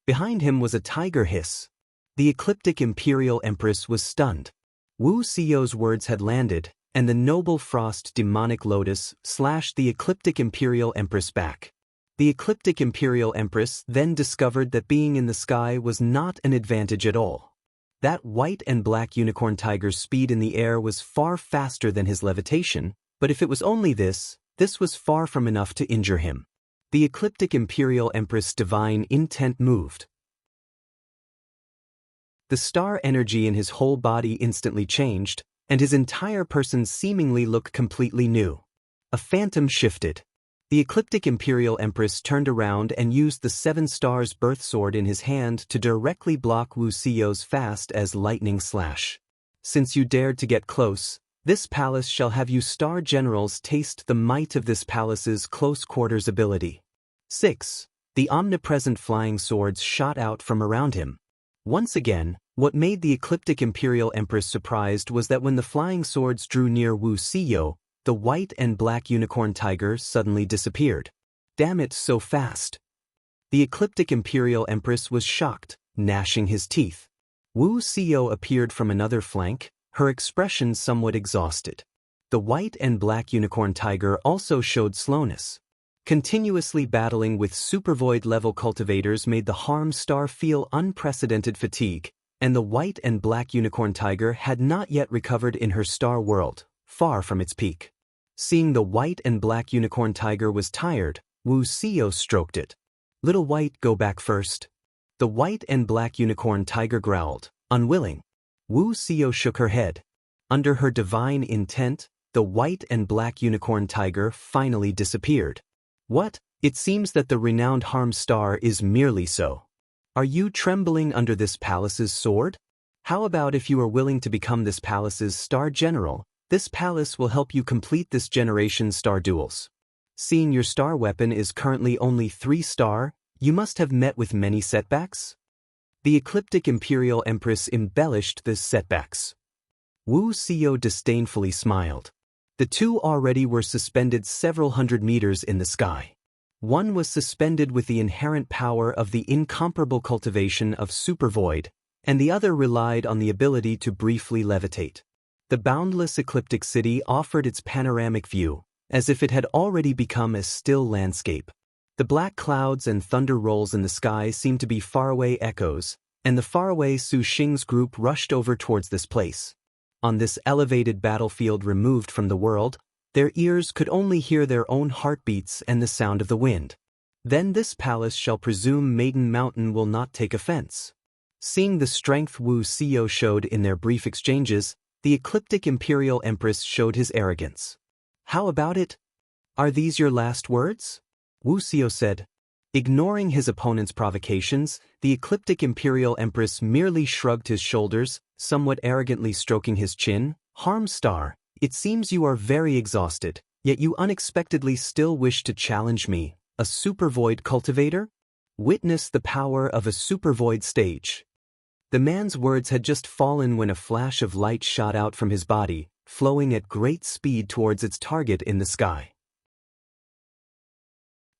Behind him was a tiger hiss. The ecliptic Imperial Empress was stunned. Wu Xiao's words had landed, and the noble frost demonic lotus slashed the ecliptic Imperial Empress back. The ecliptic Imperial Empress then discovered that being in the sky was not an advantage at all. That white and black unicorn tiger's speed in the air was far faster than his levitation, but if it was only this was far from enough to injure him. The ecliptic Imperial Empress' divine intent moved. The star energy in his whole body instantly changed, and his entire person seemingly looked completely new. A phantom shifted. The ecliptic Imperial Empress turned around and used the 7 stars birth sword in his hand to directly block Wu Xiao's fast as lightning slash. Since you dared to get close, this palace shall have you star generals taste the might of this palace's close quarters ability. 6. The omnipresent flying swords shot out from around him. Once again, what made the ecliptic Imperial Empress surprised was that when the flying swords drew near Wu Xiao, the white and black unicorn tiger suddenly disappeared. Damn it, so fast. The ecliptic Imperial Empress was shocked, gnashing his teeth. Wu Xiao appeared from another flank, her expression somewhat exhausted. The white and black unicorn tiger also showed slowness. Continuously battling with supervoid-level cultivators made the Harm Star feel unprecedented fatigue, and the white and black unicorn tiger had not yet recovered in her star world, far from its peak. Seeing the white and black unicorn tiger was tired, Wu Xiao stroked it. "Little white, go back first." The white and black unicorn tiger growled, unwilling. Wu Xiao shook her head. Under her divine intent, the white and black unicorn tiger finally disappeared. What? It seems that the renowned Harm Star is merely so. Are you trembling under this palace's sword? How about if you are willing to become this palace's star general? This palace will help you complete this generation's star duels. Seeing your star weapon is currently only 3 star, you must have met with many setbacks? The ecliptic Imperial Empress embellished the setbacks. Wu Xiao disdainfully smiled. The two already were suspended several hundred meters in the sky. One was suspended with the inherent power of the incomparable cultivation of supervoid, and the other relied on the ability to briefly levitate. The boundless ecliptic city offered its panoramic view, as if it had already become a still landscape. The black clouds and thunder rolls in the sky seemed to be faraway echoes, and the faraway Su Xing's group rushed over towards this place. On this elevated battlefield removed from the world, their ears could only hear their own heartbeats and the sound of the wind. Then this palace shall presume Maiden Mountain will not take offense. Seeing the strength Wu Xiao showed in their brief exchanges, the ecliptic Imperial Empress showed his arrogance. "How about it? Are these your last words?" Wu Xiao said. Ignoring his opponent's provocations, the ecliptic Imperial Empress merely shrugged his shoulders, somewhat arrogantly stroking his chin. "Harm Star, it seems you are very exhausted, yet you unexpectedly still wish to challenge me, a supervoid cultivator? Witness the power of a supervoid stage." The man's words had just fallen when a flash of light shot out from his body, flowing at great speed towards its target in the sky.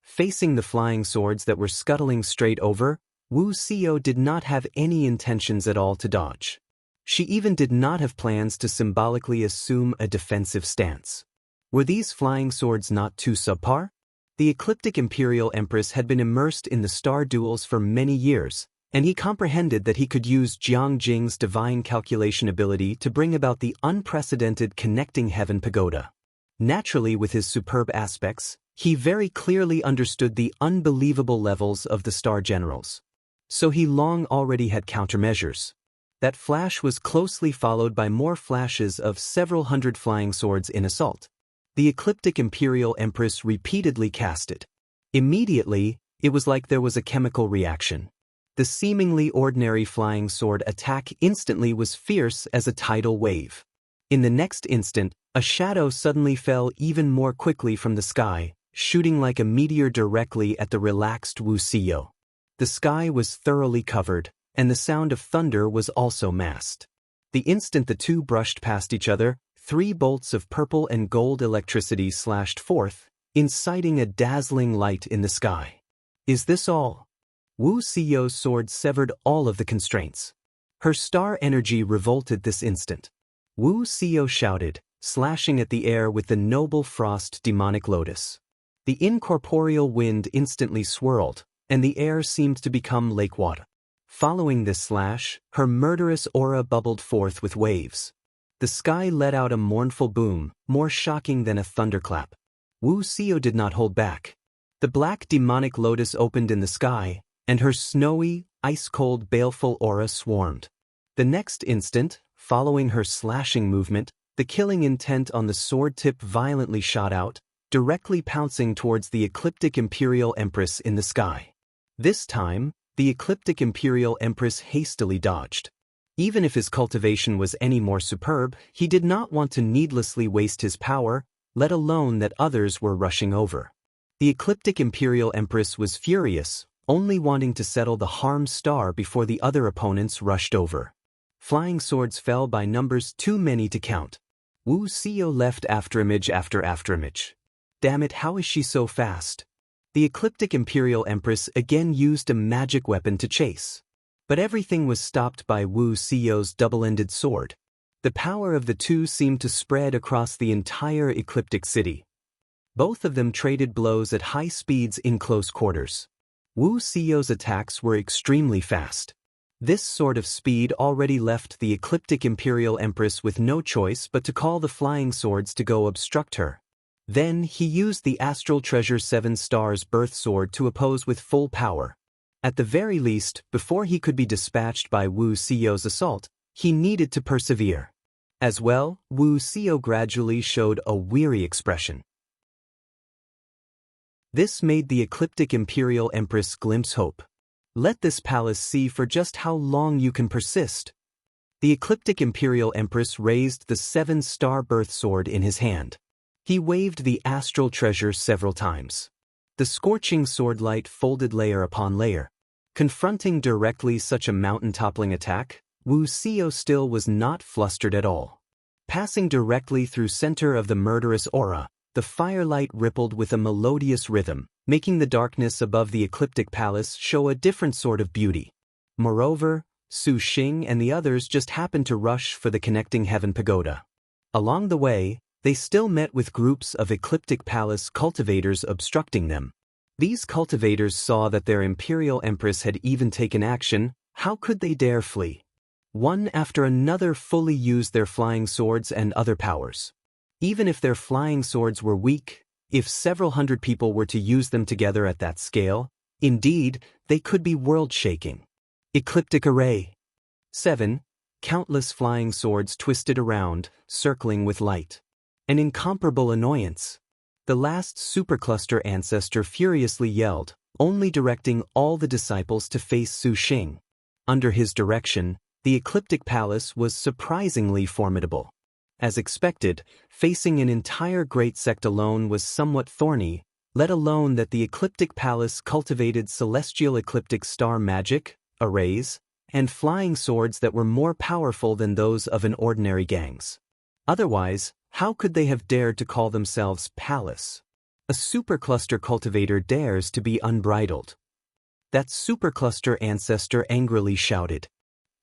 Facing the flying swords that were scuttling straight over, Wu Xiao did not have any intentions at all to dodge. She even did not have plans to symbolically assume a defensive stance. Were these flying swords not too subpar? The ecliptic Imperial Empress had been immersed in the star duels for many years, and he comprehended that he could use Jiang Jing's divine calculation ability to bring about the unprecedented connecting heaven pagoda. Naturally, with his superb aspects, he very clearly understood the unbelievable levels of the star generals. So he long already had countermeasures. That flash was closely followed by more flashes of several hundred flying swords in assault. The ecliptic Imperial Empress repeatedly cast it. Immediately, it was like there was a chemical reaction. The seemingly ordinary flying sword attack instantly was fierce as a tidal wave. In the next instant, a shadow suddenly fell even more quickly from the sky, shooting like a meteor directly at the relaxed Wu Xiao. The sky was thoroughly covered, and the sound of thunder was also masked. The instant the two brushed past each other, 3 bolts of purple and gold electricity slashed forth, inciting a dazzling light in the sky. Is this all? Wu Xiao's sword severed all of the constraints. Her star energy revolted this instant. Wu Xiao shouted, slashing at the air with the noble frost demonic lotus. The incorporeal wind instantly swirled, and the air seemed to become lake water. Following this slash, her murderous aura bubbled forth with waves. The sky let out a mournful boom, more shocking than a thunderclap. Wu Xiao did not hold back. The black demonic lotus opened in the sky, and her snowy, ice-cold baleful aura swarmed. The next instant, following her slashing movement, The killing intent on the sword tip violently shot out, directly pouncing towards the ecliptic Imperial Empress in the sky. This time, the ecliptic Imperial Empress hastily dodged. Even if his cultivation was any more superb, he did not want to needlessly waste his power, let alone that others were rushing over. The ecliptic Imperial Empress was furious, only wanting to settle the harmed star before the other opponents rushed over. Flying swords fell by numbers too many to count. Wu Xiao left afterimage after afterimage. Damn it, how is she so fast? The ecliptic Imperial Empress again used a magic weapon to chase. But everything was stopped by Wu Xiao's double-ended sword. The power of the two seemed to spread across the entire ecliptic city. Both of them traded blows at high speeds in close quarters. Wu Xiao's attacks were extremely fast. This sort of speed already left the ecliptic Imperial Empress with no choice but to call the flying swords to go obstruct her. Then he used the Astral Treasure 7 Stars Birth Sword to oppose with full power. At the very least, before he could be dispatched by Wu Xiao's assault, he needed to persevere. As well, Wu Xiao gradually showed a weary expression. This made the ecliptic Imperial Empress glimpse hope. Let this palace see for just how long you can persist. The ecliptic Imperial Empress raised the 7-star birth sword in his hand. He waved the astral treasure several times. The scorching swordlight folded layer upon layer. Confronting directly such a mountain-toppling attack, Wu Xiao still was not flustered at all. Passing directly through center of the murderous aura, the firelight rippled with a melodious rhythm, making the darkness above the ecliptic palace show a different sort of beauty. Moreover, Su Xing and the others just happened to rush for the connecting heaven pagoda. Along the way, they still met with groups of ecliptic palace cultivators obstructing them. These cultivators saw that their Imperial Empress had even taken action. How could they dare flee? One after another fully used their flying swords and other powers. Even if their flying swords were weak, if several hundred people were to use them together at that scale, indeed, they could be world-shaking. Ecliptic Array 7. Countless flying swords twisted around, circling with light. An incomparable annoyance. The last supercluster ancestor furiously yelled, only directing all the disciples to face Su Xing. Under his direction, the ecliptic palace was surprisingly formidable. As expected, facing an entire great sect alone was somewhat thorny, let alone that the ecliptic palace cultivated celestial ecliptic star magic, arrays, and flying swords that were more powerful than those of an ordinary gangs. Otherwise, how could they have dared to call themselves palace? A supercluster cultivator dares to be unbridled. That supercluster ancestor angrily shouted.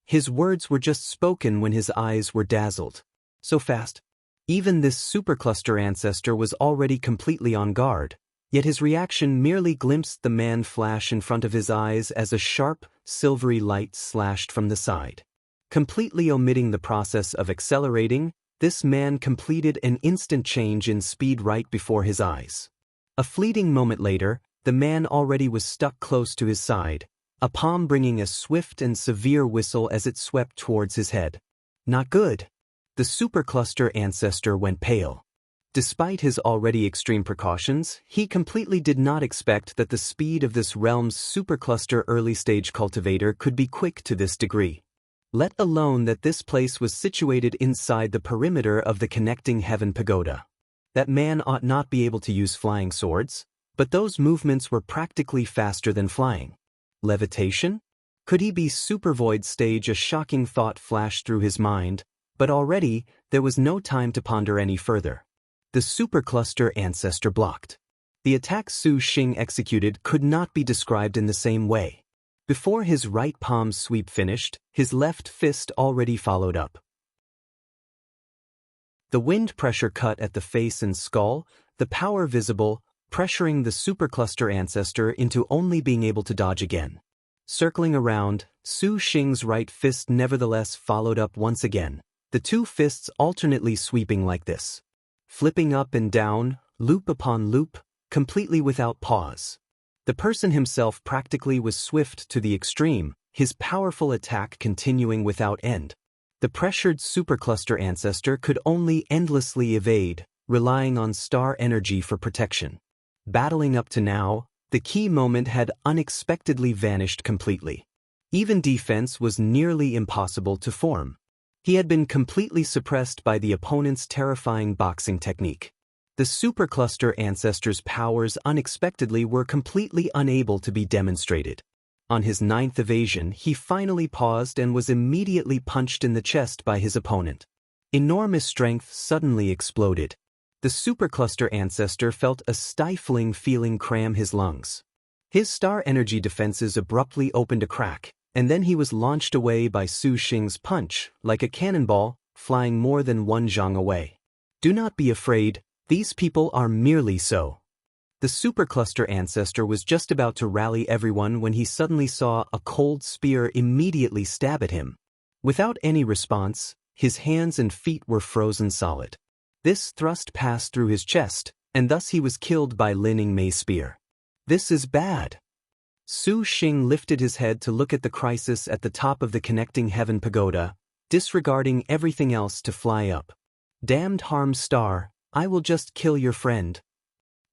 His words were just spoken when his eyes were dazzled. So fast. Even this supercluster ancestor was already completely on guard, yet his reaction merely glimpsed the man flash in front of his eyes as a sharp, silvery light slashed from the side. Completely omitting the process of accelerating, this man completed an instant change in speed right before his eyes. A fleeting moment later, the man already was stuck close to his side, a palm bringing a swift and severe whistle as it swept towards his head. Not good. The supercluster ancestor went pale. Despite his already extreme precautions, he completely did not expect that the speed of this realm's supercluster early-stage cultivator could be quick to this degree. Let alone that this place was situated inside the perimeter of the connecting heaven pagoda. That man ought not be able to use flying swords, but those movements were practically faster than flying. Levitation? Could he be supervoid stage? A shocking thought flashed through his mind, but already there was no time to ponder any further. The supercluster ancestor blocked. The attack Su Xing executed could not be described in the same way. Before his right palm sweep finished, his left fist already followed up. The wind pressure cut at the face and skull, the power visible, pressuring the supercluster ancestor into only being able to dodge again. Circling around, Su Xing's right fist nevertheless followed up once again, the two fists alternately sweeping like this. Flipping up and down, loop upon loop, completely without pause. The person himself practically was swift to the extreme, his powerful attack continuing without end. The pressured supercluster ancestor could only endlessly evade, relying on star energy for protection. Battling up to now, the key moment had unexpectedly vanished completely. Even defense was nearly impossible to form. He had been completely suppressed by the opponent's terrifying boxing technique. The supercluster ancestor's powers unexpectedly were completely unable to be demonstrated. On his 9th evasion, he finally paused and was immediately punched in the chest by his opponent. Enormous strength suddenly exploded. The supercluster ancestor felt a stifling feeling cram his lungs. His star energy defenses abruptly opened a crack, and then he was launched away by Su Xing's punch, like a cannonball, flying more than 1 zhang away. Do not be afraid, these people are merely so. The supercluster ancestor was just about to rally everyone when he suddenly saw a cold spear immediately stab at him. Without any response, his hands and feet were frozen solid. This thrust passed through his chest, and thus he was killed by Lin Yingmei's spear. This is bad. Su Xing lifted his head to look at the crisis at the top of the connecting heaven pagoda, disregarding everything else to fly up. Damned harm star, I will just kill your friend.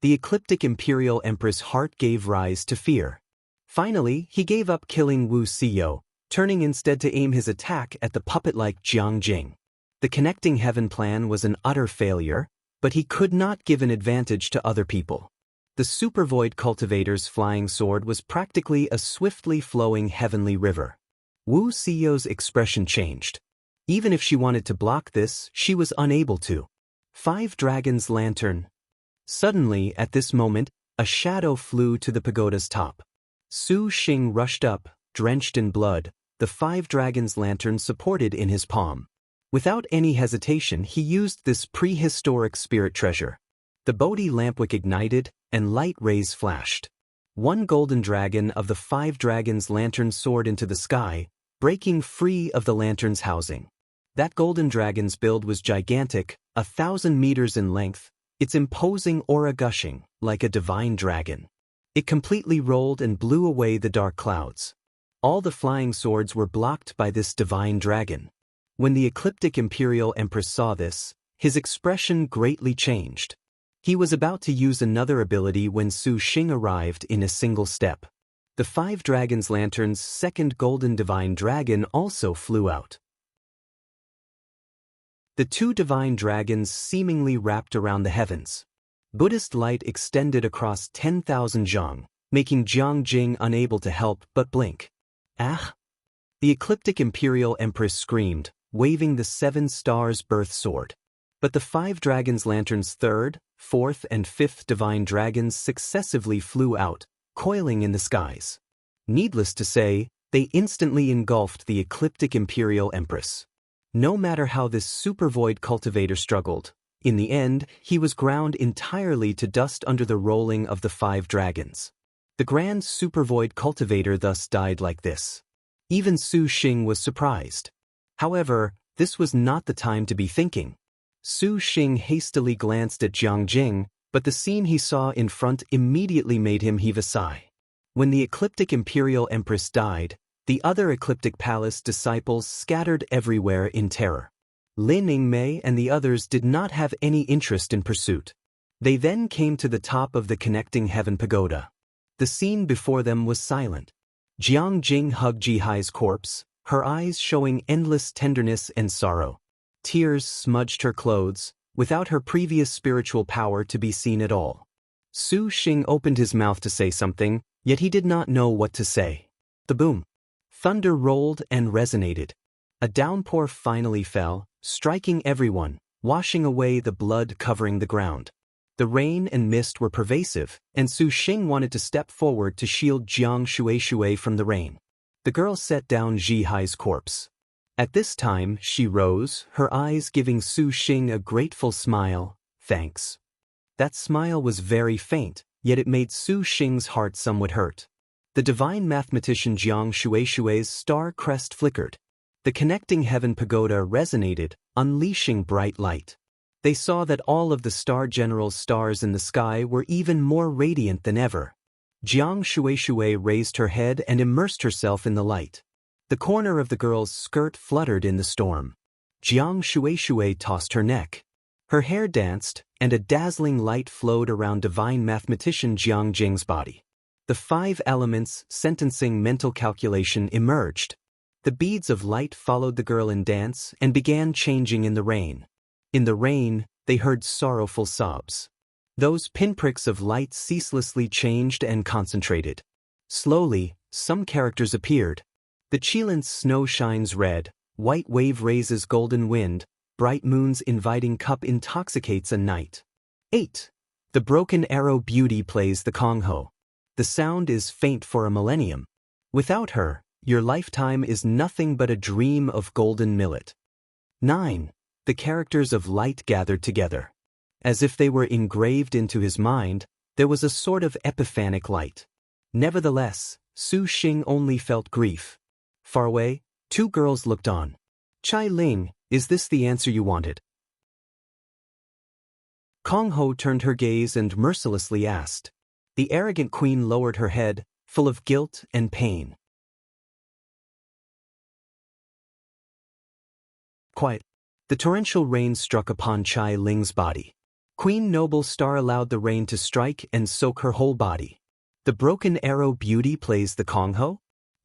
The ecliptic imperial empress' heart gave rise to fear. Finally, he gave up killing Wu Xiyo, turning instead to aim his attack at the puppet-like Jiang Jing. The connecting heaven plan was an utter failure, but he could not give an advantage to other people. The supervoid cultivator's flying sword was practically a swiftly flowing heavenly river. Wu Xiyo's expression changed. Even if she wanted to block this, she was unable to. 5 Dragons' Lantern. Suddenly, at this moment, a shadow flew to the pagoda's top. Su Xing rushed up, drenched in blood, the 5 Dragons' Lantern supported in his palm. Without any hesitation, he used this prehistoric spirit treasure. The Bodhi lampwick ignited, and light rays flashed. 1 golden dragon of the 5 Dragons' Lantern soared into the sky, breaking free of the lantern's housing. That golden dragon's build was gigantic, 1,000 meters in length, its imposing aura gushing, like a divine dragon. It completely rolled and blew away the dark clouds. All the flying swords were blocked by this divine dragon. When the ecliptic imperial empress saw this, his expression greatly changed. He was about to use another ability when Su Xing arrived in a single step. The 5 Dragons' Lantern's 2nd golden divine dragon also flew out. The 2 divine dragons seemingly wrapped around the heavens. Buddhist light extended across 10,000 zhang, making Jiang Jing unable to help but blink. Ah! The ecliptic imperial empress screamed, waving the 7 stars birth sword. But the 5 Dragons' Lantern's 3rd, 4th, and 5th divine dragons successively flew out, coiling in the skies. Needless to say, they instantly engulfed the ecliptic imperial empress. No matter how this supervoid cultivator struggled, in the end, he was ground entirely to dust under the rolling of the 5 dragons. The grand supervoid cultivator thus died like this. Even Su Xing was surprised. However, this was not the time to be thinking. Su Xing hastily glanced at Jiang Jing, but the scene he saw in front immediately made him heave a sigh. When the ecliptic imperial empress died, the other ecliptic palace disciples scattered everywhere in terror. Lin Yingmei and the others did not have any interest in pursuit. They then came to the top of the connecting heaven pagoda. The scene before them was silent. Jiang Jing hugged Jihai's corpse, her eyes showing endless tenderness and sorrow. Tears smudged her clothes, without her previous spiritual power to be seen at all. Su Xing opened his mouth to say something, yet he did not know what to say. The boom. Thunder rolled and resonated. A downpour finally fell, striking everyone, washing away the blood covering the ground. The rain and mist were pervasive, and Su Xing wanted to step forward to shield Jiang Shui from the rain. The girl set down Jihai's corpse. At this time, she rose, her eyes giving Su Xing a grateful smile. Thanks. That smile was very faint, yet it made Su Xing's heart somewhat hurt. The divine mathematician Jiang Shui's star crest flickered. The connecting heaven pagoda resonated, unleashing bright light. They saw that all of the star general's stars in the sky were even more radiant than ever. Jiang Shui raised her head and immersed herself in the light. The corner of the girl's skirt fluttered in the storm. Jiang Shuei tossed her neck. Her hair danced, and a dazzling light flowed around divine mathematician Jiang Jing's body. The 5 elements sentencing mental calculation emerged. The beads of light followed the girl in dance and began changing in the rain. In the rain, they heard sorrowful sobs. Those pinpricks of light ceaselessly changed and concentrated. Slowly, some characters appeared. The Qilin's snow shines red, white wave raises golden wind, bright moon's inviting cup intoxicates a night. 8. The broken arrow beauty plays the Kongho. The sound is faint for a millennium. Without her, your lifetime is nothing but a dream of golden millet. 9. The characters of light gathered together. As if they were engraved into his mind, there was a sort of epiphanic light. Nevertheless, Su Xing only felt grief. Far away, 2 girls looked on. Chai Ling, is this the answer you wanted? Kong Ho turned her gaze and mercilessly asked. The arrogant queen lowered her head, full of guilt and pain. Quiet. The torrential rain struck upon Chai Ling's body. Queen Noble Star allowed the rain to strike and soak her whole body. The broken arrow beauty plays the Kongho?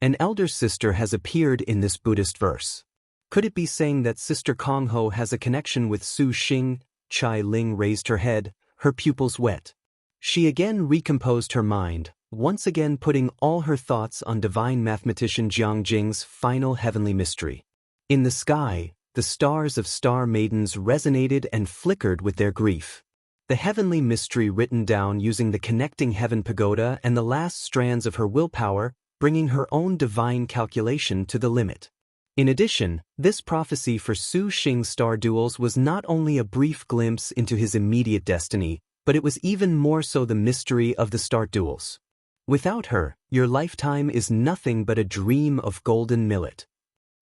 An elder sister has appeared in this Buddhist verse. Could it be saying that Sister Kongho has a connection with Su Xing? Chai Ling raised her head, her pupils wet. She again recomposed her mind, once again putting all her thoughts on divine mathematician Jiang Jing's final heavenly mystery. In the sky, the stars of star maidens resonated and flickered with their grief. The heavenly mystery written down using the connecting heaven pagoda and the last strands of her willpower, bringing her own divine calculation to the limit. In addition, this prophecy for Su Xing's star duels was not only a brief glimpse into his immediate destiny, but it was even more so the mystery of the star duels. Without her, your lifetime is nothing but a dream of golden millet.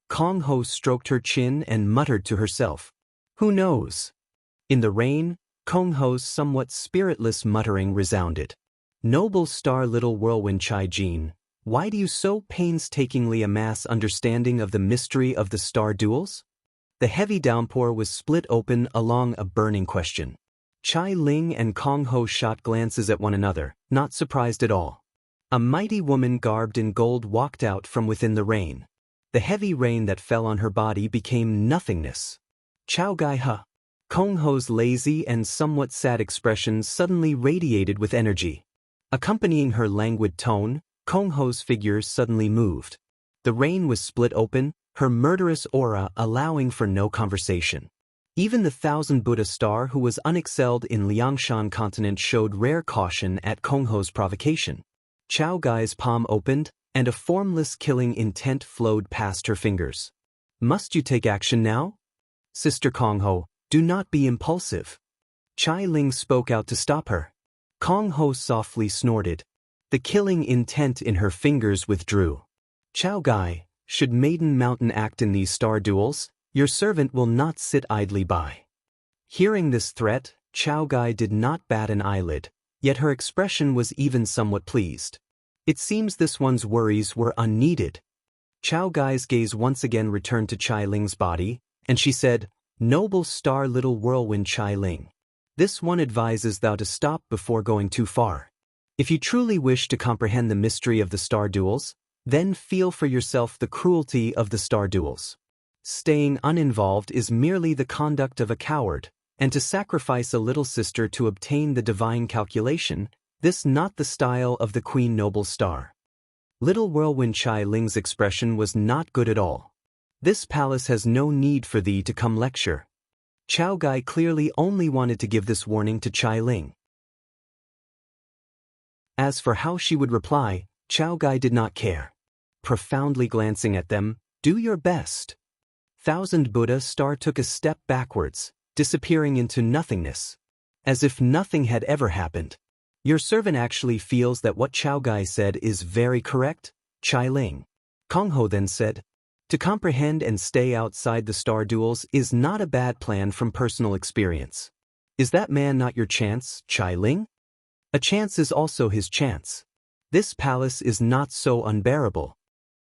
Kong Ho stroked her chin and muttered to herself. Who knows? In the rain, Kong Ho's somewhat spiritless muttering resounded. Noble star little whirlwind Chai Jin, why do you so painstakingly amass understanding of the mystery of the star duels? The heavy downpour was split open along a burning question. Chai Ling and Kong Ho shot glances at one another, not surprised at all. A mighty woman garbed in gold walked out from within the rain. The heavy rain that fell on her body became nothingness. Chao Gai Ha. Kong Ho's lazy and somewhat sad expression suddenly radiated with energy. Accompanying her languid tone, Kong Ho's figure suddenly moved. The rain was split open, her murderous aura allowing for no conversation. Even the 1000 Buddha star who was unexcelled in Liangshan continent showed rare caution at Kong Ho's provocation. Chao Gai's palm opened, and a formless killing intent flowed past her fingers. Must you take action now? Sister Kong Ho, do not be impulsive. Chai Ling spoke out to stop her. Kong Ho softly snorted. The killing intent in her fingers withdrew. Chao Gai, should Maiden Mountain act in these star duels, your servant will not sit idly by. Hearing this threat, Chao Gai did not bat an eyelid, yet her expression was even somewhat pleased. It seems this one's worries were unneeded. Chao Gai's gaze once again returned to Chai Ling's body, and she said, Noble star little whirlwind Chai Ling. This one advises thou to stop before going too far. If you truly wish to comprehend the mystery of the star duels, then feel for yourself the cruelty of the star duels. Staying uninvolved is merely the conduct of a coward, and to sacrifice a little sister to obtain the divine calculation, this not the style of the Queen Noble Star. Little whirlwind Chai Ling's expression was not good at all. This palace has no need for thee to come lecture. Chao Gai clearly only wanted to give this warning to Chai Ling. As for how she would reply, Chao Gai did not care. Profoundly glancing at them, do your best. 1000 Buddha star took a step backwards, disappearing into nothingness. As if nothing had ever happened. Your servant actually feels that what Chao Gai said is very correct, Chai Ling. Kong Ho then said, to comprehend and stay outside the star duels is not a bad plan from personal experience. Is that man not your chance, Chai Ling? A chance is also his chance. This palace is not so unbearable.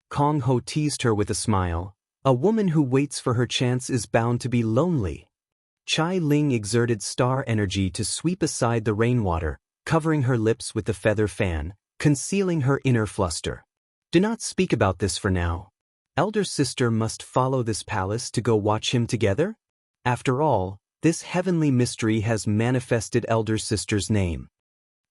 Kong Ho teased her with a smile. A woman who waits for her chance is bound to be lonely. Chai Ling exerted star energy to sweep aside the rainwater, covering her lips with the feather fan, concealing her inner fluster. Do not speak about this for now. Elder sister must follow this palace to go watch him together? After all, this heavenly mystery has manifested elder sister's name.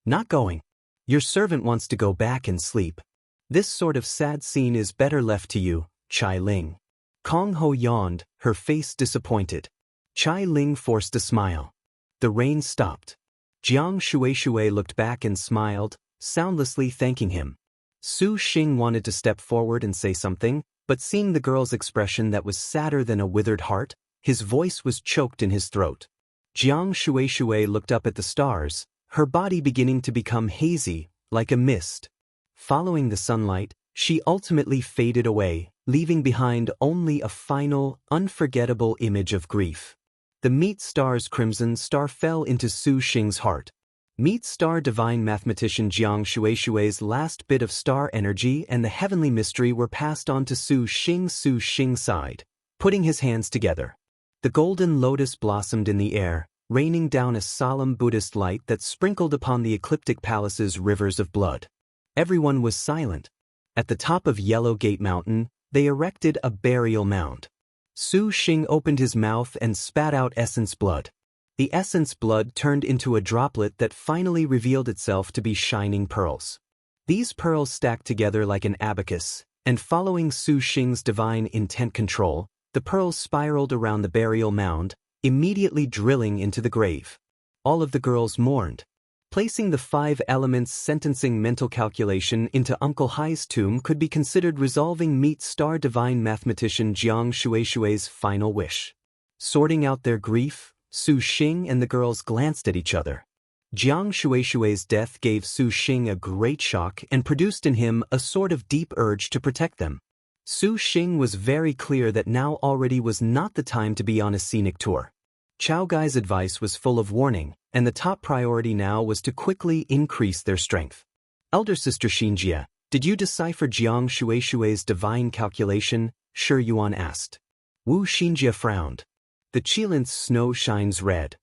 Not going. Your servant wants to go back and sleep. This sort of sad scene is better left to you, Chai Ling. Kong Ho yawned, her face disappointed. Chai Ling forced a smile. The rain stopped. Jiang Shueishui looked back and smiled, soundlessly thanking him. Su Xing wanted to step forward and say something, but seeing the girl's expression that was sadder than a withered heart, his voice was choked in his throat. Jiang Shueishui looked up at the stars, her body beginning to become hazy, like a mist. Following the sunlight, she ultimately faded away, leaving behind only a final, unforgettable image of grief. The Meet Star's crimson star fell into Su Xing's heart. Meet Star divine mathematician Jiang Shueishui's last bit of star energy and the heavenly mystery were passed on to Su Xing. Su Xing sighed, putting his hands together. The golden lotus blossomed in the air, raining down a solemn Buddhist light that sprinkled upon the ecliptic palace's rivers of blood. Everyone was silent. At the top of Yellow Gate Mountain, they erected a burial mound. Su Xing opened his mouth and spat out essence blood. The essence blood turned into a droplet that finally revealed itself to be shining pearls. These pearls stacked together like an abacus, and following Su Xing's divine intent control, the pearls spiraled around the burial mound, immediately drilling into the grave. All of the girls mourned. Placing the 5 elements sentencing mental calculation into Uncle Hai's tomb could be considered resolving Meet Star divine mathematician Jiang Shueishui's final wish. Sorting out their grief, Su Xing and the girls glanced at each other. Jiang Shueishui's death gave Su Xing a great shock and produced in him a sort of deep urge to protect them. Su Xing was very clear that now already was not the time to be on a scenic tour. Chao Gai's advice was full of warning, and the top priority now was to quickly increase their strength. Elder sister Xinjie, did you decipher Jiang Shueishui's divine calculation? Shi Yuan asked. Wu Xinjie frowned. The Qilint's snow shines red.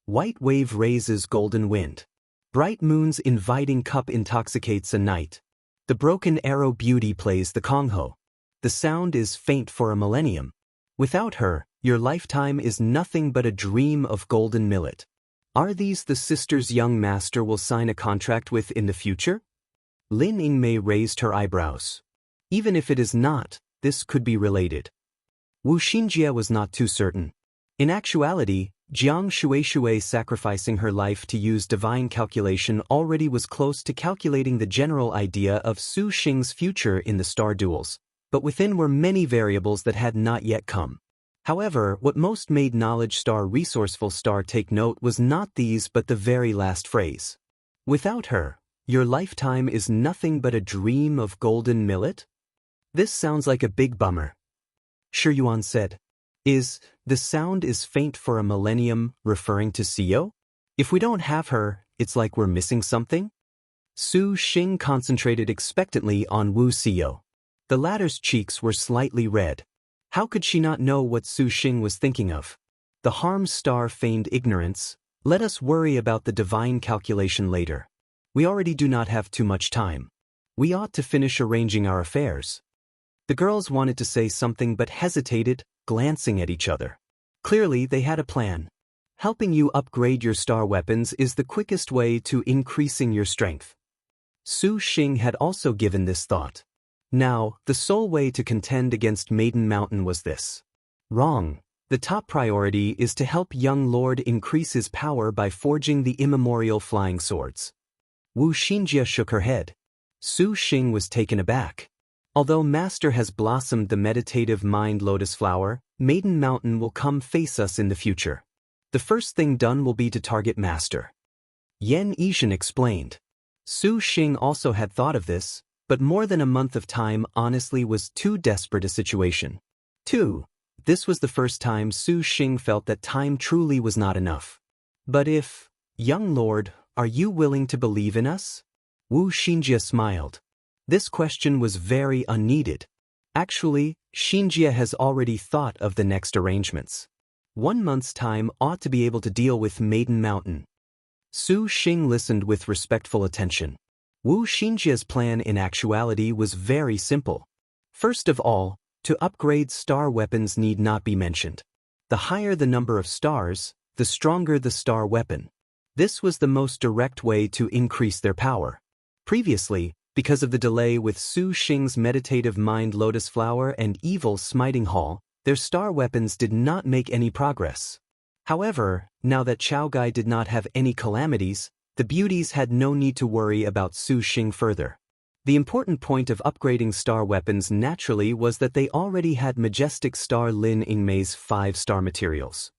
White wave raises golden wind. Bright moon's inviting cup intoxicates a night. The broken arrow beauty plays the Kongho. The sound is faint for a millennium. Without her, your lifetime is nothing but a dream of golden millet. Are these the sisters young master will sign a contract with in the future? Lin Yingmei raised her eyebrows. Even if it is not, this could be related. Wu Xinjie was not too certain. In actuality, Jiang Shueishui sacrificing her life to use divine calculation already was close to calculating the general idea of Su Xing's future in the star duels, but within were many variables that had not yet come. However, what most made Knowledge Star Resourceful Star take note was not these but the very last phrase. Without her, your lifetime is nothing but a dream of golden millet? This sounds like a big bummer. Shi Yuan said. The sound is faint for a millennium referring to Xiao? If we don't have her, it's like we're missing something? Su Xing concentrated expectantly on Wu Xiao. The latter's cheeks were slightly red. How could she not know what Su Xing was thinking of? The harm star feigned ignorance. Let us worry about the divine calculation later. We already do not have too much time. We ought to finish arranging our affairs. The girls wanted to say something but hesitated, glancing at each other. Clearly, they had a plan. Helping you upgrade your star weapons is the quickest way to increasing your strength. Su Xing had also given this thought. Now, the sole way to contend against Maiden Mountain was this. Wrong. The top priority is to help young Lord increase his power by forging the immemorial flying swords. Wu Xinjie shook her head. Su Xing was taken aback. Although Master has blossomed the meditative mind lotus flower, Maiden Mountain will come face us in the future. The first thing done will be to target Master. Yan Yishan explained. Su Xing also had thought of this, but more than a month of time honestly was too desperate a situation. 2. This was the first time Su Xing felt that time truly was not enough. But if, young lord, are you willing to believe in us? Wu Xinjie smiled. This question was very unneeded. Actually, Xinjie has already thought of the next arrangements. 1 month's time ought to be able to deal with Maiden Mountain. Su Xing listened with respectful attention. Wu Xinjie's plan in actuality was very simple. First of all, to upgrade star weapons need not be mentioned. The higher the number of stars, the stronger the star weapon. This was the most direct way to increase their power. Previously, because of the delay with Su Xing's meditative mind lotus flower and evil smiting hall, their star weapons did not make any progress. However, now that Chao Gai did not have any calamities, the beauties had no need to worry about Su Xing further. The important point of upgrading star weapons naturally was that they already had majestic star Lin Yingmei's 5-star materials.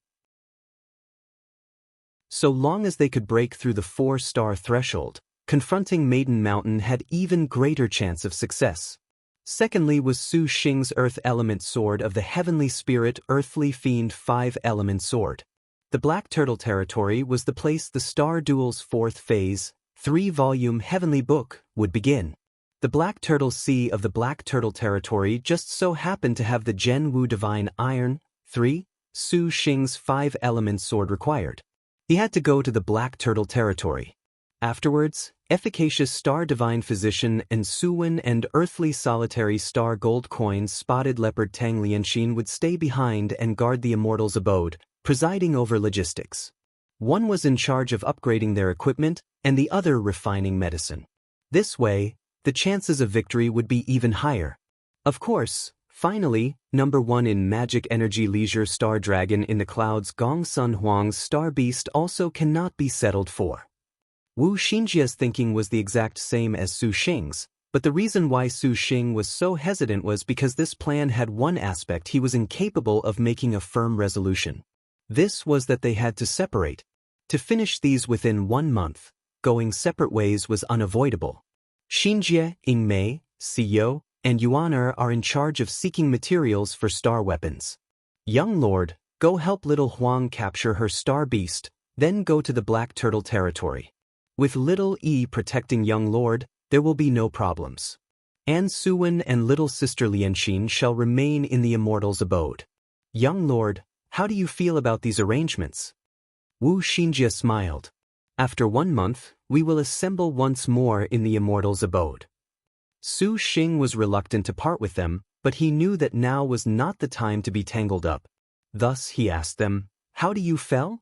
So long as they could break through the 4-star threshold, confronting Maiden Mountain had even greater chance of success. Secondly was Su Xing's Earth Element Sword of the Heavenly Spirit Earthly Fiend 5-Element Sword. The Black Turtle Territory was the place the Star Duel's 4th phase, 3-volume Heavenly Book, would begin. The Black Turtle Sea of the Black Turtle Territory just so happened to have the Gen Wu Divine Iron, 3, Su Xing's 5-element sword required. He had to go to the Black Turtle Territory. Afterwards, efficacious Star Divine Physician and Suwen and Earthly Solitary Star Gold Coins Spotted Leopard Tang Lianxin would stay behind and guard the Immortal's abode, presiding over logistics. One was in charge of upgrading their equipment, and the other refining medicine. This way, the chances of victory would be even higher. Of course, finally, number 1 in Magic Energy Leisure Star Dragon in the Clouds Gong Sun Huang's Star Beast also cannot be settled for. Wu Xinjie's thinking was the exact same as Su Xing's, but the reason why Su Xing was so hesitant was because this plan had one aspect he was incapable of making a firm resolution. This was that they had to separate. To finish these within 1 month, going separate ways was unavoidable. Xinjie, Yingmei, Siyou, and Yuaner are in charge of seeking materials for star weapons. Young Lord, go help little Huang capture her star beast, then go to the Black Turtle Territory. With little E protecting young Lord, there will be no problems. An Suwen and little sister Lianxin shall remain in the Immortal's abode. Young Lord, how do you feel about these arrangements? Wu Xinjie smiled. After 1 month, we will assemble once more in the Immortal's abode. Su Xing was reluctant to part with them, but he knew that now was not the time to be tangled up. Thus he asked them, how do you feel?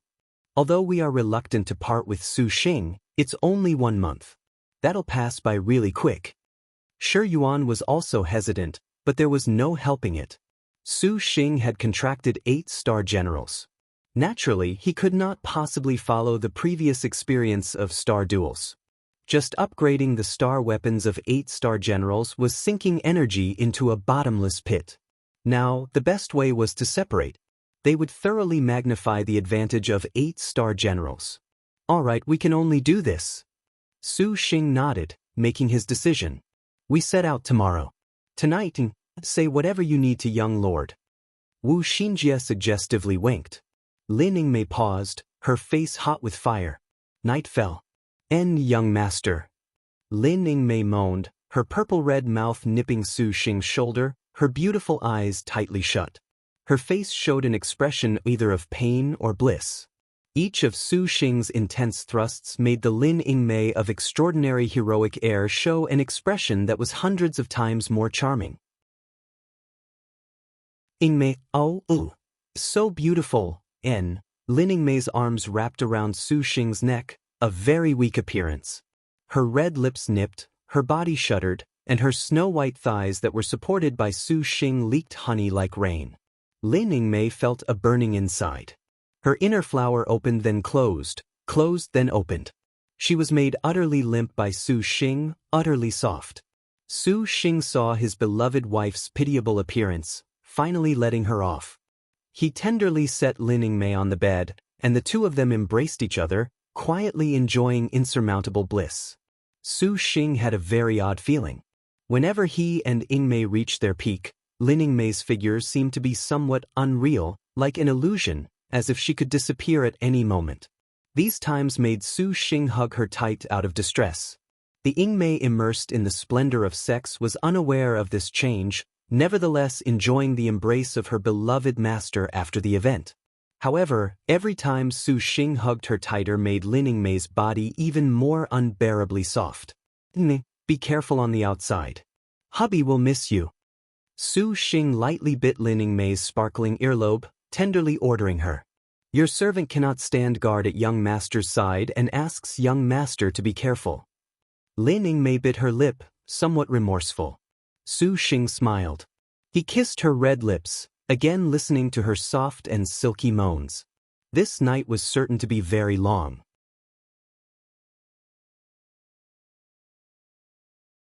Although we are reluctant to part with Su Xing, it's only 1 month. That'll pass by really quick. Shi Yuan was also hesitant, but there was no helping it. Su Xing had contracted 8 star generals. Naturally, he could not possibly follow the previous experience of star duels. Just upgrading the star weapons of 8 star generals was sinking energy into a bottomless pit. Now, the best way was to separate. They would thoroughly magnify the advantage of 8 star generals. All right, we can only do this. Su Xing nodded, making his decision. We set out tomorrow. Tonight, say whatever you need to young lord. Wu Xinjie suggestively winked. Lin Yingmei paused, her face hot with fire. Night fell. Young master. Lin Yingmei moaned, her purple-red mouth nipping Su Xing's shoulder, her beautiful eyes tightly shut. Her face showed an expression either of pain or bliss. Each of Su Xing's intense thrusts made the Lin Yingmei of extraordinary heroic air show an expression that was hundreds of times more charming. Yingmei, oh, ooh, so beautiful, Lin Yingmei's arms wrapped around Su Xing's neck, a very weak appearance. Her red lips nipped, her body shuddered, and her snow-white thighs that were supported by Su Xing leaked honey like rain. Lin Yingmei felt a burning inside. Her inner flower opened then closed then opened. She was made utterly limp by Su Xing, utterly soft. Su Xing saw his beloved wife's pitiable appearance, finally letting her off. He tenderly set Lin Yingmei on the bed, and the two of them embraced each other, quietly enjoying insurmountable bliss. Su Xing had a very odd feeling. Whenever he and Yingmei reached their peak, Lin Yingmei's figure seemed to be somewhat unreal, like an illusion, as if she could disappear at any moment. These times made Su Xing hug her tight out of distress. The Yingmei, immersed in the splendor of sex, was unaware of this change, nevertheless enjoying the embrace of her beloved master after the event. However, every time Su Xing hugged her tighter made Lin Yingmei's body even more unbearably soft. Be careful on the outside. Hubby will miss you. Su Xing lightly bit Lin Yingmei's sparkling earlobe, tenderly ordering her. Your servant cannot stand guard at young master's side and asks young master to be careful. Lin Yingmei bit her lip, somewhat remorseful. Su Xing smiled. He kissed her red lips, again listening to her soft and silky moans. This night was certain to be very long.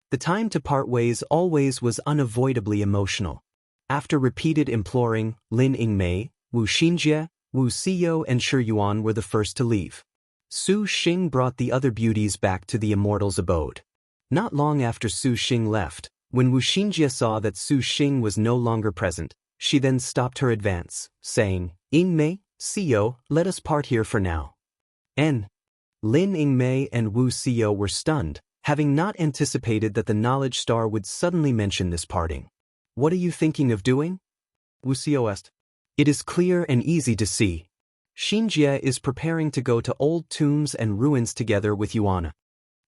The time to part ways always was unavoidably emotional. After repeated imploring, Lin Yingmei, Wu Xinjie, Wu Siyou and Shi Yuan were the first to leave. Su Xing brought the other beauties back to the immortal's abode. Not long after Su Xing left, when Wu Xinjie saw that Su Xing was no longer present, she then stopped her advance, saying, Yingmei, Siyou, let us part here for now. Lin Yingmei and Wu Siyou were stunned, having not anticipated that the knowledge star would suddenly mention this parting. What are you thinking of doing? Wu Siyou asked. It is clear and easy to see. Xinjie is preparing to go to old tombs and ruins together with Yuana.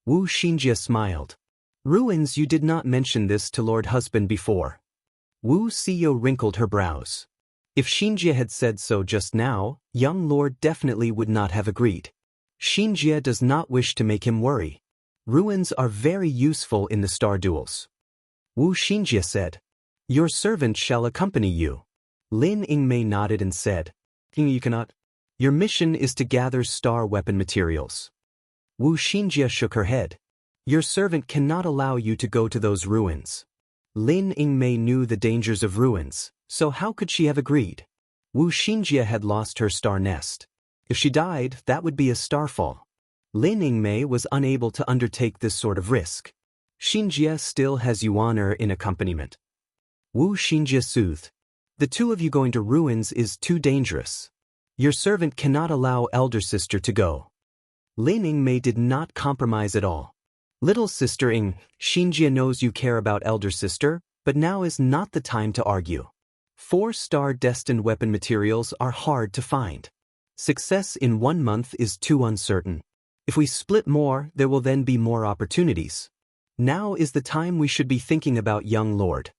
Wu Xinjie smiled. Ruins? You did not mention this to Lord Husband before. Wu Siyou wrinkled her brows. If Xinjie had said so just now, young Lord definitely would not have agreed. Xinjie does not wish to make him worry. Ruins are very useful in the star duels. Wu Xinjie said. Your servant shall accompany you. Lin Yingmei nodded and said, You cannot. Your mission is to gather star weapon materials. Wu Xinjie shook her head. Your servant cannot allow you to go to those ruins. Lin Yingmei knew the dangers of ruins, so how could she have agreed? Wu Xinjie had lost her star nest. If she died, that would be a starfall. Lin Yingmei was unable to undertake this sort of risk. Xinjie still has Yuan in accompaniment. Wu Xinjie soothed. The two of you going to ruins is too dangerous. Your servant cannot allow elder sister to go. Lin Yingmei did not compromise at all. Little sister Xinjie knows you care about elder sister, but now is not the time to argue. 4-star destined weapon materials are hard to find. Success in 1 month is too uncertain. If we split more, there will then be more opportunities. Now is the time we should be thinking about young lord.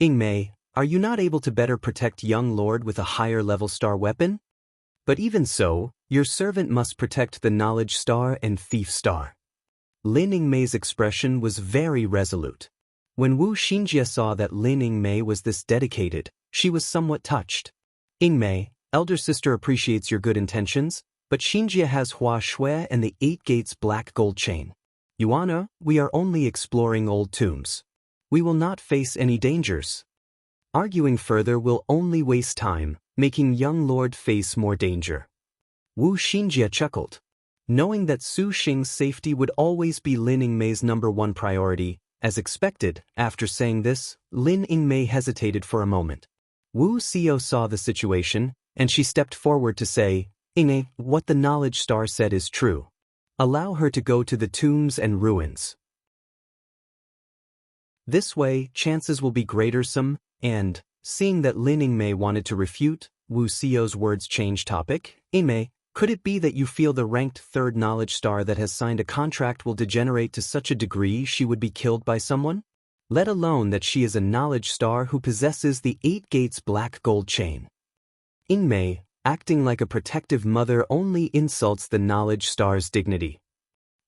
Yingmei, are you not able to better protect young lord with a higher level star weapon? But even so, your servant must protect the knowledge star and thief star. Lin Yingmei's expression was very resolute. When Wu Xinjie saw that Lin Yingmei was this dedicated, she was somewhat touched. Yingmei, elder sister appreciates your good intentions, but Xinjie has Hua Shui and the 8 Gates black gold chain. Yuana, we are only exploring old tombs. We will not face any dangers. Arguing further will only waste time, making young lord face more danger. Wu Xinjie chuckled. Knowing that Su Xing's safety would always be Lin Yingmei's #1 priority, as expected, after saying this, Lin Yingmei hesitated for a moment. Wu Siyou saw the situation, and she stepped forward to say, Yingmei, what the knowledge star said is true. Allow her to go to the tombs and ruins. This way, chances will be greater some, and, seeing that Lin Yingmei wanted to refute, Wu Siyou's words changed topic. Yingmei, could it be that you feel the ranked 3rd knowledge star that has signed a contract will degenerate to such a degree she would be killed by someone? Let alone that she is a knowledge star who possesses the 8 Gates black gold chain. Yingmei, acting like a protective mother, only insults the knowledge star's dignity.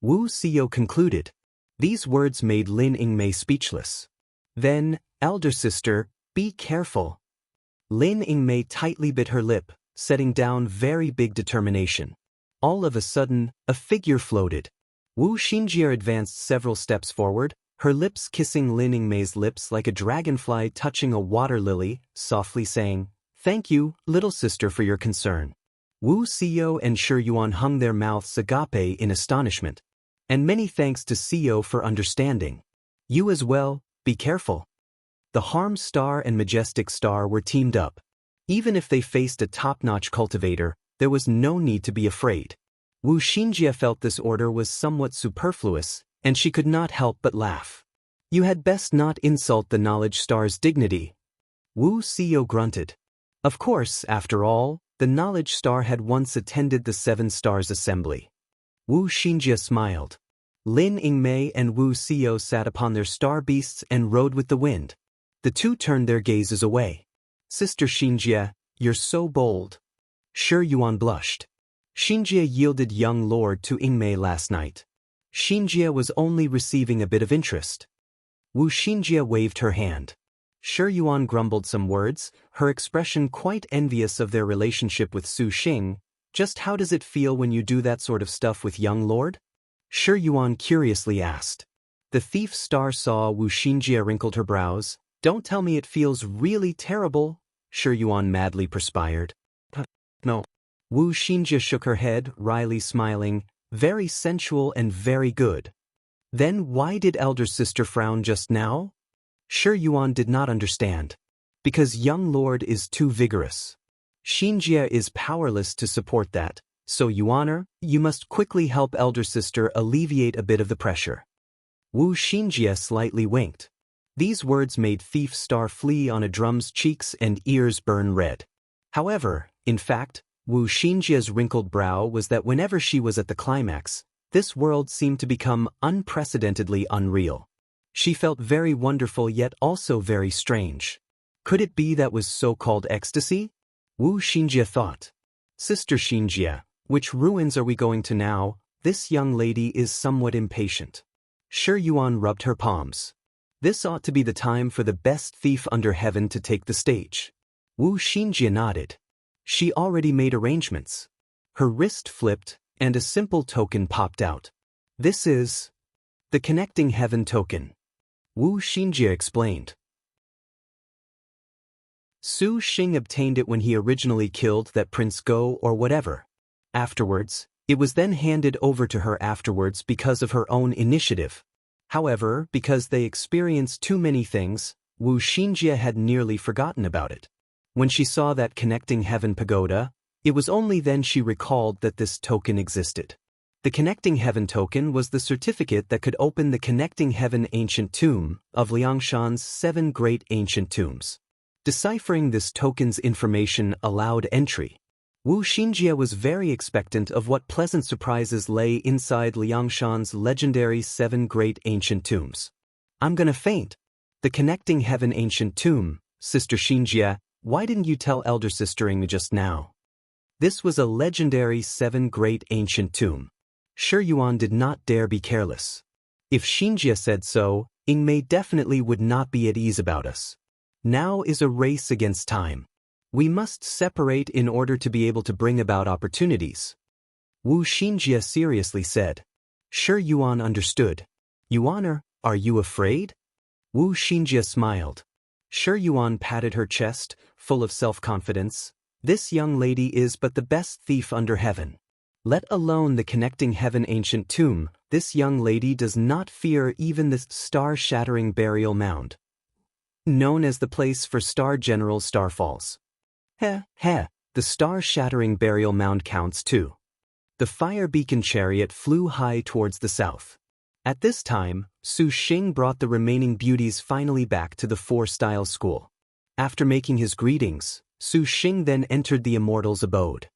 Wu Siyou concluded. These words made Lin Yingmei speechless. Then, elder sister, be careful. Lin Yingmei tightly bit her lip, setting down very big determination. All of a sudden, a figure floated. Wu Xinjie advanced several steps forward, her lips kissing Lin Yingmei's lips like a dragonfly touching a water lily, softly saying, Thank you, little sister, for your concern. Wu Siyou and Shi Yuan hung their mouths agape in astonishment. And many thanks to Siyou for understanding. You as well, be careful. The Harm Star and Majestic Star were teamed up. Even if they faced a top-notch cultivator, there was no need to be afraid. Wu Xinjie felt this order was somewhat superfluous, and she could not help but laugh. You had best not insult the Knowledge Star's dignity. Wu Xiao grunted. Of course, after all, the Knowledge Star had once attended the Seven Stars Assembly. Wu Xinjie smiled. Lin Yingmei and Wu Xiao sat upon their star beasts and rode with the wind. The two turned their gazes away. Sister Xinjie, you're so bold. Shi Yuan blushed. Xinjie yielded young lord to Yingmei last night. Xinjie was only receiving a bit of interest. Wu Xinjie waved her hand. Shi Yuan grumbled some words, her expression quite envious of their relationship with Su Xing. Just how does it feel when you do that sort of stuff with young lord? Shi Yuan curiously asked. The thief star saw Wu Xinjie wrinkled her brows. Don't tell me it feels really terrible, Shi Yuan madly perspired. No. Wu Xinjie shook her head, wryly smiling. Very sensual and very good. Then why did elder sister frown just now? Shi Yuan did not understand. Because young lord is too vigorous. Xinjie is powerless to support that, so Yuaner, you must quickly help elder sister alleviate a bit of the pressure. Wu Xinjie slightly winked. These words made thief star flee on a drum's cheeks and ears burn red. However, in fact, Wu Xinjie's wrinkled brow was that whenever she was at the climax, this world seemed to become unprecedentedly unreal. She felt very wonderful yet also very strange. Could it be that was so-called ecstasy? Wu Xinjie thought. Sister Xinjie, which ruins are we going to now? This young lady is somewhat impatient. Shi Yuan rubbed her palms. This ought to be the time for the best thief under heaven to take the stage. Wu Xinjie nodded. She already made arrangements. Her wrist flipped, and a simple token popped out. This is the Connecting Heaven token. Wu Xinjie explained. Su Xing obtained it when he originally killed that Prince Go or whatever. Afterwards, it was then handed over to her afterwards because of her own initiative. However, because they experienced too many things, Wu Xinjie had nearly forgotten about it. When she saw that Connecting Heaven pagoda, it was only then she recalled that this token existed. The Connecting Heaven token was the certificate that could open the Connecting Heaven ancient tomb of Liangshan's 7 great ancient tombs. Deciphering this token's information allowed entry. Wu Xinjie was very expectant of what pleasant surprises lay inside Liangshan's legendary 7 great ancient tombs. I'm gonna faint. The Connecting Heaven ancient tomb, Sister Xinjie, why didn't you tell elder sister Yingmei just now? This was a legendary 7 great ancient tomb. Shi Yuan did not dare be careless. If Xinjie said so, Yingmei definitely would not be at ease about us. Now is a race against time. We must separate in order to be able to bring about opportunities. Wu Xinjie seriously said. Shi Yuan understood. Yuaner, are you afraid? Wu Xinjie smiled. Shi Yuan patted her chest, full of self-confidence. This young lady is but the best thief under heaven. Let alone the Connecting Heaven ancient tomb, this young lady does not fear even the star-shattering burial mound, known as the place for Star General Starfalls. The star-shattering burial mound counts too. The fire beacon chariot flew high towards the south. At this time, Su Xing brought the remaining beauties finally back to the 4-style school. After making his greetings, Su Xing then entered the Immortals' abode.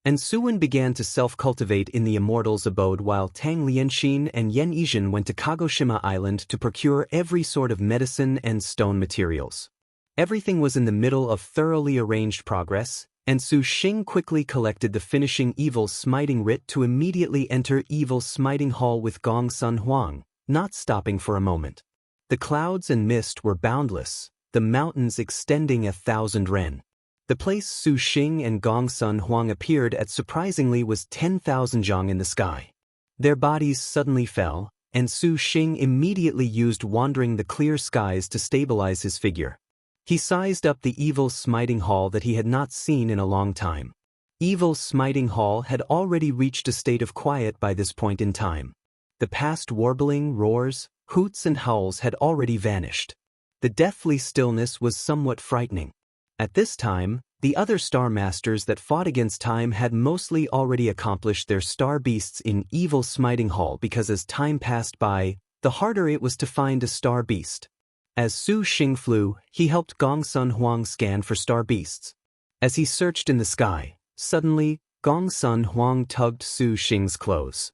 And Suwen began to self-cultivate in the Immortals' abode while Tang Lianxin and Yen Yizhen went to Kagoshima Island to procure every sort of medicine and stone materials. Everything was in the middle of thoroughly arranged progress, and Su Xing quickly collected the finishing Evil Smiting Writ to immediately enter Evil Smiting Hall with Gong Sun Huang, not stopping for a moment. The clouds and mist were boundless, the mountains extending 1,000 ren. The place Su Xing and Gong Sun Huang appeared at surprisingly was 10,000 zhang in the sky. Their bodies suddenly fell, and Su Xing immediately used wandering the clear skies to stabilize his figure. He sized up the Evil Smiting Hall that he had not seen in a long time. Evil Smiting Hall had already reached a state of quiet by this point in time. The past warbling, roars, hoots and howls had already vanished. The deathly stillness was somewhat frightening. At this time, the other star masters that fought against time had mostly already accomplished their star beasts in evil smiting hall because as time passed by, the harder it was to find a star beast. As Su Xing flew, he helped Gong Sun Huang scan for star beasts. As he searched in the sky, suddenly, Gong Sun Huang tugged Su Xing's clothes.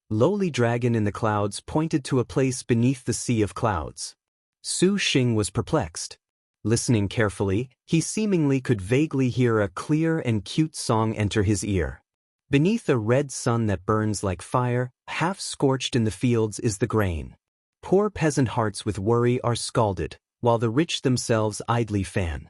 Lowly dragon in the clouds pointed to a place beneath the sea of clouds. Su Xing was perplexed. Listening carefully, he seemingly could vaguely hear a clear and cute song enter his ear. Beneath a red sun that burns like fire, half scorched in the fields is the grain. Poor peasant hearts with worry are scalded, while the rich themselves idly fan.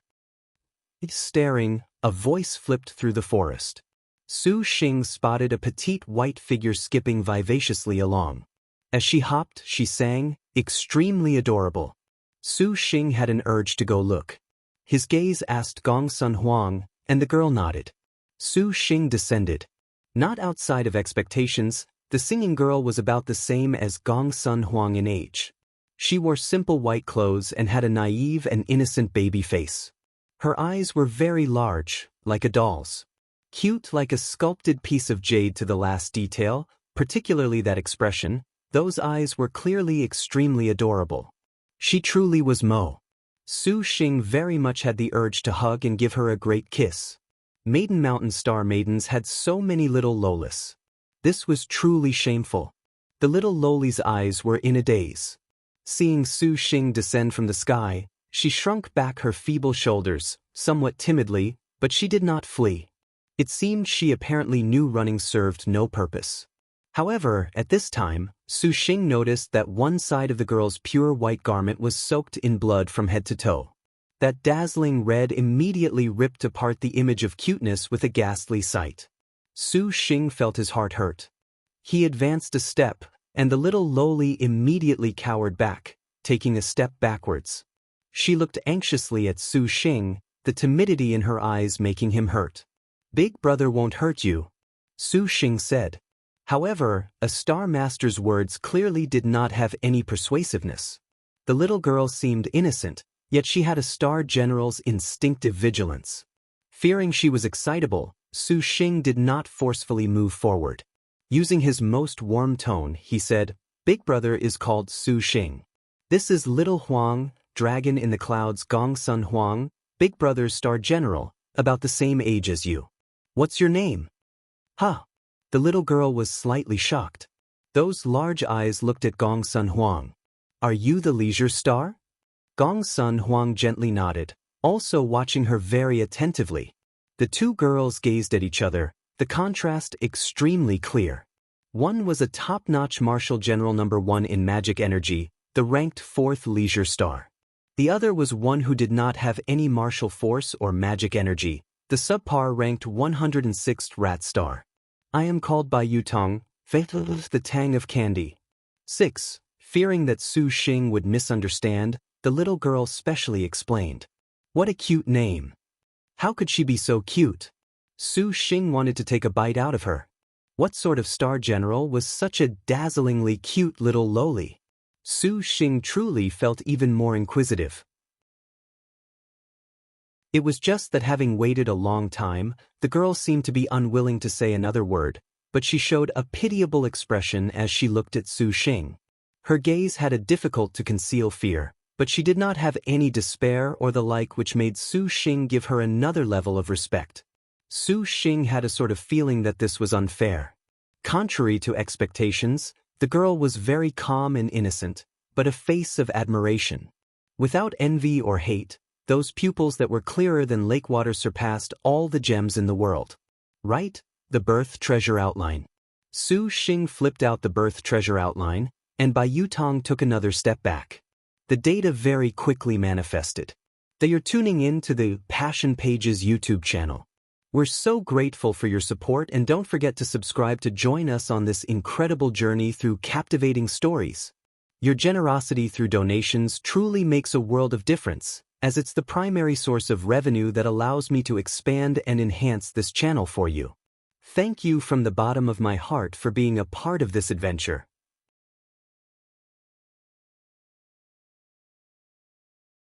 Staring, a voice flipped through the forest. Su Xing spotted a petite white figure skipping vivaciously along. As she hopped, she sang, extremely adorable. Su Xing had an urge to go look. His gaze asked Gong Sun Huang, and the girl nodded. Su Xing descended. Not outside of expectations, the singing girl was about the same as Gong Sun Huang in age. She wore simple white clothes and had a naive and innocent baby face. Her eyes were very large, like a doll's. Cute like a sculpted piece of jade to the last detail, particularly that expression, those eyes were clearly extremely adorable. She truly was Mo. Su Xing very much had the urge to hug and give her a great kiss. Maiden Mountain Star Maidens had so many little lolis. This was truly shameful. The little loli's eyes were in a daze. Seeing Su Xing descend from the sky, she shrunk back her feeble shoulders, somewhat timidly, but she did not flee. It seemed she apparently knew running served no purpose. However, at this time, Su Xing noticed that one side of the girl's pure white garment was soaked in blood from head to toe. That dazzling red immediately ripped apart the image of cuteness with a ghastly sight. Su Xing felt his heart hurt. He advanced a step, and the little loli immediately cowered back, taking a step backwards. She looked anxiously at Su Xing, the timidity in her eyes making him hurt. "Big brother won't hurt you," Su Xing said. However, a Star Master's words clearly did not have any persuasiveness. The little girl seemed innocent, yet she had a Star General's instinctive vigilance. Fearing she was excitable, Su Xing did not forcefully move forward. Using his most warm tone, he said, "Big brother is called Su Xing. This is little Huang, dragon in the clouds Gong Sun Huang, big brother's Star General, about the same age as you. What's your name?" "Huh." The little girl was slightly shocked. Those large eyes looked at Gong Sun Huang. "Are you the leisure star?" Gong Sun Huang gently nodded, also watching her very attentively. The two girls gazed at each other, the contrast extremely clear. One was a top-notch Martial General #1 in magic energy, the ranked 4th leisure star. The other was one who did not have any martial force or magic energy, the subpar ranked 106th rat star. "I am called by Yutong, the Tang of Candy." 6. Fearing that Su Xing would misunderstand, the little girl specially explained. "What a cute name. How could she be so cute?" Su Xing wanted to take a bite out of her. What sort of Star General was such a dazzlingly cute little loli? Su Xing truly felt even more inquisitive. It was just that having waited a long time, the girl seemed to be unwilling to say another word, but she showed a pitiable expression as she looked at Su Xing. Her gaze had a difficult to conceal fear, but she did not have any despair or the like, which made Su Xing give her another level of respect. Su Xing had a sort of feeling that this was unfair. Contrary to expectations, the girl was very calm and innocent, but a face of admiration. Without envy or hate, those pupils that were clearer than lake water surpassed all the gems in the world. Right? The birth treasure outline. Su Xing flipped out the birth treasure outline, and Bai Yutong took another step back. The data very quickly manifested. They are tuning in to the Passion Pages YouTube channel. We're so grateful for your support, and don't forget to subscribe to join us on this incredible journey through captivating stories. Your generosity through donations truly makes a world of difference, as it's the primary source of revenue that allows me to expand and enhance this channel for you. Thank you from the bottom of my heart for being a part of this adventure.